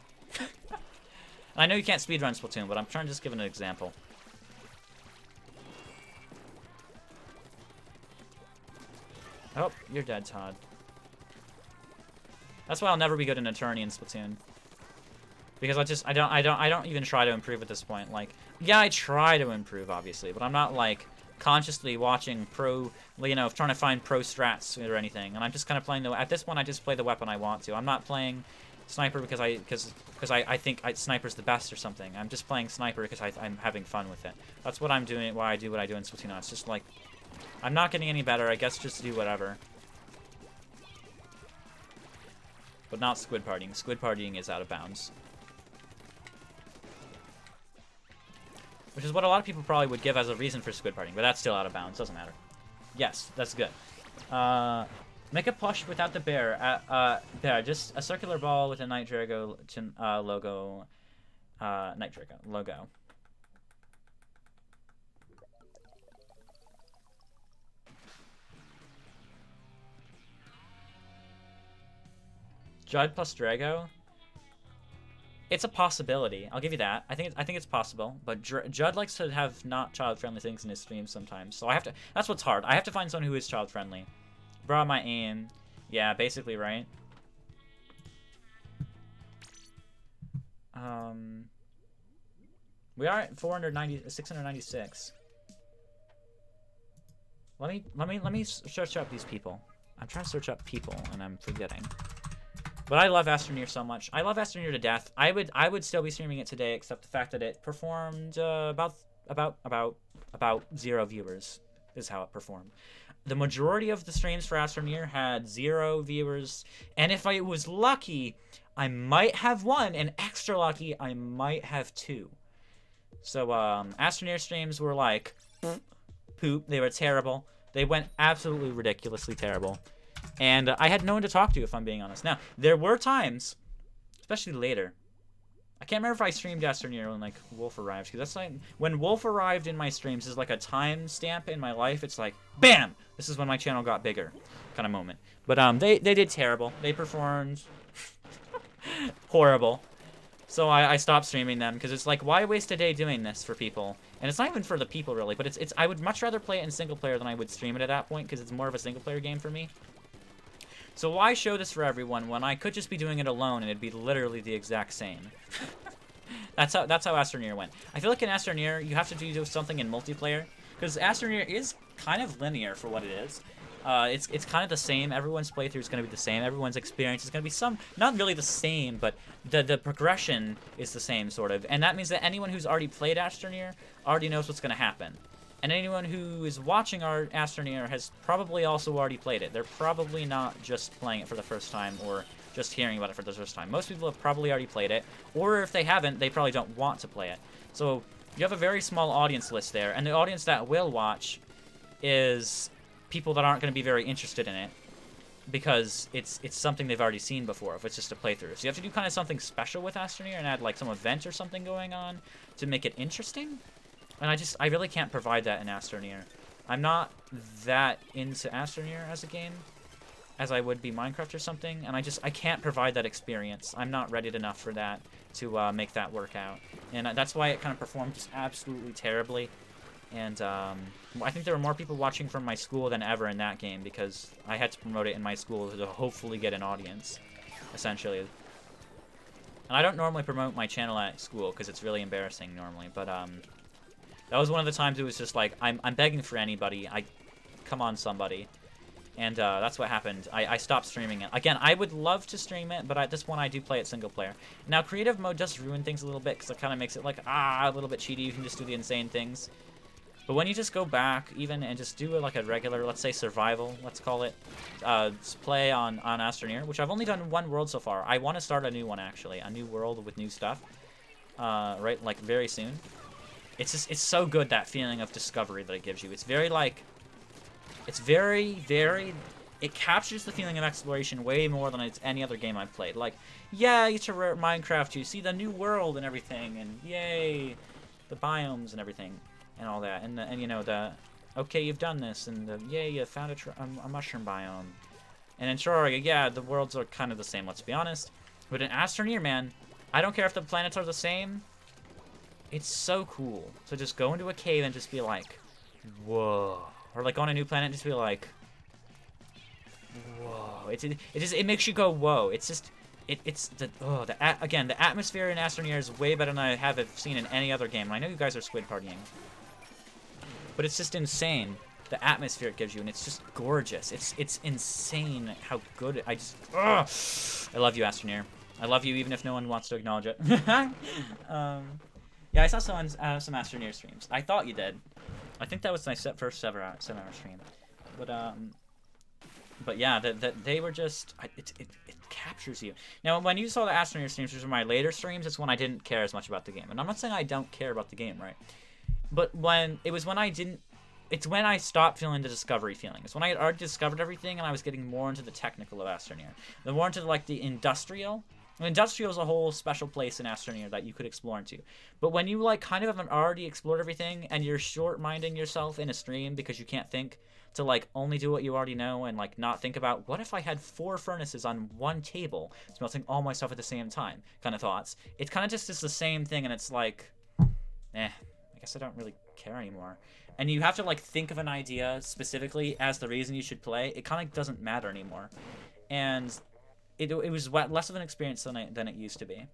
I know you can't speedrun Splatoon, but I'm trying to just give an example. Oh, you're dead, Todd. That's why I'll never be good in Attorney in Splatoon. Because I don't even try to improve at this point. Like, yeah, I try to improve, obviously, but I'm not, like, consciously watching trying to find pro strats or anything. And I'm just kind of playing at this point, I just play the weapon I want to. I'm not playing Sniper because I think Sniper's the best or something. I'm just playing Sniper because I'm having fun with it. That's what I'm doing, why I do what I do in Splatoon. It's just like, I'm not getting any better, I guess just do whatever. But not squid partying. Squid partying is out of bounds. Which is what a lot of people probably would give as a reason for squid partying, but that's still out of bounds. Doesn't matter. Yes, that's good. Make a plush without the bear. Bear, just a circular ball with a Night Drago logo. Night Drago logo. Judd plus Drago. It's a possibility. I'll give you that. I think it's possible. But Judd likes to have not child-friendly things in his streams sometimes. So I have to. That's what's hard. I have to find someone who is child-friendly. Bro, my aim. Yeah, basically, right? We are at 696. Let me search up these people. I'm trying to search up people and I'm forgetting. But I love Astroneer so much. I love Astroneer to death. I would still be streaming it today, except the fact that it performed about 0 viewers is how it performed. The majority of the streams for Astroneer had 0 viewers, and if I was lucky, I might have 1, and extra lucky, I might have 2. So Astroneer streams were like poop. They were terrible. They went absolutely ridiculously terrible. And I had no one to talk to, if I'm being honest. Now, there were times, especially later. I can't remember if I streamed Astroneer when, like, Wolf arrived. Because that's like, when Wolf arrived in my streams is like a time stamp in my life. It's like, bam! This is when my channel got bigger kind of moment. But they did terrible. They performed horrible. So I stopped streaming them because it's like, why waste a day doing this for people? And it's not even for the people, really. But it's I would much rather play it in single player than I would stream it at that point because it's more of a single player game for me. So why show this for everyone when I could just be doing it alone and it'd be literally the exact same? That's how Astroneer went. I feel like in Astroneer you have to do something in multiplayer because Astroneer is kind of linear for what it is. It's kind of the same. Everyone's playthrough is going to be the same. Everyone's experience is going to be not really the same, but the progression is the same sort of. And that means that anyone who's already played Astroneer already knows what's going to happen. And anyone who is watching our Astroneer has probably also already played it. They're probably not just playing it for the first time or just hearing about it for the first time. Most people have probably already played it, or if they haven't, they probably don't want to play it. So you have a very small audience list there, and the audience that will watch is people that aren't going to be very interested in it because it's something they've already seen before if it's just a playthrough. So you have to do kind of something special with Astroneer and add like some event or something going on to make it interesting. And I really can't provide that in Astroneer. I'm not that into Astroneer as a game as I would be Minecraft or something, and I can't provide that experience. I'm not ready enough for that to make that work out. And that's why it kind of performed just absolutely terribly. And I think there were more people watching from my school than ever in that game because I had to promote it in my school to hopefully get an audience, essentially. And I don't normally promote my channel at school because it's really embarrassing normally, but that was one of the times it was just like, I'm begging for anybody. Come on, somebody. And that's what happened. I stopped streaming it. Again, I would love to stream it, but at this point I do play it single player. Now, creative mode does ruin things a little bit because it kind of makes it like, a little bit cheaty. You can just do the insane things. But when you just go back even and just do like a regular, let's say survival, let's call it, play on Astroneer, which I've only done one world so far. I want to start a new one actually, a new world with new stuff, right, like very soon. It's just, it's so good, that feeling of discovery that it gives you. It's very like, it's very, it captures the feeling of exploration way more than it's any other game I've played. Like, yeah, it's a rare Minecraft, you see the new world and everything, and yay, the biomes and everything. And all that, and you know, the okay, you've done this, and the yay, you found a mushroom biome. And in Terraria, yeah, the worlds are kind of the same, let's be honest. But in Astroneer, man, I don't care if the planets are the same. It's so cool to just go into a cave and just be like, whoa, or like on a new planet, and just be like, whoa. It makes you go whoa. It's just. Again, the atmosphere in Astroneer is way better than I have seen in any other game. And I know you guys are squid partying, but it's just insane the atmosphere it gives you, and it's just gorgeous. It's insane how good I love you, Astroneer. I love you even if no one wants to acknowledge it. Yeah, I saw some Astroneer streams. I thought you did. I think that was my first 7-hour stream, but yeah, they were just it captures you. Now, when you saw the Astroneer streams, which were my later streams, it's when I didn't care as much about the game. And I'm not saying I don't care about the game, right? But when I didn't, it's when I stopped feeling the discovery feeling. It's when I had already discovered everything and I was getting more into the technical of Astroneer. The more into like the industrial. Industrial is a whole special place in Astroneer that you could explore into. But when you like kind of have already explored everything and you're short-minding yourself in a stream because you can't think to like only do what you already know and like not think about what if I had 4 furnaces on one table smelting all my stuff at the same time kind of thoughts. It kind of just is the same thing, and it's like, I guess I don't really care anymore. And you have to like think of an idea specifically as the reason you should play. It kind of doesn't matter anymore, and it was less of an experience than it used to be.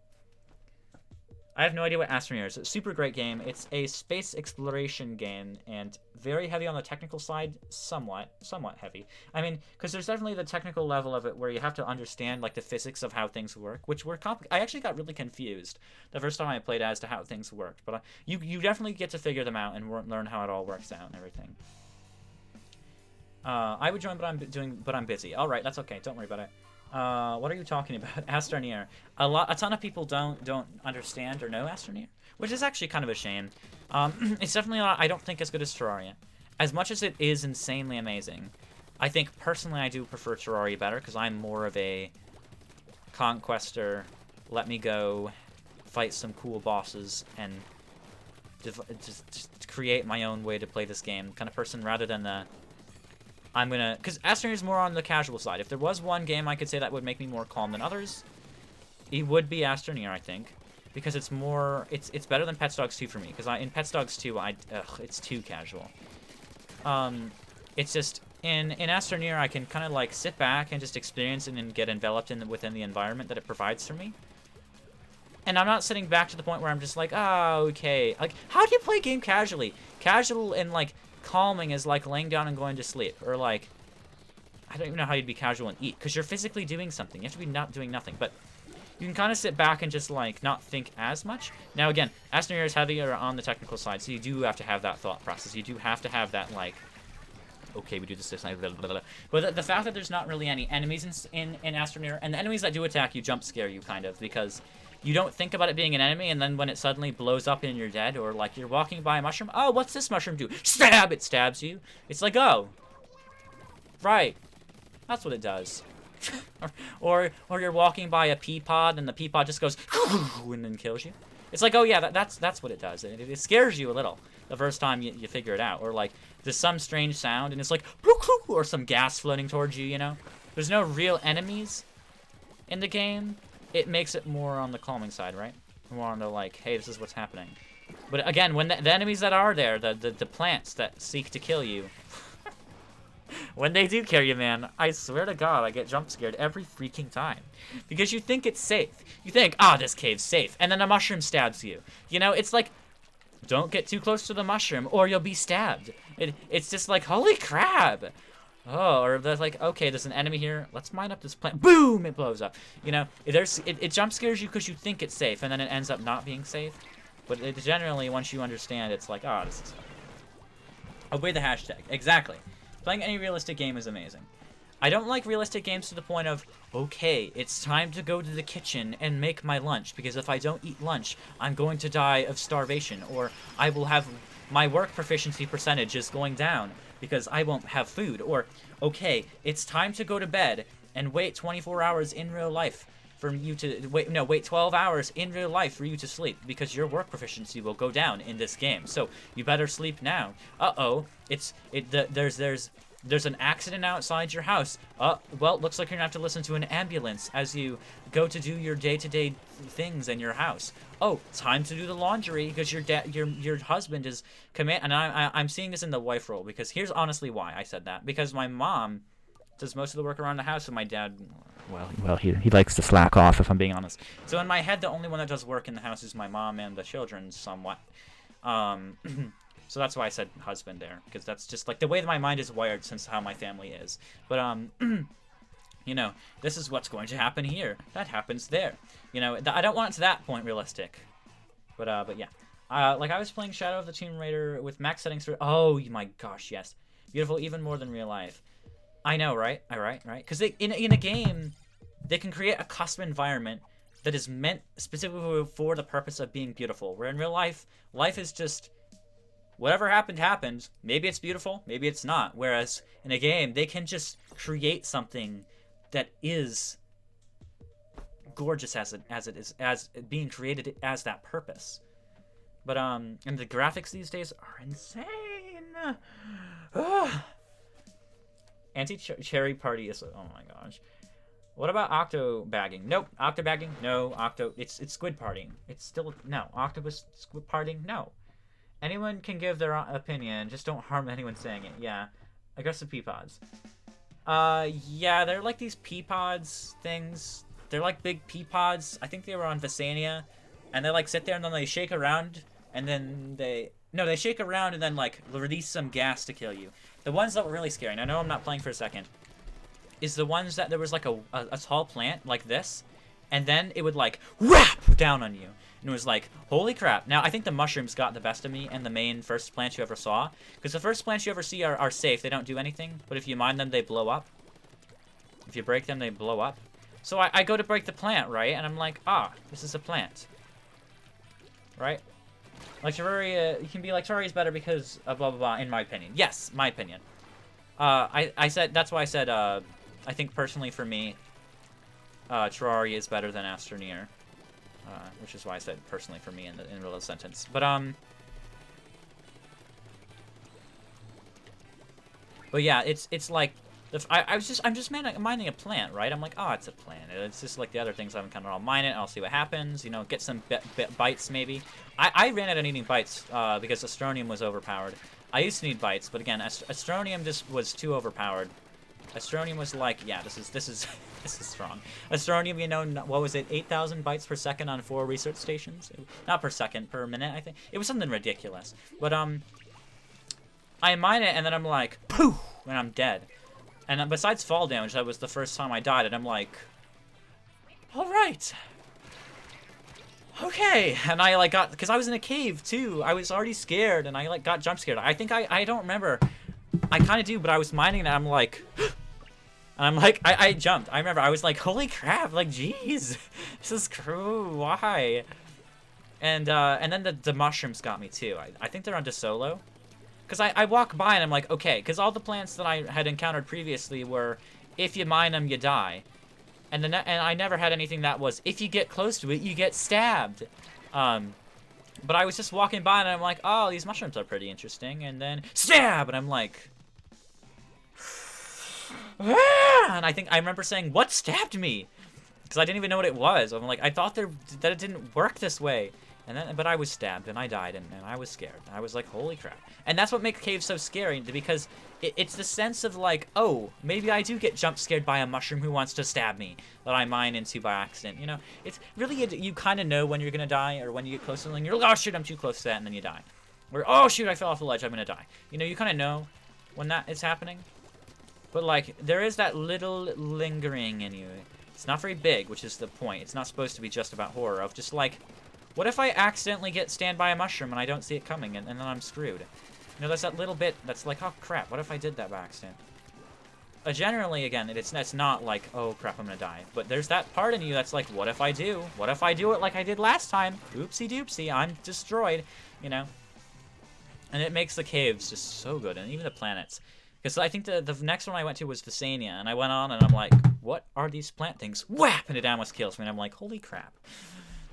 I have no idea what Astroneer is. It's a super great game. It's a space exploration game, and very heavy on the technical side, somewhat heavy. I mean, because there's definitely the technical level of it where you have to understand like the physics of how things work, which were I actually got really confused the first time I played as to how things worked. But you definitely get to figure them out and learn how it all works out and everything. I would join, but I'm busy. All right, that's okay. Don't worry about it. What are you talking about? Astroneer. A ton of people don't understand or know Astroneer, which is actually kind of a shame. It's definitely not, I don't think, as good as Terraria. As much as it is insanely amazing, I think personally I do prefer Terraria better because I'm more of a conquester. Let me go fight some cool bosses and just create my own way to play this game kind of person, rather than the because Astroneer is more on the casual side. If there was one game I could say that would make me more calm than others, it would be Astroneer, I think, because it's more, it's better than Pets Dogs 2 for me, because in Pets Dogs 2, it's too casual. It's just, in Astroneer, I can kind of like sit back and just experience it and get enveloped within the environment that it provides for me. And I'm not sitting back to the point where I'm just like, oh, okay. Like, how do you play a game casually? Casual and like calming is like laying down and going to sleep, or like, I don't even know how you'd be casual and eat, because you're physically doing something. You have to be not doing nothing, but you can kind of sit back and just like not think as much. Now again, Astroneer is heavier on the technical side, so you do have to have that thought process. You do have to have that like, okay, we do this blah, blah, blah. But the fact that there's not really any enemies in Astroneer, and the enemies that do attack you jump scare you kind of, because you don't think about it being an enemy, and then when it suddenly blows up and you're dead, or like you're walking by a mushroom, oh, what's this mushroom do? Stab! It stabs you. It's like, oh, right, that's what it does. or you're walking by a pea pod and the pea pod just goes and then kills you. It's like, oh yeah, that's what it does. It scares you a little the first time you figure it out. Or like there's some strange sound and it's like or some gas floating towards you. You know, there's no real enemies in the game. It makes it more on the calming side, right? More on the like, hey, this is what's happening. But again, when the enemies that are there, the plants that seek to kill you, when they do kill you, man, I swear to God, I get jump scared every freaking time. Because you think it's safe. You think, this cave's safe. And then a mushroom stabs you. You know, it's like, don't get too close to the mushroom or you'll be stabbed. It's just like, holy crap. Oh, or they're like, okay, there's an enemy here. Let's mine up this plant. Boom! It blows up. You know, it jump scares you because you think it's safe, and then it ends up not being safe. But generally, once you understand, it's like, this is fine. Obey the hashtag. Exactly. Playing any realistic game is amazing. I don't like realistic games to the point of, okay, it's time to go to the kitchen and make my lunch, because if I don't eat lunch, I'm going to die of starvation, or I will have my work proficiency percentage is going down because I won't have food, or, okay, it's time to go to bed and wait 24 hours in real life for you to wait 12 hours in real life for you to sleep, because your work proficiency will go down in this game. So you better sleep now. There's an accident outside your house. Well, looks like you're gonna have to listen to an ambulance as you go to do your day-to-day things in your house. Oh, time to do the laundry because your husband is and I'm seeing this in the wife role, because here's honestly why I said that. Because my mom does most of the work around the house, and my dad, well, he likes to slack off, if I'm being honest. So in my head, the only one that does work in the house is my mom and the children, somewhat. So that's why I said husband there, because that's just like the way that my mind is wired since how my family is. But you know, this is what's going to happen here. That happens there. You know, I don't want it to that point realistic. But yeah. Like I was playing Shadow of the Tomb Raider with max settings for. Oh my gosh, yes, beautiful, even more than real life. I know, right? Right? Because in a game, they can create a custom environment that is meant specifically for the purpose of being beautiful. Where in real life, life is just whatever happened. Maybe it's beautiful, maybe it's not. Whereas in a game, they can just create something that is gorgeous as being created as that purpose. But and the graphics these days are insane. Anti-cherry party is, oh my gosh. What about octo bagging? Nope. Octo bagging? No. It's squid partying. It's still, no. Octopus squid partying? No. Anyone can give their opinion, just don't harm anyone saying it. Yeah. Aggressive pea pods. Yeah, they're like these pea pods things. They're like big pea pods. I think they were on Visania. And they like sit there and then they shake around. And then they shake around and then like release some gas to kill you. The ones that were really scary, and I know I'm not playing for a second, is the ones that there was like a tall plant like this. And then it would like wrap down on you. And it was like, holy crap. Now, I think the mushrooms got the best of me and the main first plants you ever saw. Because the first plants you ever see are safe. They don't do anything. But if you mine them, they blow up. If you break them, they blow up. So I go to break the plant, right? And I'm like, this is a plant. Right? Like, Terraria, you can be like, Terraria is better because of blah, blah, blah, in my opinion. Yes, my opinion. I said, that's why I said, I think personally for me, Terraria is better than Astroneer. Which is why I said personally for me in the middle of the sentence. But yeah, it's like I'm just mining a plant, right? I'm like, it's a plant. It's just like the other things I've encountered. I'll mine it. I'll see what happens. You know, get some bites maybe. I ran out of needing bites because Astronium was overpowered. I used to need bites, but again, Astronium just was too overpowered. Astronium was like, yeah, this is strong. Astronium, you know, what was it, 8,000 bytes per second on 4 research stations? Not per second, per minute, I think. It was something ridiculous. But, I mine it, and then I'm like, poof, and I'm dead. And besides fall damage, that was the first time I died, and I'm like, alright. Okay, and I, like, because I was in a cave, too. I was already scared, and I, like, got jump scared. I think I don't remember. I kind of do, but I was mining and I'm like, and I'm like, I jumped. I remember I was like, holy crap, like, jeez, this is cool. Why? And then the mushrooms got me too. I think they're on DeSolo, because I walk by and I'm like, okay, because all the plants that I had encountered previously were, if you mine them, you die, and I never had anything that was, if you get close to it, you get stabbed. But I was just walking by and I'm like, oh, these mushrooms are pretty interesting. And then, stab! And I'm like, and I remember saying, what stabbed me? Because I didn't even know what it was. I'm like, I thought that it didn't work this way. But I was stabbed and I died and I was scared. I was like, holy crap. And that's what makes caves so scary, because it's the sense of like, oh, maybe I do get jump scared by a mushroom who wants to stab me that I mine into by accident. You know, it's really, you kind of know when you're going to die, or when you get close to something, you're like, oh shit, I'm too close to that, and then you die. Or, oh shoot, I fell off the ledge, I'm going to die. You know, you kind of know when that is happening. But like, there is that little lingering in you. It's not very big, which is the point. It's not supposed to be just about horror, of just like, what if I accidentally get stand by a mushroom and I don't see it coming, and then I'm screwed? You know, there's that little bit that's like, oh crap, what if I did that by accident? Generally, again, it's not like, oh crap, I'm gonna die. But there's that part in you that's like, what if I do? What if I do it like I did last time? Oopsie doopsie, I'm destroyed, you know? And it makes the caves just so good, and even the planets. Because I think the next one I went to was Visania, and I went on and I'm like, what are these plant things? Whap! And it almost kills me, and I'm like, holy crap.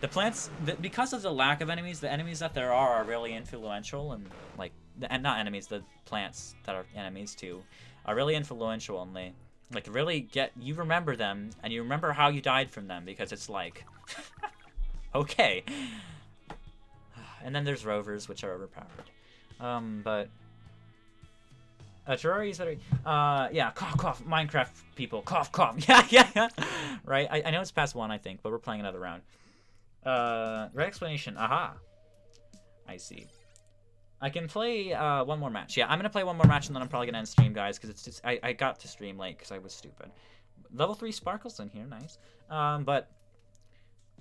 The plants, because of the lack of enemies, the enemies that there are really influential, and like, and not enemies, the plants that are enemies too, are really influential, and they like really you remember them, and you remember how you died from them, because it's like, okay. And then there's rovers, which are overpowered. But Terraria's better. Yeah, cough, cough. Minecraft people, cough, cough. Yeah. Right. I know it's past 1, I think, but we're playing another round. Red explanation. Aha. I see. I can play one more match. Yeah, I'm gonna play one more match, and then I'm probably gonna end stream, guys, because it's just I got to stream late because I was stupid. Level 3 sparkles in here, nice. But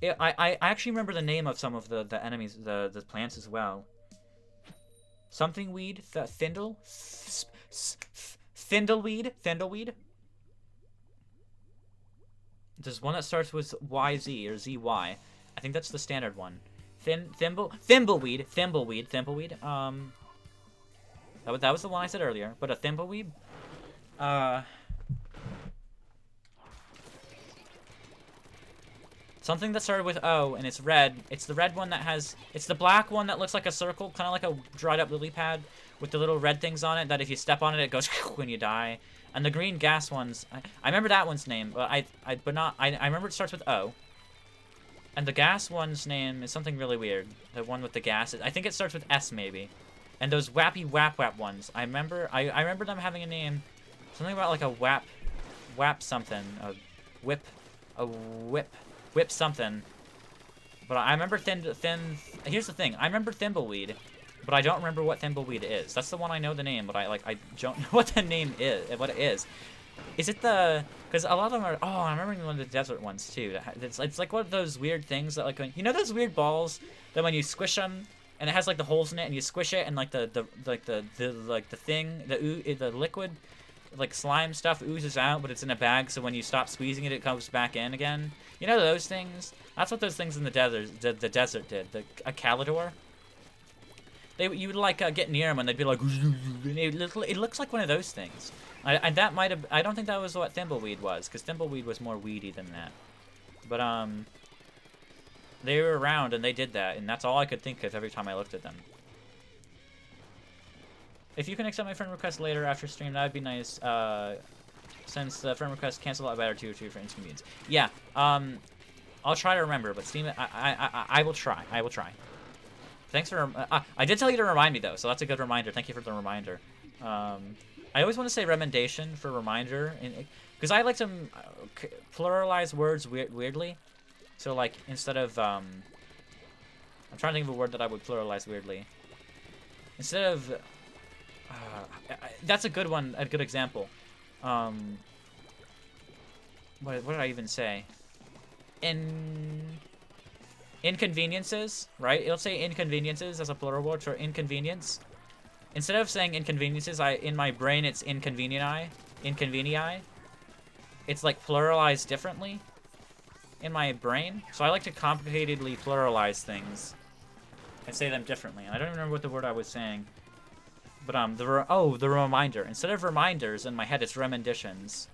I actually remember the name of some of the enemies, the plants as well. Something weed, Thindle, Thindleweed. There's one that starts with YZ or ZY. I think that's the standard one. Thimbleweed. That was the one I said earlier. But a thimbleweed. Something that started with O and it's red. It's the red one that has. It's the black one that looks like a circle, kind of like a dried up lily pad with the little red things on it. That if you step on it, it goes when you die. And the green gas ones. I remember that one's name, but I remember it starts with O. And the gas one's name is something really weird. The one with the gas. I think it starts with S maybe. And those wappy wap ones. I remember them having a name. Something about like a wap something. A whip something. But I remember here's the thing. I remember Thimbleweed, but I don't remember what Thimbleweed is. That's the one I know the name, but I don't know what the name is. What it is. Is it the? Because a lot of them are. Oh, I'm remembering one of the desert ones too. It's like one of those weird things that like you know those weird balls that when you squish them and it has like the holes in it and you squish it and like the liquid like slime stuff oozes out, but it's in a bag, so when you stop squeezing it, it comes back in again. You know those things? That's what those things in the desert did. A Calidor. You would like get near them and they'd be like, it looks like one of those things. I don't think that was what Thimbleweed was, because Thimbleweed was more weedy than that. But they were around and they did that, and that's all I could think of every time I looked at them. If you can accept my friend request later after stream, that would be nice. Since the friend request cancel out better too for inconvenience. Yeah. I'll try to remember, but Steam, I will try. I will try. Thanks for. I did tell you to remind me though, so that's a good reminder. Thank you for the reminder. I always want to say remendation for reminder, because I like to pluralize words weirdly. So like instead of I'm trying to think of a word that I would pluralize weirdly. Instead of that's a good one, a good example. What did I even say? Inconveniences, right? It'll say inconveniences as a plural word for inconvenience. Instead of saying inconveniences, in my brain it's inconvenii. It's like pluralized differently in my brain. So I like to complicatedly pluralize things and say them differently. And I don't even remember what the word I was saying. But the reminder. Instead of reminders in my head, it's remenditions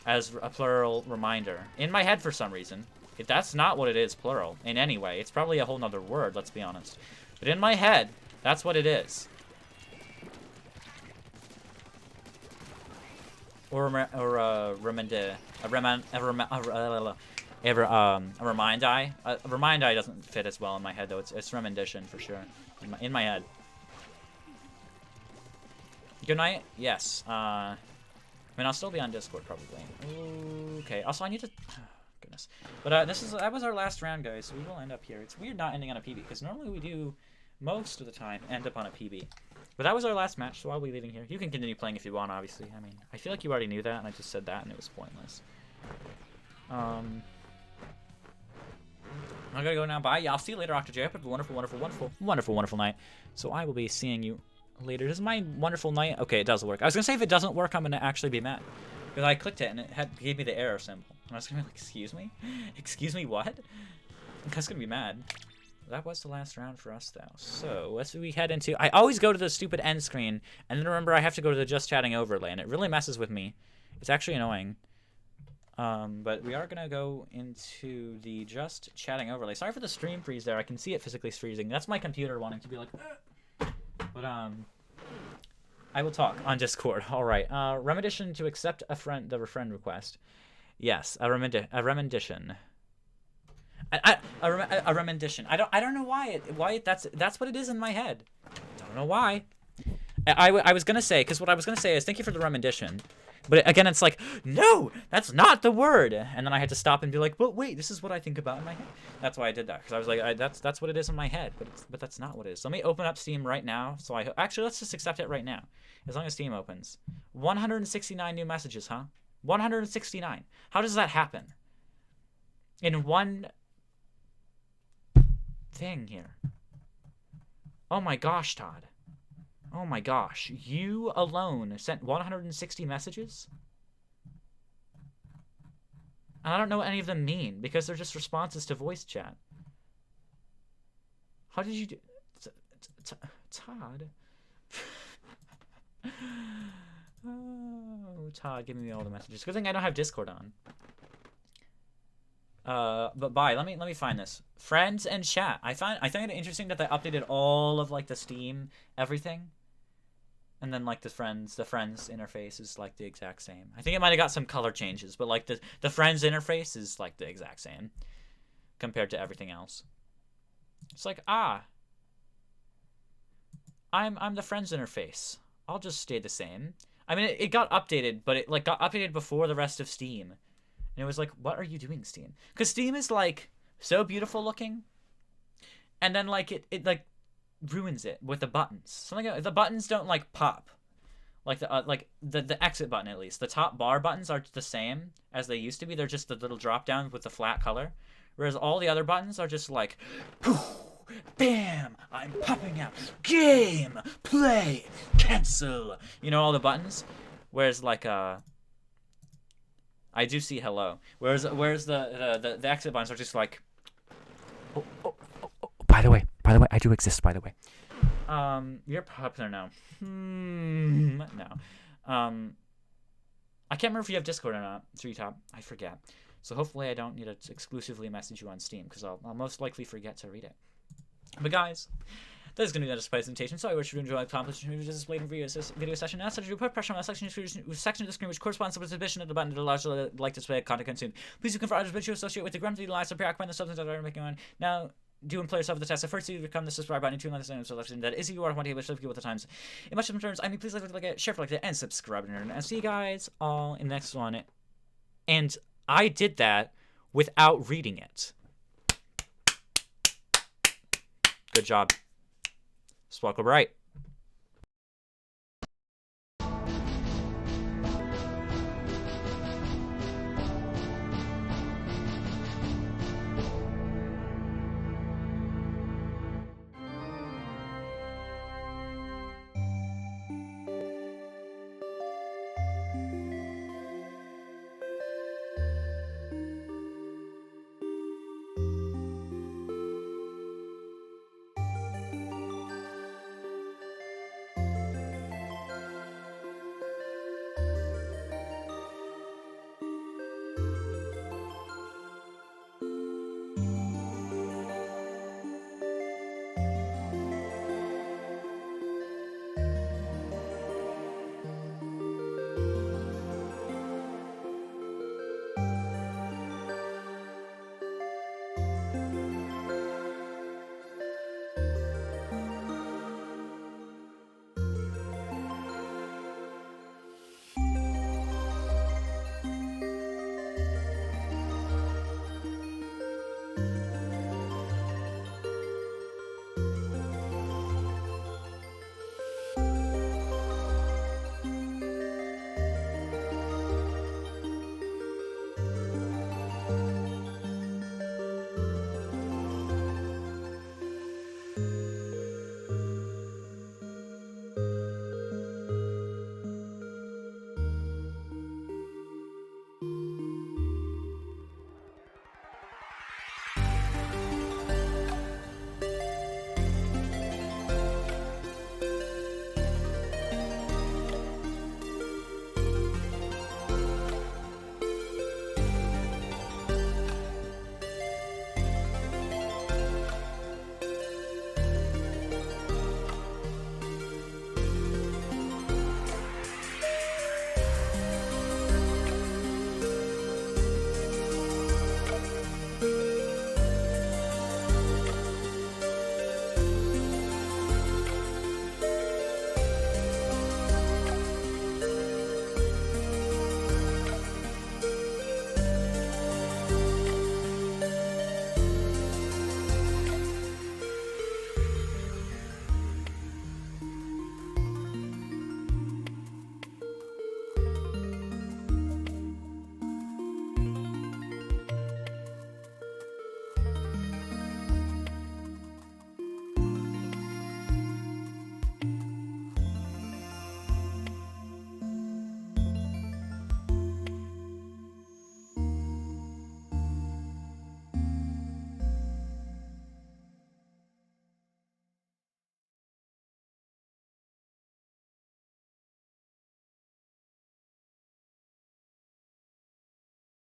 as a plural reminder. In my head for some reason. If that's not what it is, plural, in any way. It's probably a whole nother word, let's be honest. But in my head, that's what it is. Or remende. A remindi. A remindi doesn't fit as well in my head, though. It's remendition for sure. In my head. Good night? Yes. I mean, I'll still be on Discord, probably. Okay. Also, I need to... goodness. But that was our last round, guys, so we will end up here. It's weird not ending on a PB, because normally we do, most of the time, end up on a PB. But that was our last match, so I'll be leaving here. You can continue playing if you want, obviously. I mean, I feel like you already knew that, and I just said that, and it was pointless. I'm gonna go now. Bye. Yeah, I'll see you later, Octo J. Have a wonderful, wonderful, wonderful, wonderful, wonderful night. So I will be seeing you later. Does my wonderful night? Okay, it does work. I was gonna say if it doesn't work, I'm gonna actually be mad. Because I clicked it and it gave me the error symbol. And I was gonna be like, excuse me? Excuse me, what? I was gonna be mad. That was the last round for us, though. So, let's we head into... I always go to the stupid end screen, and then remember I have to go to the just chatting overlay, and it really messes with me. It's actually annoying. But we are gonna go into the just chatting overlay. Sorry for the stream freeze there. I can see it physically freezing. That's my computer wanting to be like... But, I will talk on Discord. All right. Remedition to accept the friend request. Yes, a remedition. A remedition. I don't know why that's what it is in my head. Don't know why. I was gonna say, because what I was gonna say is thank you for the remedition, but again it's like no, that's not the word, and then I had to stop and be like, but wait, this is what I think about in my head. That's why I did that, because I was like, that's what it is in my head, but that's not what it is. So let me open up Steam right now. So actually let's just accept it right now, as long as Steam opens. 169 new messages, huh? 169. How does that happen? In one thing here. Oh my gosh, Todd. Oh my gosh. You alone sent 160 messages? And I don't know what any of them mean, because they're just responses to voice chat. How did you do... Todd? Oh, Todd, give me all the messages. Good thing I don't have Discord on. But bye. Let me find this. Friends and chat. I find it interesting that they updated all of like the Steam everything, and then like the friends interface is like the exact same. I think it might have got some color changes, but like the friends interface is like the exact same compared to everything else. It's like I'm the friends interface. I'll just stay the same. I mean, it got updated, but it like got updated before the rest of Steam. And it was like, what are you doing, Steam? Because Steam is, like, so beautiful looking. And then, like, it like, ruins it with the buttons. Something like, the buttons don't, like, pop. Like, the exit button, at least. The top bar buttons are the same as they used to be. They're just the little drop-downs with the flat color. Whereas all the other buttons are just, like, bam, I'm popping out. Game, play, cancel. You know, all the buttons? Whereas, like, I do see hello. Whereas the exit buttons are just like, oh. By the way, I do exist. By the way, you're popular now. No. I can't remember if you have Discord or not. 3Top, I forget. So hopefully I don't need to exclusively message you on Steam, because I'll most likely forget to read it. But guys, that is going to be that presentation, so I wish you enjoy the accomplishment of this displayed in video session. As such, you put pressure on that section of the screen which corresponds to the position of the button that allows you to like display content consumed. Please do confirm which you associate with the grumpy lies of preoccupying the substance that are making on. Now, do and play yourself the test. So first, you become the subscribe button, 2 months and selection. That is if you are one to wish to with the times. In much of terms, I mean, please like it, share, like it, and subscribe. And see you guys all in the next one. And I did that without reading it. Good job. Sparkle bright.